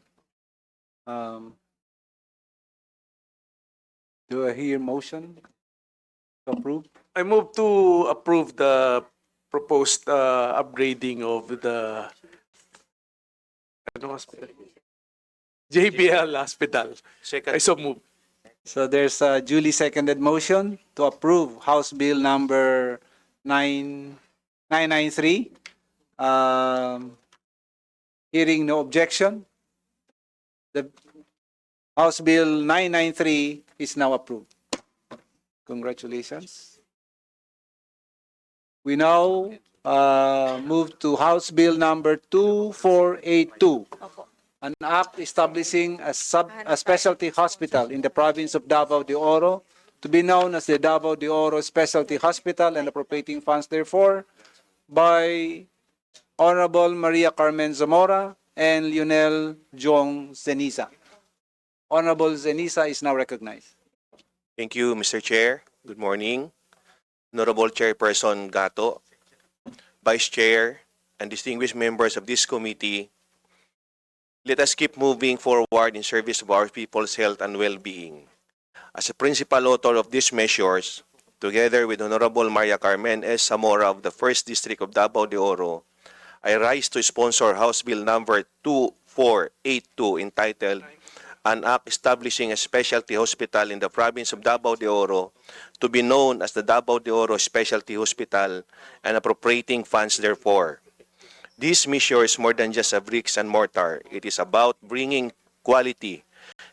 Do I hear motion to approve? I move to approve the proposed upgrading of the hospital? JBL Hospital. I so move. So there's a duly seconded motion to approve House Bill number 993. Hearing no objection, the House Bill 993 is now approved. Congratulations. We now move to House Bill number 2482. An act establishing a specialty hospital in the province of Davao de Oro to be known as the Davao de Oro Specialty Hospital and appropriating funds therefore by Honorable Maria Carmen Zamora and Lionel Jong Zeniza. Honorable Zeniza is now recognized. Thank you, Mr. Chair. Good morning. Honorable Chairperson Gato, Vice Chair, and distinguished members of this committee, let us keep moving forward in service of our people's health and well-being. As a principal author of these measures, together with Honorable Maria Carmen S. Zamora of the 1st District of Davao de Oro, I rise to sponsor House Bill number 2482 entitled An Act Establishing a Specialty Hospital in the Province of Davao de Oro to be known as the Davao de Oro Specialty Hospital and appropriating funds therefore. This measure is more than just a bricks and mortar. It is about bringing quality,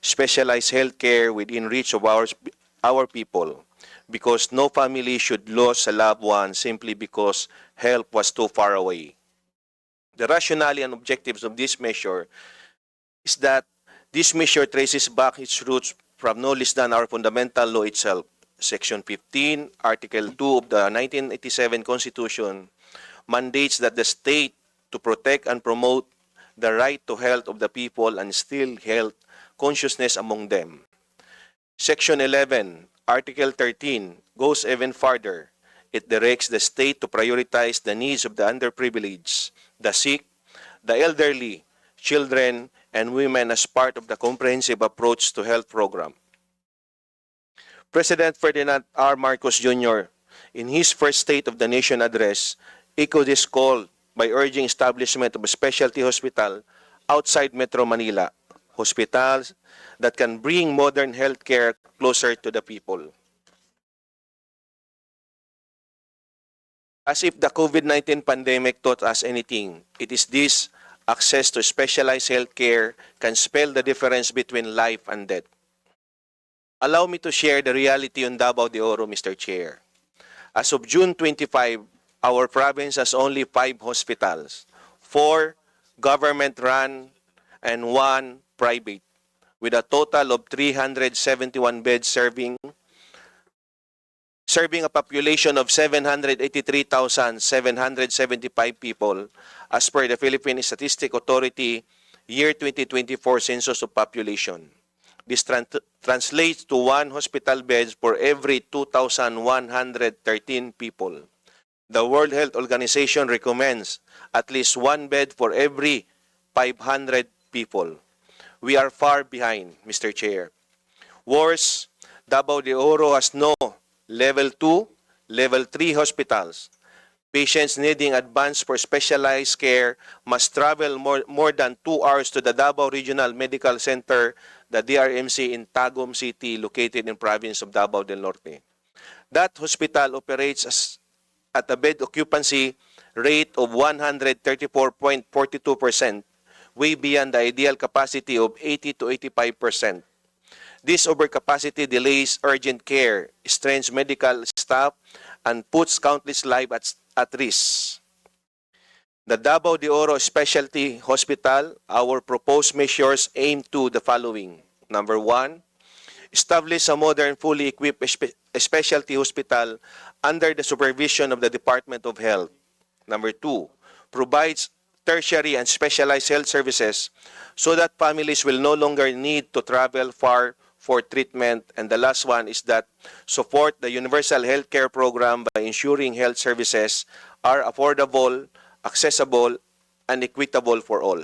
specialized healthcare within reach of our people, because no family should lose a loved one simply because help was too far away. The rationale and objectives of this measure is that this measure traces back its roots from no less than our fundamental law itself. Section 15, Article 2 of the 1987 Constitution mandates that the state to protect and promote the right to health of the people and instill health consciousness among them. Section 11, Article 13 goes even further. It directs the state to prioritize the needs of the underprivileged, the sick, the elderly, children, and women as part of the comprehensive approach to health program. President Ferdinand R. Marcos Jr., in his first State of the Nation address, echoed this call by urging establishment of a specialty hospital outside Metro Manila, hospitals that can bring modern healthcare closer to the people. As if the COVID-19 pandemic taught us anything, it is this: access to specialized healthcare can spell the difference between life and death. Allow me to share the reality on Davao de Oro, Mr. Chair. As of June 25, our province has only 5 hospitals, 4 government-run and 1 private, with a total of 371 beds serving a population of 783,775 people as per the Philippine Statistics Authority year 2024 Census of Population. This translates to 1 hospital beds for every 2,113 people. The World Health Organization recommends at least 1 bed for every 500 people. We are far behind, Mr. Chair. Worse, Davao de Oro has no Level 2, Level 3 hospitals. Patients needing advance for specialized care must travel more than 2 hours to the Davao Regional Medical Center, the DRMC in Tagum City, located in province of Davao del Norte. That hospital operates at a bed occupancy rate of 134.42%, way beyond the ideal capacity of 80 to 85%. This overcapacity delays urgent care, strains medical staff, and puts countless lives at risk. The Davao de Oro Specialty Hospital, our proposed measures aim to the following. Number 1, establish a modern, fully equipped specialty hospital under the supervision of the Department of Health. Number 2, provides tertiary and specialized health services so that families will no longer need to travel far for treatment. And the last one is that support the universal healthcare program by ensuring health services are affordable, accessible, and equitable for all.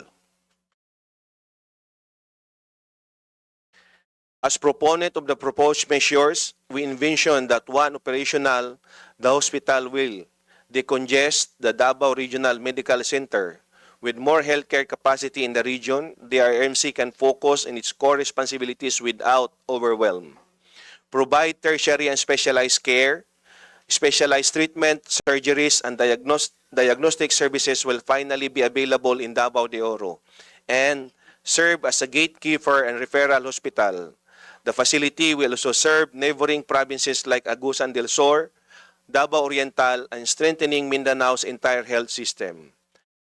As proponent of the proposed measures, we envision that one operational, the hospital will decongest the Davao Regional Medical Center. With more healthcare capacity in the region, the RMC can focus on its core responsibilities without overwhelm. Provide tertiary and specialized care, specialized treatment, surgeries, and diagnostic services will finally be available in Davao de Oro and serve as a gatekeeper and referral hospital. The facility will also serve neighboring provinces like Agusan del Sur, Davao Oriental, and strengthening Mindanao's entire health system.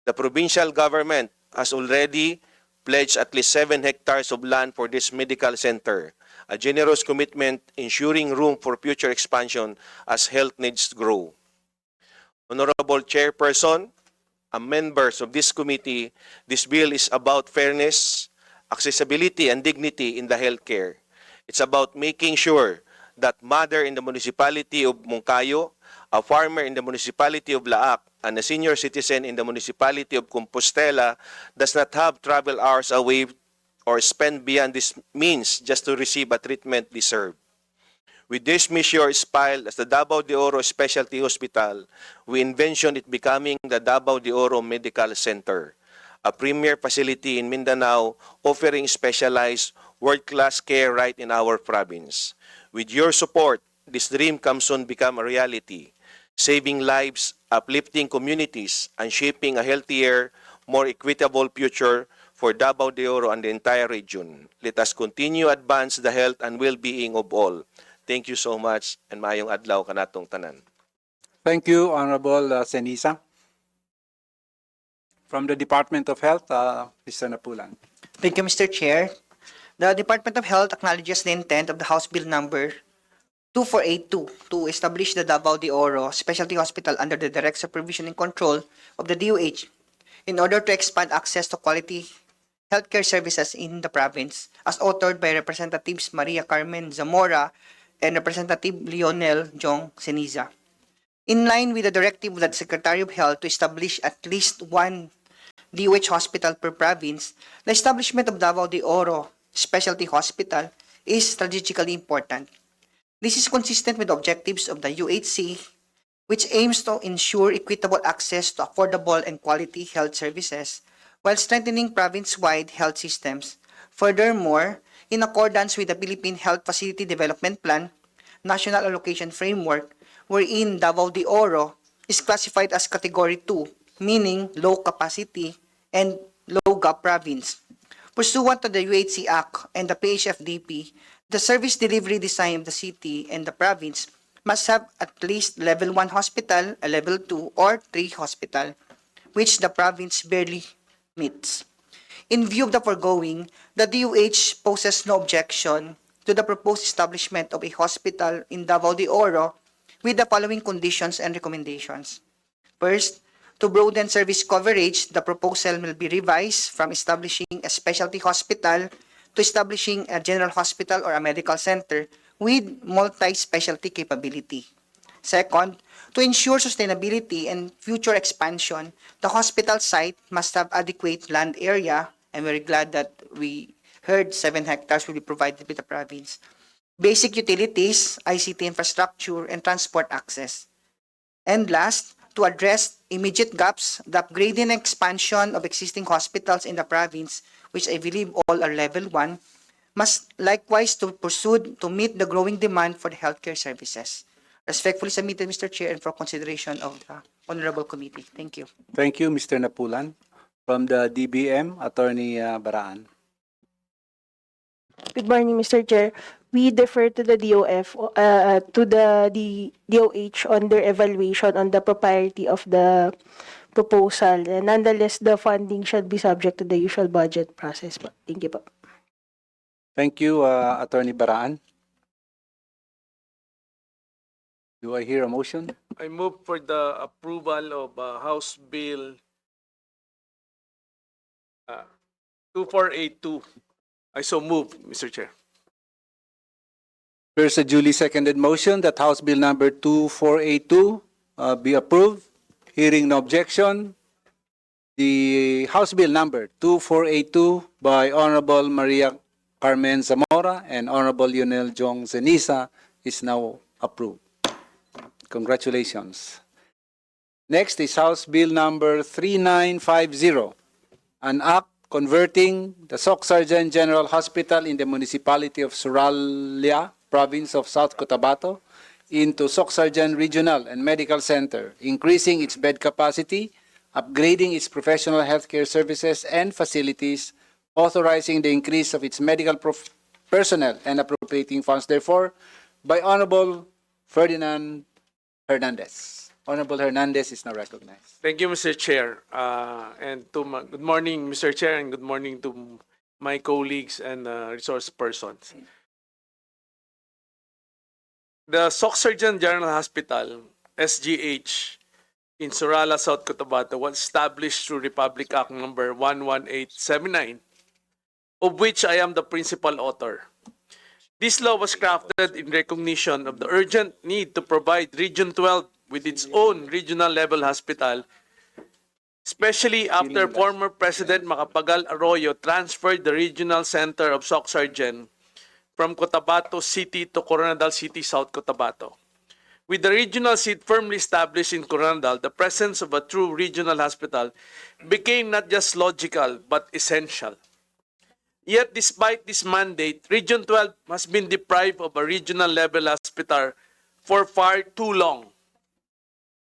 The provincial government has already pledged at least 7 hectares of land for this medical center, a generous commitment ensuring room for future expansion as health needs grow. Honorable Chairperson, members of this committee, this bill is about fairness, accessibility, and dignity in the healthcare. It's about making sure that mother in the municipality of Moncayo, a farmer in the municipality of Laak, and a senior citizen in the municipality of Compostela does not have travel hours away or spend beyond this means just to receive a treatment deserved. With this measure filed as the Davao de Oro Specialty Hospital, we envision it becoming the Davao de Oro Medical Center, a premier facility in Mindanao offering specialized world-class care right in our province. With your support, this dream can soon become a reality, saving lives, uplifting communities, and shaping a healthier, more equitable future for Davao de Oro and the entire region. Let us continue advance the health and well-being of all. Thank you so much, and maayong adlaw kanatong tanan. Thank you, Honorable Senisa. From the Department of Health, Mr. Napulan. Thank you, Mr. Chair. The Department of Health acknowledges the intent of the House Bill number 2482 to establish the Davao de Oro Specialty Hospital under the direct supervision and control of the DOH in order to expand access to quality healthcare services in the province, as authored by Representatives Maria Carmen Zamora and Representative Lionel Jong Ceniza. In line with the directive of the Secretary of Health to establish at least one DOH hospital per province, the establishment of Davao de Oro Specialty Hospital is strategically important. This is consistent with the objectives of the UHC, which aims to ensure equitable access to affordable and quality health services while strengthening province-wide health systems. Furthermore, in accordance with the Philippine Health Facility Development Plan, National Allocation Framework, wherein Davao de Oro is classified as Category 2, meaning low capacity and low gap province. Pursuant to the UHC Act and the PHFDP, the service delivery design of the city and the province must have at least level 1 hospital, a level 2 or 3 hospital, which the province barely meets. In view of the foregoing, the DOH poses no objection to the proposed establishment of a hospital in Davao de Oro with the following conditions and recommendations. First, to broaden service coverage, the proposal will be revised from establishing a specialty hospital to establishing a general hospital or a medical center with multi-specialty capability. Second, to ensure sustainability and future expansion, the hospital site must have adequate land area. I'm very glad that we heard 7 hectares will be provided by the province. Basic utilities, ICT infrastructure, and transport access. And last, to address immediate gaps, the upgrading and expansion of existing hospitals in the province, which I believe all are level 1, must likewise to pursue to meet the growing demand for the healthcare services. Respectfully submitted, Mr. Chair, and for consideration of the Honorable Committee. Thank you. Thank you, Mr. Napulan. From the DBM, Attorney Baraan. Good morning, Mr. Chair. We defer to the DOF, to the DOH on their evaluation on the propriety of the proposal. And nonetheless, the funding should be subject to the usual budget process. Thank you po. Thank you, Attorney Baraan. Do I hear a motion? I move for the approval of House Bill 2482. I so move, Mr. Chair. There's a duly seconded motion that House Bill number 2482 be approved. Hearing no objection, the House Bill number 2482 by Honorable Maria Carmen Zamora and Honorable Lionel Jong Zenisa is now approved. Congratulations. Next is House Bill number 3950, an act converting the Soc Sargent General Hospital in the municipality of Suralia, province of South Cotabato, into Soc Sargent Regional and Medical Center, increasing its bed capacity, upgrading its professional healthcare services and facilities, authorizing the increase of its medical personnel and appropriating funds, therefore, by Honorable Ferdinand Hernandez. Honorable Hernandez is now recognized. Thank you, Mr. Chair. Good morning, Mr. Chair, and good morning to my colleagues and resource persons. The Soc Sargent General Hospital, SGH, in Surala, South Cotabato was established through Republic Act number 11879, of which I am the principal author. This law was crafted in recognition of the urgent need to provide Region 12 with its own regional level hospital, especially after former President Macapagal Arroyo transferred the regional center of Soc Sargent from Cotabato City to Coronadal City, South Cotabato. With the regional seat firmly established in Coronadal, the presence of a true regional hospital became not just logical but essential. Yet, despite this mandate, Region 12 has been deprived of a regional level hospital for far too long.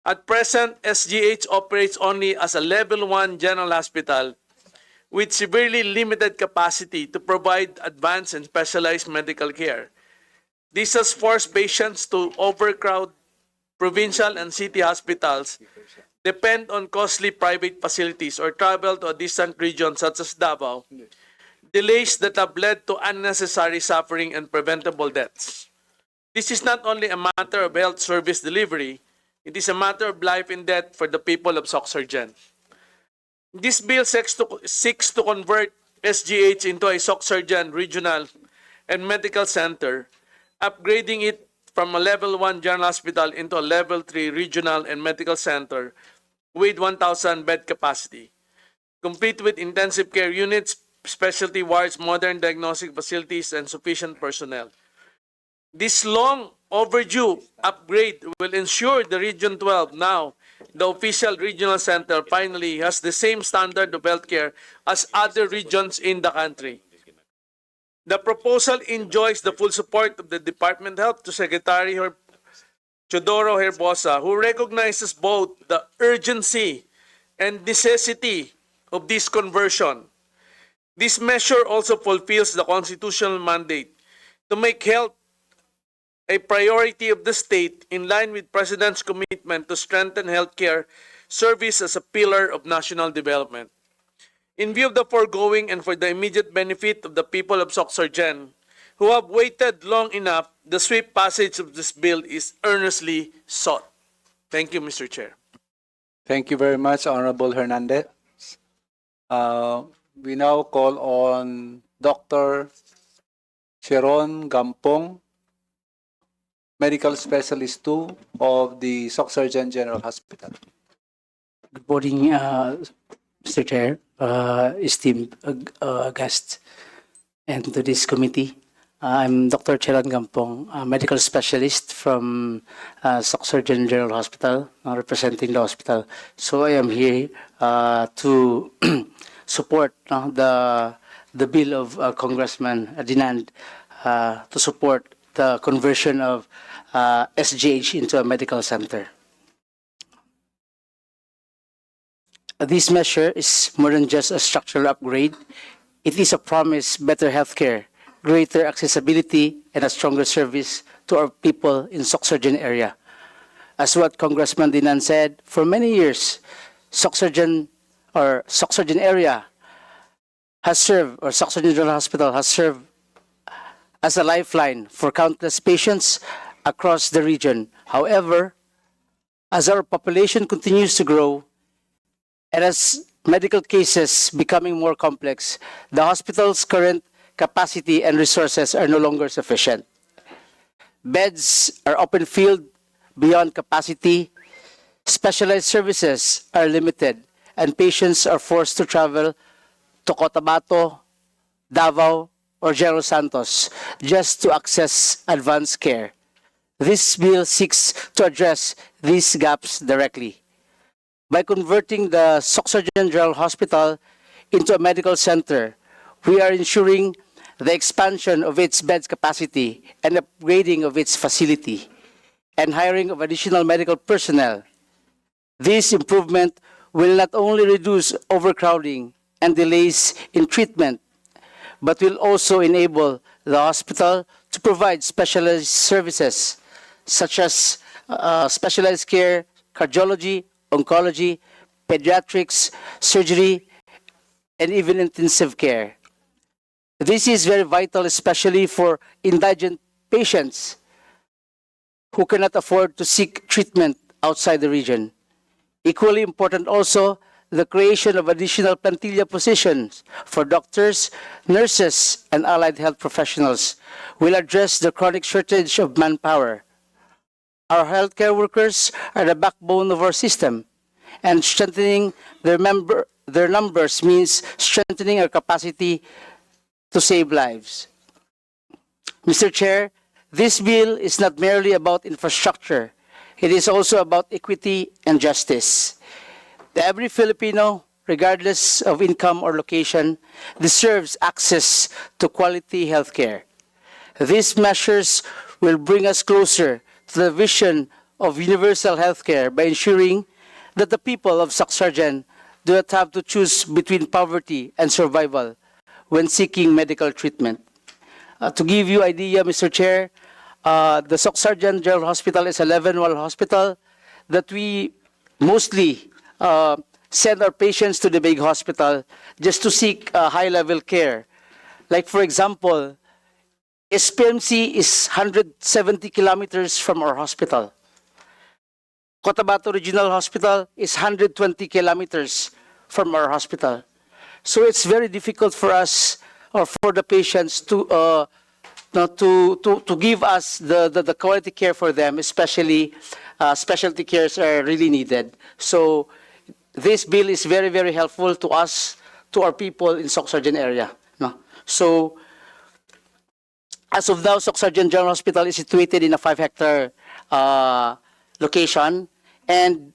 At present, SGH operates only as a Level 1 general hospital with severely limited capacity to provide advanced and specialized medical care. This has forced patients to overcrowd provincial and city hospitals, depend on costly private facilities, or travel to a distant region such as Davao, delays that have led to unnecessary suffering and preventable deaths. This is not only a matter of health service delivery, it is a matter of life and death for the people of Soc Sargent. This bill seeks to convert SGH into a Soc Sargent regional and medical center, upgrading it from a Level 1 general hospital into a Level 3 regional and medical center with 1,000 bed capacity, complete with intensive care units, specialty wards, modern diagnostic facilities, and sufficient personnel. This long overdue upgrade will ensure the Region 12, now the official regional center, finally has the same standard of healthcare as other regions in the country. The proposal enjoys the full support of the Department of Health to Secretary Chodoro Herbosa, who recognizes both the urgency and necessity of this conversion. This measure also fulfills the constitutional mandate to make health a priority of the state in line with President's commitment to strengthen healthcare service as a pillar of national development. In view of the foregoing and for the immediate benefit of the people of Soc Sargent, who have waited long enough, the swift passage of this bill is earnestly sought. Thank you, Mr. Chair. Thank you very much, Honorable Hernandez. We now call on Dr. Sharon Gampong, Medical Specialist 2 of the Soc Sargent General Hospital. Good morning, Mr. Chair, esteemed guests, and to this committee. I'm Dr. Chelan Gampong, a medical specialist from Soc Surgeon General Hospital, representing the hospital. So I am here to support the bill of Congressman Dinand to support the conversion of SGH into a medical center. This measure is more than just a structural upgrade. It is a promise better healthcare, greater accessibility, and a stronger service to our people in Soc Surgeon area. As what Congressman Dinan said, for many years, Soc Surgeon area has served, or Soc Surgeon General Hospital has served as a lifeline for countless patients across the region. However, as our population continues to grow, and as medical cases becoming more complex, the hospital's current capacity and resources are no longer sufficient. Beds are often filled beyond capacity, specialized services are limited, and patients are forced to travel to Cotabato, Davao, or General Santos just to access advanced care. This bill seeks to address these gaps directly. By converting the Soc Surgeon General Hospital into a medical center, we are ensuring the expansion of its beds capacity and upgrading of its facility and hiring of additional medical personnel. This improvement will not only reduce overcrowding and delays in treatment, but will also enable the hospital to provide specialized services such as specialized care, cardiology, oncology, pediatrics, surgery, and even intensive care. This is very vital, especially for indigent patients who cannot afford to seek treatment outside the region. Equally important also, the creation of additional plantilla positions for doctors, nurses, and allied health professionals will address the chronic shortage of manpower. Our healthcare workers are the backbone of our system, and strengthening their numbers means strengthening our capacity to save lives. Mr. Chair, this bill is not merely about infrastructure. It is also about equity and justice. Every Filipino, regardless of income or location, deserves access to quality healthcare. These measures will bring us closer to the vision of universal healthcare by ensuring that the people of Soc Surgeon do not have to choose between poverty and survival when seeking medical treatment. To give you an idea, Mr. Chair, the Soc Surgeon General Hospital is a 11-wall hospital that we mostly send our patients to the big hospital just to seek high-level care. Like, for example, SPMC is 170 kilometers from our hospital. Cotabato Regional Hospital is 120 kilometers from our hospital. So it's very difficult for us or for the patients to give us the quality care for them, especially specialty cares are really needed. So this bill is very, very helpful to us, to our people in Soc Surgeon area. No? So as of now, Soc Surgeon General Hospital is situated in a 5-hectare location, and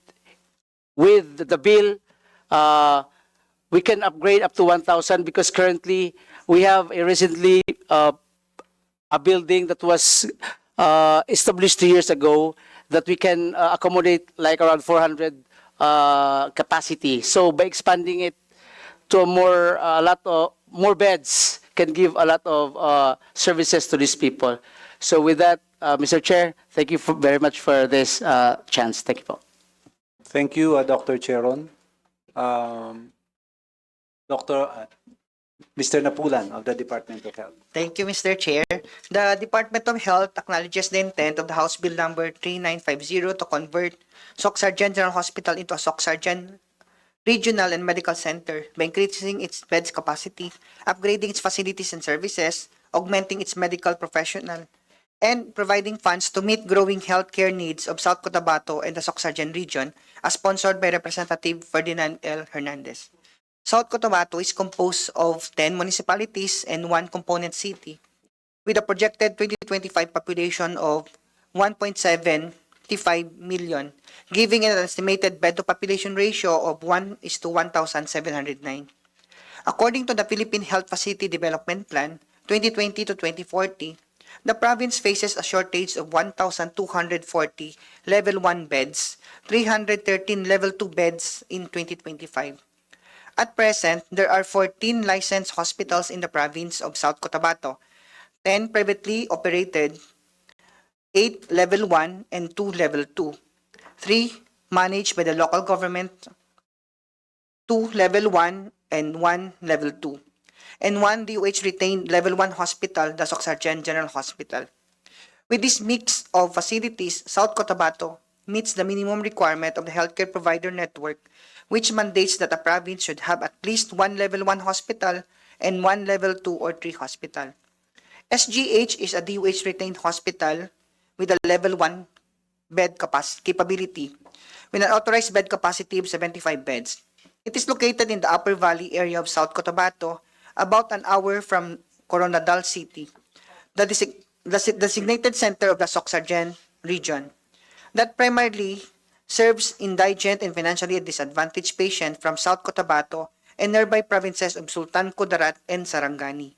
with the bill, we can upgrade up to 1,000 because currently we have a recently a building that was established 2 years ago that we can accommodate like around 400 capacity. So by expanding it to a lot of more beds can give a lot of services to these people. So with that, Mr. Chair, thank you very much for this chance. Thank you po. Thank you, Dr. Cheron. Mr. Napulan of the Department of Health. Thank you, Mr. Chair. The Department of Health acknowledges the intent of the House Bill number 3950 to convert Soc Surgeon General Hospital into a Soc Surgeon Regional and Medical Center by increasing its beds capacity, upgrading its facilities and services, augmenting its medical professional, and providing funds to meet growing healthcare needs of South Cotabato and the Soc Surgeon region, as sponsored by Representative Ferdinand L. Hernandez. South Cotabato is composed of 10 municipalities and 1 component city. with a projected 2025 population of 1.75 million, giving an estimated bed-to-population ratio of 1:1,709. According to the Philippine Health Facility Development Plan, 2020 to 2040, the province faces a shortage of 1,240 Level 1 beds, 313 Level 2 beds in 2025. At present, there are 14 licensed hospitals in the province of South Cotabato, 10 privately operated, 8 Level 1 and 2 Level 2, 3 managed by the local government, 2 Level 1 and 1 Level 2, and 1 DOH retained Level 1 hospital, the Soxargen General Hospital. With this mix of facilities, South Cotabato meets the minimum requirement of the healthcare provider network, which mandates that a province should have at least 1 Level 1 hospital and 1 Level 2 or 3 hospital. SGH is a DOH retained hospital with a Level 1 bed capability, with an authorized bed capacity of 75 beds. It is located in the Upper Valley area of South Cotabato, about an hour from Coronadal City, the designated center of the Soxargen region, that primarily serves indigent and financially disadvantaged patients from South Cotabato and nearby provinces of Sultan Kudarat and Sarangani.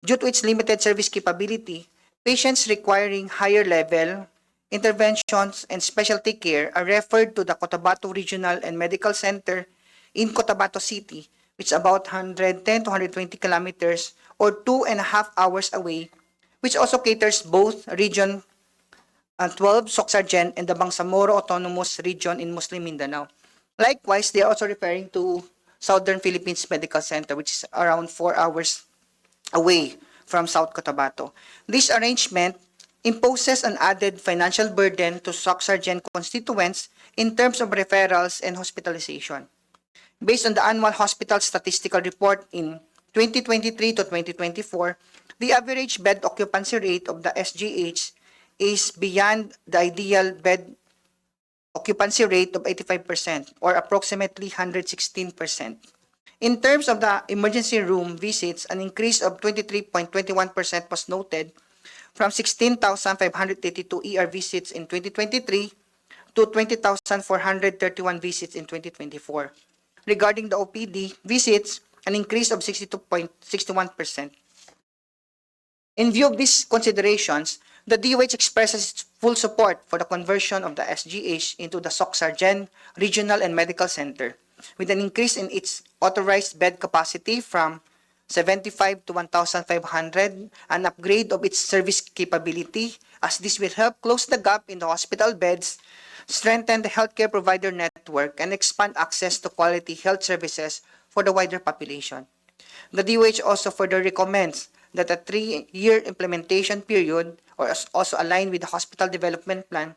Due to its limited service capability, patients requiring higher level interventions and specialty care are referred to the Cotabato Regional and Medical Center in Cotabato City, which is about 110 to 120 kilometers or 2.5 hours away, which also caters both Region 12 Soxargen and the Bangsamoro Autonomous Region in Muslim Mindanao. Likewise, they are also referring to Southern Philippines Medical Center, which is around 4 hours away from South Cotabato. This arrangement imposes an added financial burden to Soxargen constituents in terms of referrals and hospitalization. Based on the annual hospital statistical report in 2023 to 2024, the average bed occupancy rate of the SGH is beyond the ideal bed occupancy rate of 85% or approximately 116%. In terms of the emergency room visits, an increase of 23.21% was noted from 16,582 ER visits in 2023 to 20,431 visits in 2024. Regarding the OPD visits, an increase of 62.61%. In view of these considerations, the DOH expresses its full support for the conversion of the SGH into the Soxargen Regional and Medical Center, with an increase in its authorized bed capacity from 75 to 1,500, an upgrade of its service capability, as this will help close the gap in the hospital beds, strengthen the healthcare provider network, and expand access to quality health services for the wider population. The DOH also further recommends that a 3-year implementation period, or also aligned with the hospital development plan,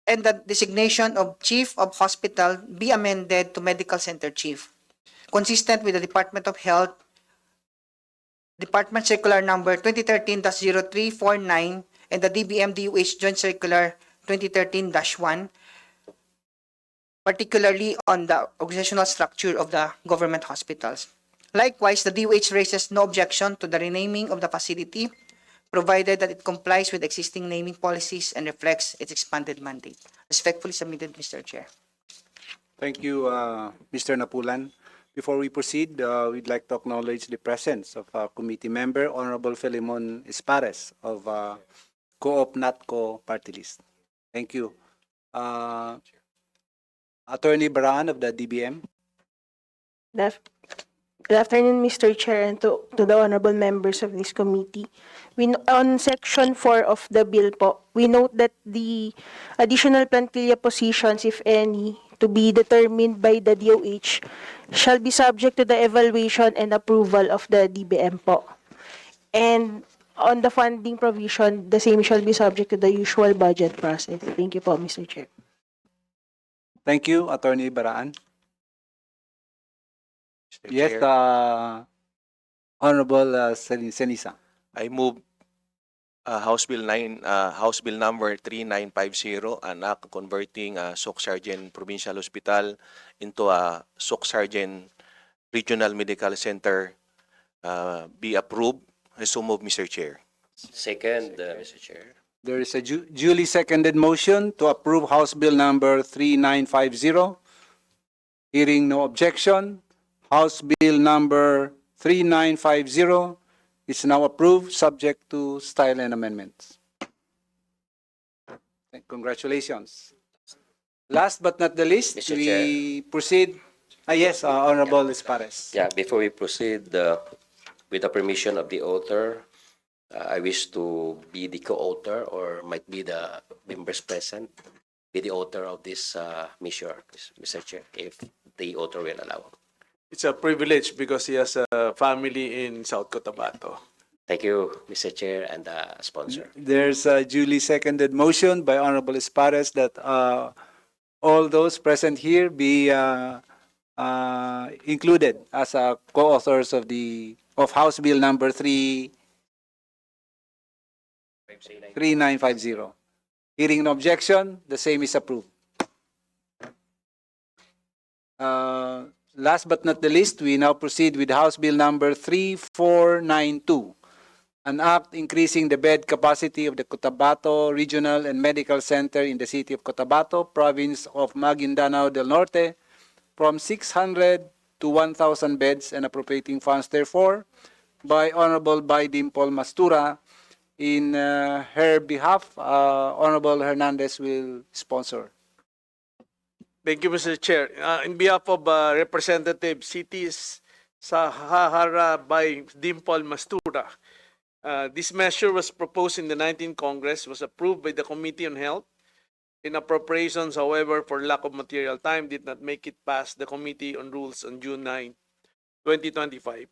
and the designation of Chief of Hospital be amended to Medical Center Chief, consistent with the Department of Health Department Circular Number 2013-0349 and the DBM-DOH Joint Circular 2013-1, particularly on the organizational structure of the government hospitals. Likewise, the DOH raises no objection to the renaming of the facility, provided that it complies with existing naming policies and reflects its expanded mandate. Respectfully submitted, Mr. Chair. Thank you, Mr. Napulan. Before we proceed, we'd like to acknowledge the presence of committee member, Honorable Filimon Espares of Co-op NATCO Party List. Thank you. Attorney Baran of the DBM. Good afternoon, Mr. Chair, and to the honorable members of this committee. On Section 4 of the bill po, we note that the additional plantilla positions, if any, to be determined by the DOH shall be subject to the evaluation and approval of the DBM po. And on the funding provision, the same shall be subject to the usual budget process. Thank you po, Mr. Chair. Thank you, Attorney Baraan. Mr. Yes, Chair, Honorable Senisa. I move House Bill number 3950, an act converting Soxargen Provincial Hospital into a Soxargen Regional Medical Center, be approved. I so move, Mr. Chair. Second, Mr. Chair. There is a duly seconded motion to approve House Bill number 3950. Hearing no objection, House Bill number 3950 is now approved, subject to style and amendments. Congratulations. Last but not the least, Mr. we proceed. Yes, Honorable Espares. Yeah, before we proceed, with the permission of the author, I wish to be the co-author or might be the members present, be the author of this measure, Mr. Chair, if the author will allow. It's a privilege because he has a family in South Cotabato. Thank you, Mr. Chair and sponsor. There's a duly seconded motion by Honorable Espares that all those present here be included as co-authors of House Bill number 3950. Hearing no objection, the same is approved. Last but not the least, we now proceed with House Bill number 3492, an act increasing the bed capacity of the Cotabato Regional and Medical Center in the city of Cotabato, province of Maguindanao del Norte, from 600 to 1,000 beds and appropriating funds therefore, by Honorable Baidim Paul Mastura. In her behalf, Honorable Hernandez will sponsor. Thank you, Mr. Chair. In behalf of Representative Cities Sahara by Dimple Mastura, this measure was proposed in the 19th Congress, was approved by the Committee on Health. In appropriations, however, for lack of material time, did not make it past the Committee on Rules on June 9, 2025.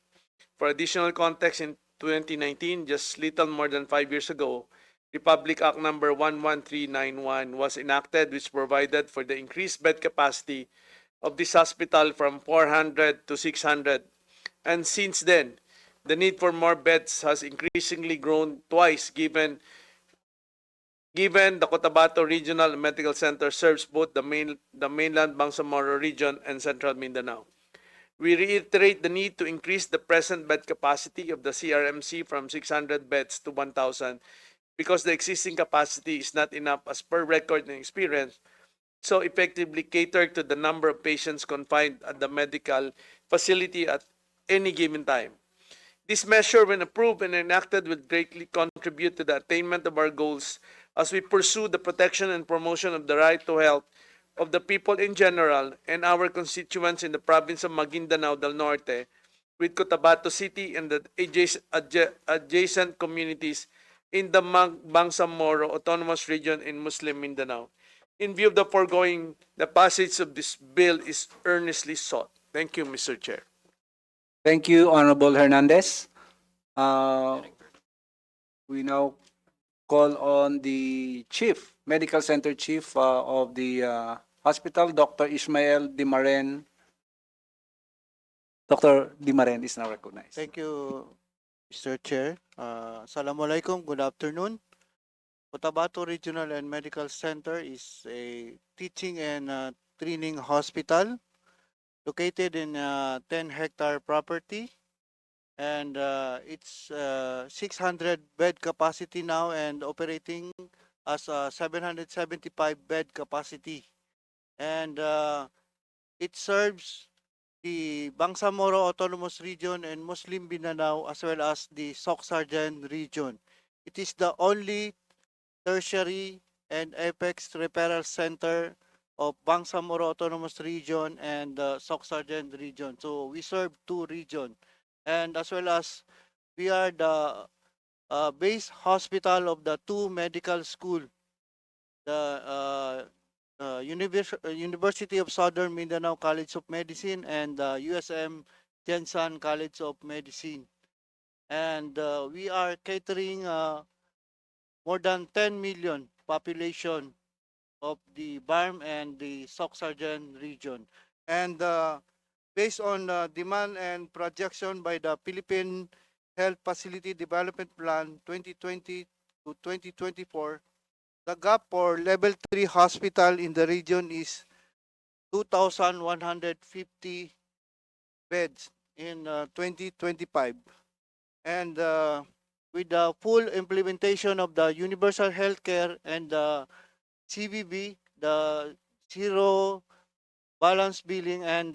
For additional context, in 2019, just little more than 5 years ago, Republic Act number 11391 was enacted, which provided for the increased bed capacity of this hospital from 400 to 600. And since then, the need for more beds has increasingly grown twice, given the Cotabato Regional Medical Center serves both the mainland Bangsamoro region and Central Mindanao. We reiterate the need to increase the present bed capacity of the CRMC from 600 beds to 1,000 because the existing capacity is not enough as per record and experience, so effectively cater to the number of patients confined at the medical facility at any given time. This measure, when approved and enacted, will greatly contribute to the attainment of our goals as we pursue the protection and promotion of the right to health of the people in general and our constituents in the province of Maguindanao del Norte, with Cotabato City and the adjacent communities in the Bangsamoro Autonomous Region in Muslim Mindanao. In view of the foregoing, the passage of this bill is earnestly sought. Thank you, Mr. Chair. Thank you, Honorable Hernandez. We now call on the Medical Center Chief of the hospital, Dr. Ismael Dimaren. Dr. Dimaren is now recognized. Thank you, Mr. Chair. Assalamualaikum. Good afternoon. Cotabato Regional and Medical Center is a teaching and training hospital located in a 10-hectare property, and it's 600 bed capacity now and operating as a 775 bed capacity, and it serves the Bangsamoro Autonomous Region and Muslim Mindanao as well as the Soc-Sarjan region. It is the only tertiary and apex referral center of Bangsamoro Autonomous Region and the Soc-Sarjan region. So we serve two regions, and as well as we are the base hospital of the two medical school, the University of Southern Mindanao College of Medicine and the USM Jensen College of Medicine. And we are catering more than 10 million population of the BARM and the Soc-Sarjan region. And based on demand and projection by the Philippine Health Facility Development Plan 2020 to 2024, the gap for level 3 hospital in the region is 2,150 beds in 2025. And with the full implementation of the universal healthcare and the CBB, the zero balance billing, and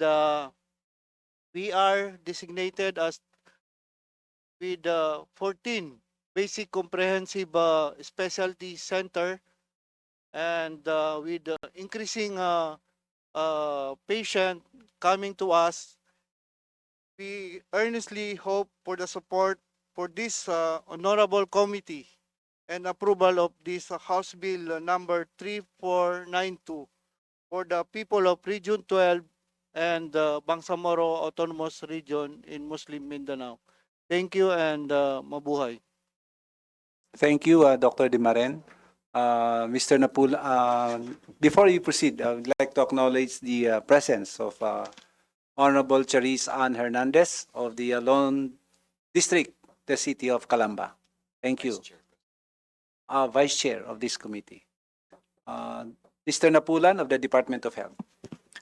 we are designated as with 14 basic comprehensive specialty center, and with increasing patient coming to us, we earnestly hope for the support for this honorable committee and approval of this House Bill number 3492 for the people of Region 12 and Bangsamoro Autonomous Region in Muslim Mindanao. Thank you and mabuhay. Thank you, Dr. Dimaren. Mr. Napul, before you proceed, I would like to acknowledge the presence of Honorable Charis Ann Hernandez of the Lone District, the city of Calamba. Thank you. Vice Chair of this committee. Mr. Napulan of the Department of Health.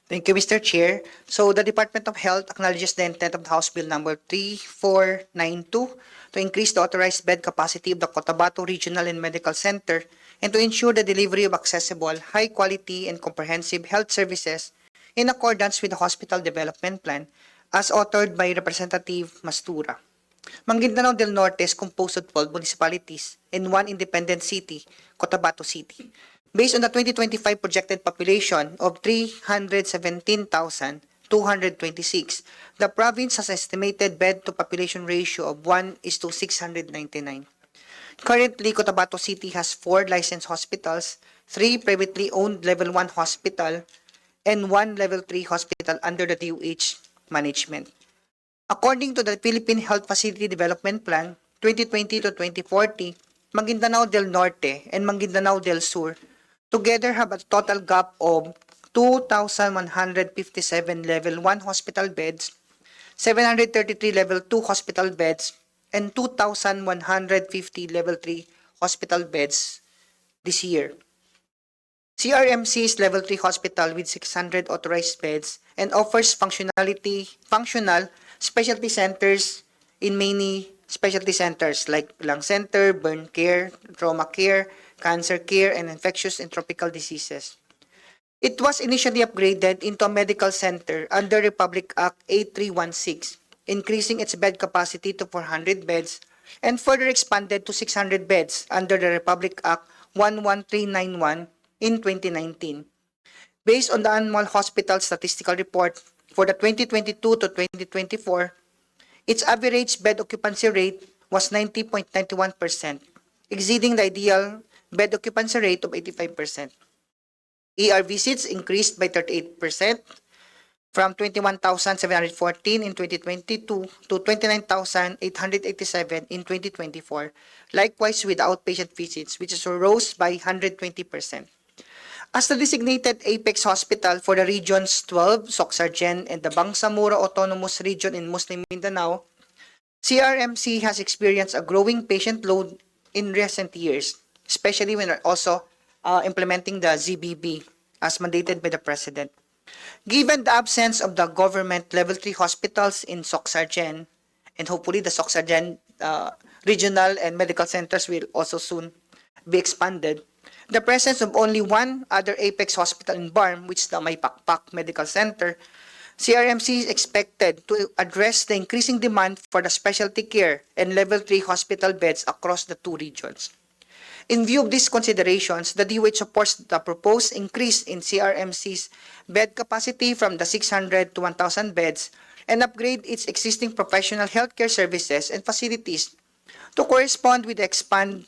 Thank you, Mr. Chair. So the Department of Health acknowledges the intent of the House Bill number 3492 to increase the authorized bed capacity of the Cotabato Regional and Medical Center and to ensure the delivery of accessible, high quality, and comprehensive health services in accordance with the Hospital Development Plan as authored by Representative Mastura. Maguindanao del Norte is composed of 12 municipalities and one independent city, Cotabato City. Based on the 2025 projected population of 317,226, the province has estimated bed-to-population ratio of 1:699. Currently, Cotabato City has 4 licensed hospitals, 3 privately owned Level 1 hospital, and 1 Level 3 hospital under the DOH management. According to the Philippine Health Facility Development Plan 2020 to 2040, Maguindanao del Norte and Maguindanao del Sur together have a total gap of 2,157 Level 1 hospital beds, 733 Level 2 hospital beds, and 2,150 Level 3 hospital beds this year. CRMC is Level 3 hospital with 600 authorized beds and offers functional specialty centers in many specialty centers like lung center, burn care, trauma care, cancer care, and infectious and tropical diseases. It was initially upgraded into a medical center under Republic Act 8316, increasing its bed capacity to 400 beds and further expanded to 600 beds under the Republic Act 11391 in 2019. Based on the annual hospital statistical report for the 2022 to 2024, its average bed occupancy rate was 90.91%, exceeding the ideal bed occupancy rate of 85%. ER visits increased by 38% from 21,714 in 2022 to 29,887 in 2024. Likewise with outpatient visits, which rose by 120%. As the designated apex hospital for the regions 12, Socsargen, and the Bangsamoro Autonomous Region in Muslim Mindanao, CRMC has experienced a growing patient load in recent years, especially when also implementing the ZBB as mandated by the President. Given the absence of the government Level 3 hospitals in Socsargen, and hopefully the Socsargen regional and medical centers will also soon be expanded, the presence of only one other apex hospital in Barm, which is the Maypakpak Medical Center, CRMC is expected to address the increasing demand for the specialty care and Level 3 hospital beds across the 2 regions. In view of these considerations, the DOH supports the proposed increase in CRMC's bed capacity from the 600 to 1,000 beds and upgrade its existing professional healthcare services and facilities to correspond with the expanded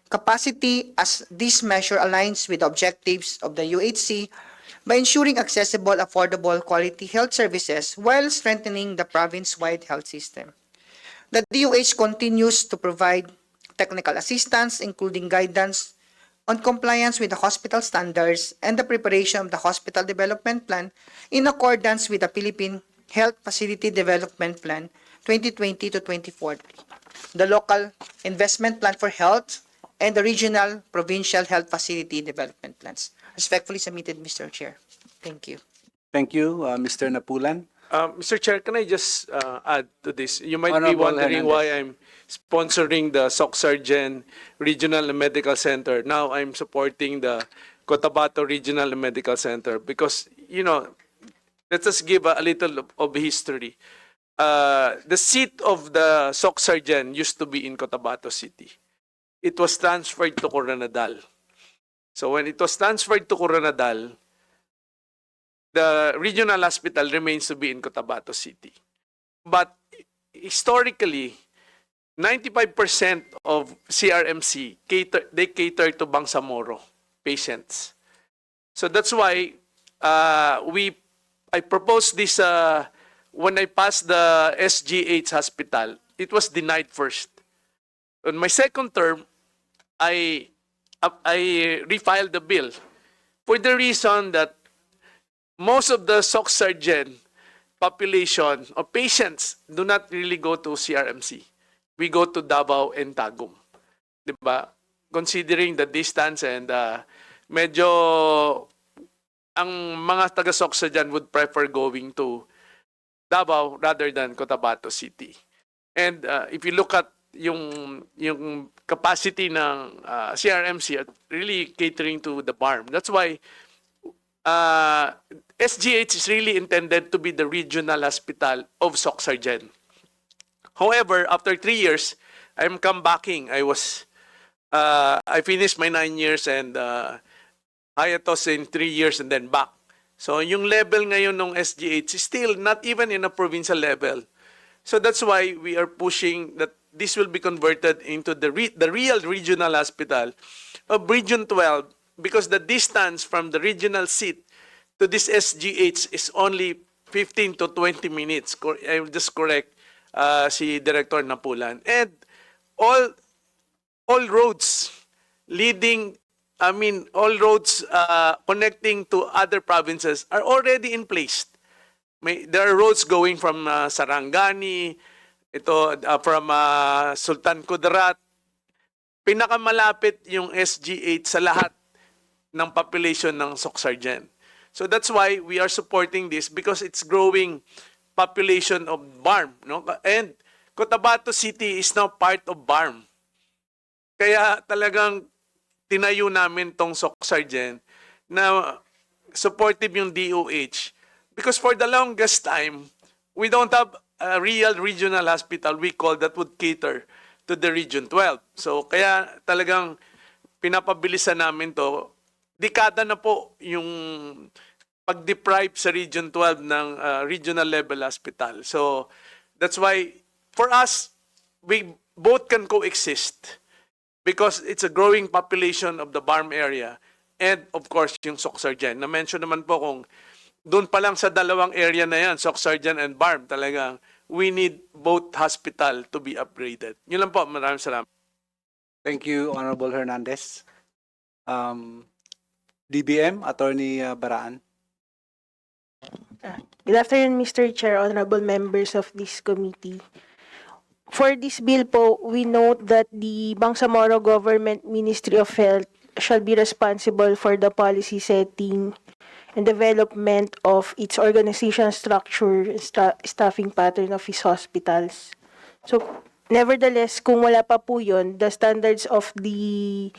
capacity, as this measure aligns with the objectives of the UHC by ensuring accessible, affordable, quality health services while strengthening the province-wide health system. The DOH continues to provide technical assistance, including guidance on compliance with the hospital standards and the preparation of the Hospital Development Plan in accordance with the Philippine Health Facility Development Plan 2020 to 2040, the Local Investment Plan for Health, and the Regional Provincial Health Facility Development Plans. Respectfully submitted, Mr. Chair. Thank you. Thank you, Mr. Napulan. Mr. Chair, can I just add to this? You might be Honorable wondering Hernandez. why I'm sponsoring the Soc-Sargen Regional and Medical Center. Now I'm supporting the Cotabato Regional and Medical Center because, let us give a little of history. The seat of the Soc-Sargen used to be in Cotabato City. It was transferred to Coronadal. So when it was transferred to Coronadal, the regional hospital remains to be in Cotabato City. But historically, 95% of CRMC cater to Bangsamoro patients. So that's why I proposed this when I passed the SGH hospital. It was denied first. On my second term, I refiled the bill for the reason that most of the Soc-Sargen population or patients do not really go to CRMC. We go to Davao and Tagum. Diba? Considering the distance and medyo ang mga taga Soc-Sargen would prefer going to Davao rather than Cotabato City. And if you look at yung capacity ng CRMC at really catering to the BARM. That's why SGH is really intended to be the regional hospital of Soc-Sargen. However, after 3 years, I'm come backing. I finished my 9 years and hiatus in 3 years and then back. So yung level ngayon ng SGH is still not even in a provincial level. So that's why we are pushing that this will be converted into the real regional hospital of Region 12 because the distance from the regional seat to this SGH is only 15 to 20 minutes. I will just correct si Director Napulan. And all roads connecting to other provinces are already in place. There are roads going from Sarangani, from Sultan Kudarat. Pinakamalapit yung SGH sa lahat ng population ng Soc-Sargen. So that's why we are supporting this because it's growing population of BARM. No? And Cotabato City is now part of BARM. Kaya talagang tinayo namin tong Soc-Sargen na supportive yung DOH because for the longest time, we don't have a real regional hospital we call that would cater to the Region 12. So kaya talagang pinapabilisan namin to. Dekada na po yung pag-deprive sa Region 12 ng regional level hospital. So that's why for us, we both can coexist because it's a growing population of the BARM area and of course yung Soc-Sargen. Na-mention naman po kung doon pa lang sa dalawang area na yan, Soc-Sargen and BARM, talagang we need both hospital to be upgraded. Yun lang po, maraming salamat. Thank you, Honorable Hernandez. DBM, Attorney Baraan. Good afternoon, Mr. Chair, honorable members of this committee. For this bill po, we note that the Bangsamoro Government Ministry of Health shall be responsible for the policy setting and development of its organization structure, staffing pattern of its hospitals. So, nevertheless, kung wala pa po yun, the standards of the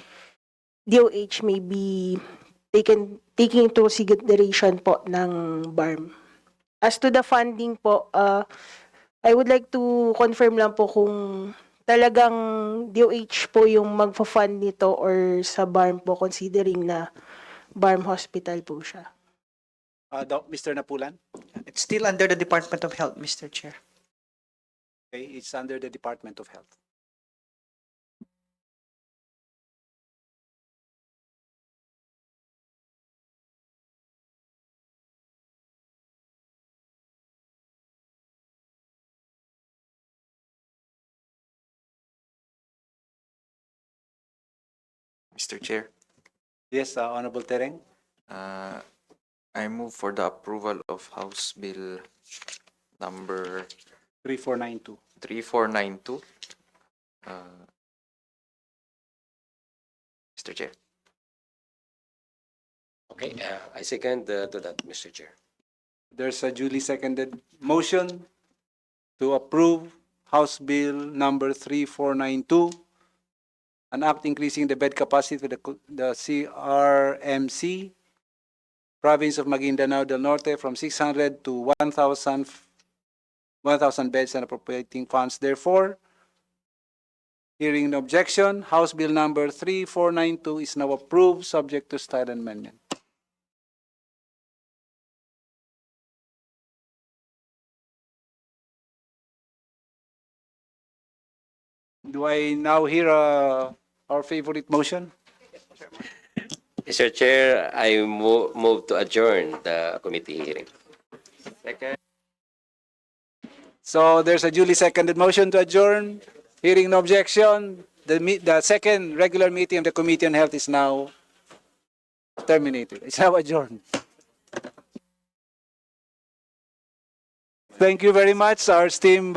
DOH may be taking into consideration po ng BARM. As to the funding po, I would like to confirm lang po kung talagang DOH po yung magpa-fund nito or sa BARM po considering na BARM hospital po siya. Mr. Napulan? It's still under the Department of Health, Mr. Chair. Okay, it's under the Department of Health. Mr. Chair, Yes, Honorable Tereng. I move for the approval of House Bill number 3492. 3492. Mr. Chair. Okay, I second to that, Mr. Chair. There's a duly seconded motion to approve House Bill number 3492, an act increasing the bed capacity of the CRMC, Province of Maguindanao del Norte, from 600 to 1,000 beds and appropriating funds therefore. Hearing no objection, House Bill number 3492 is now approved, subject to style amendment. Do I now hear our favorite motion? Mr. Chair, I move to adjourn the committee hearing. So there's a duly seconded motion to adjourn. Hearing no objection, the second regular meeting of the Committee on Health is now terminated. It's now adjourned. Thank you very much, our esteemed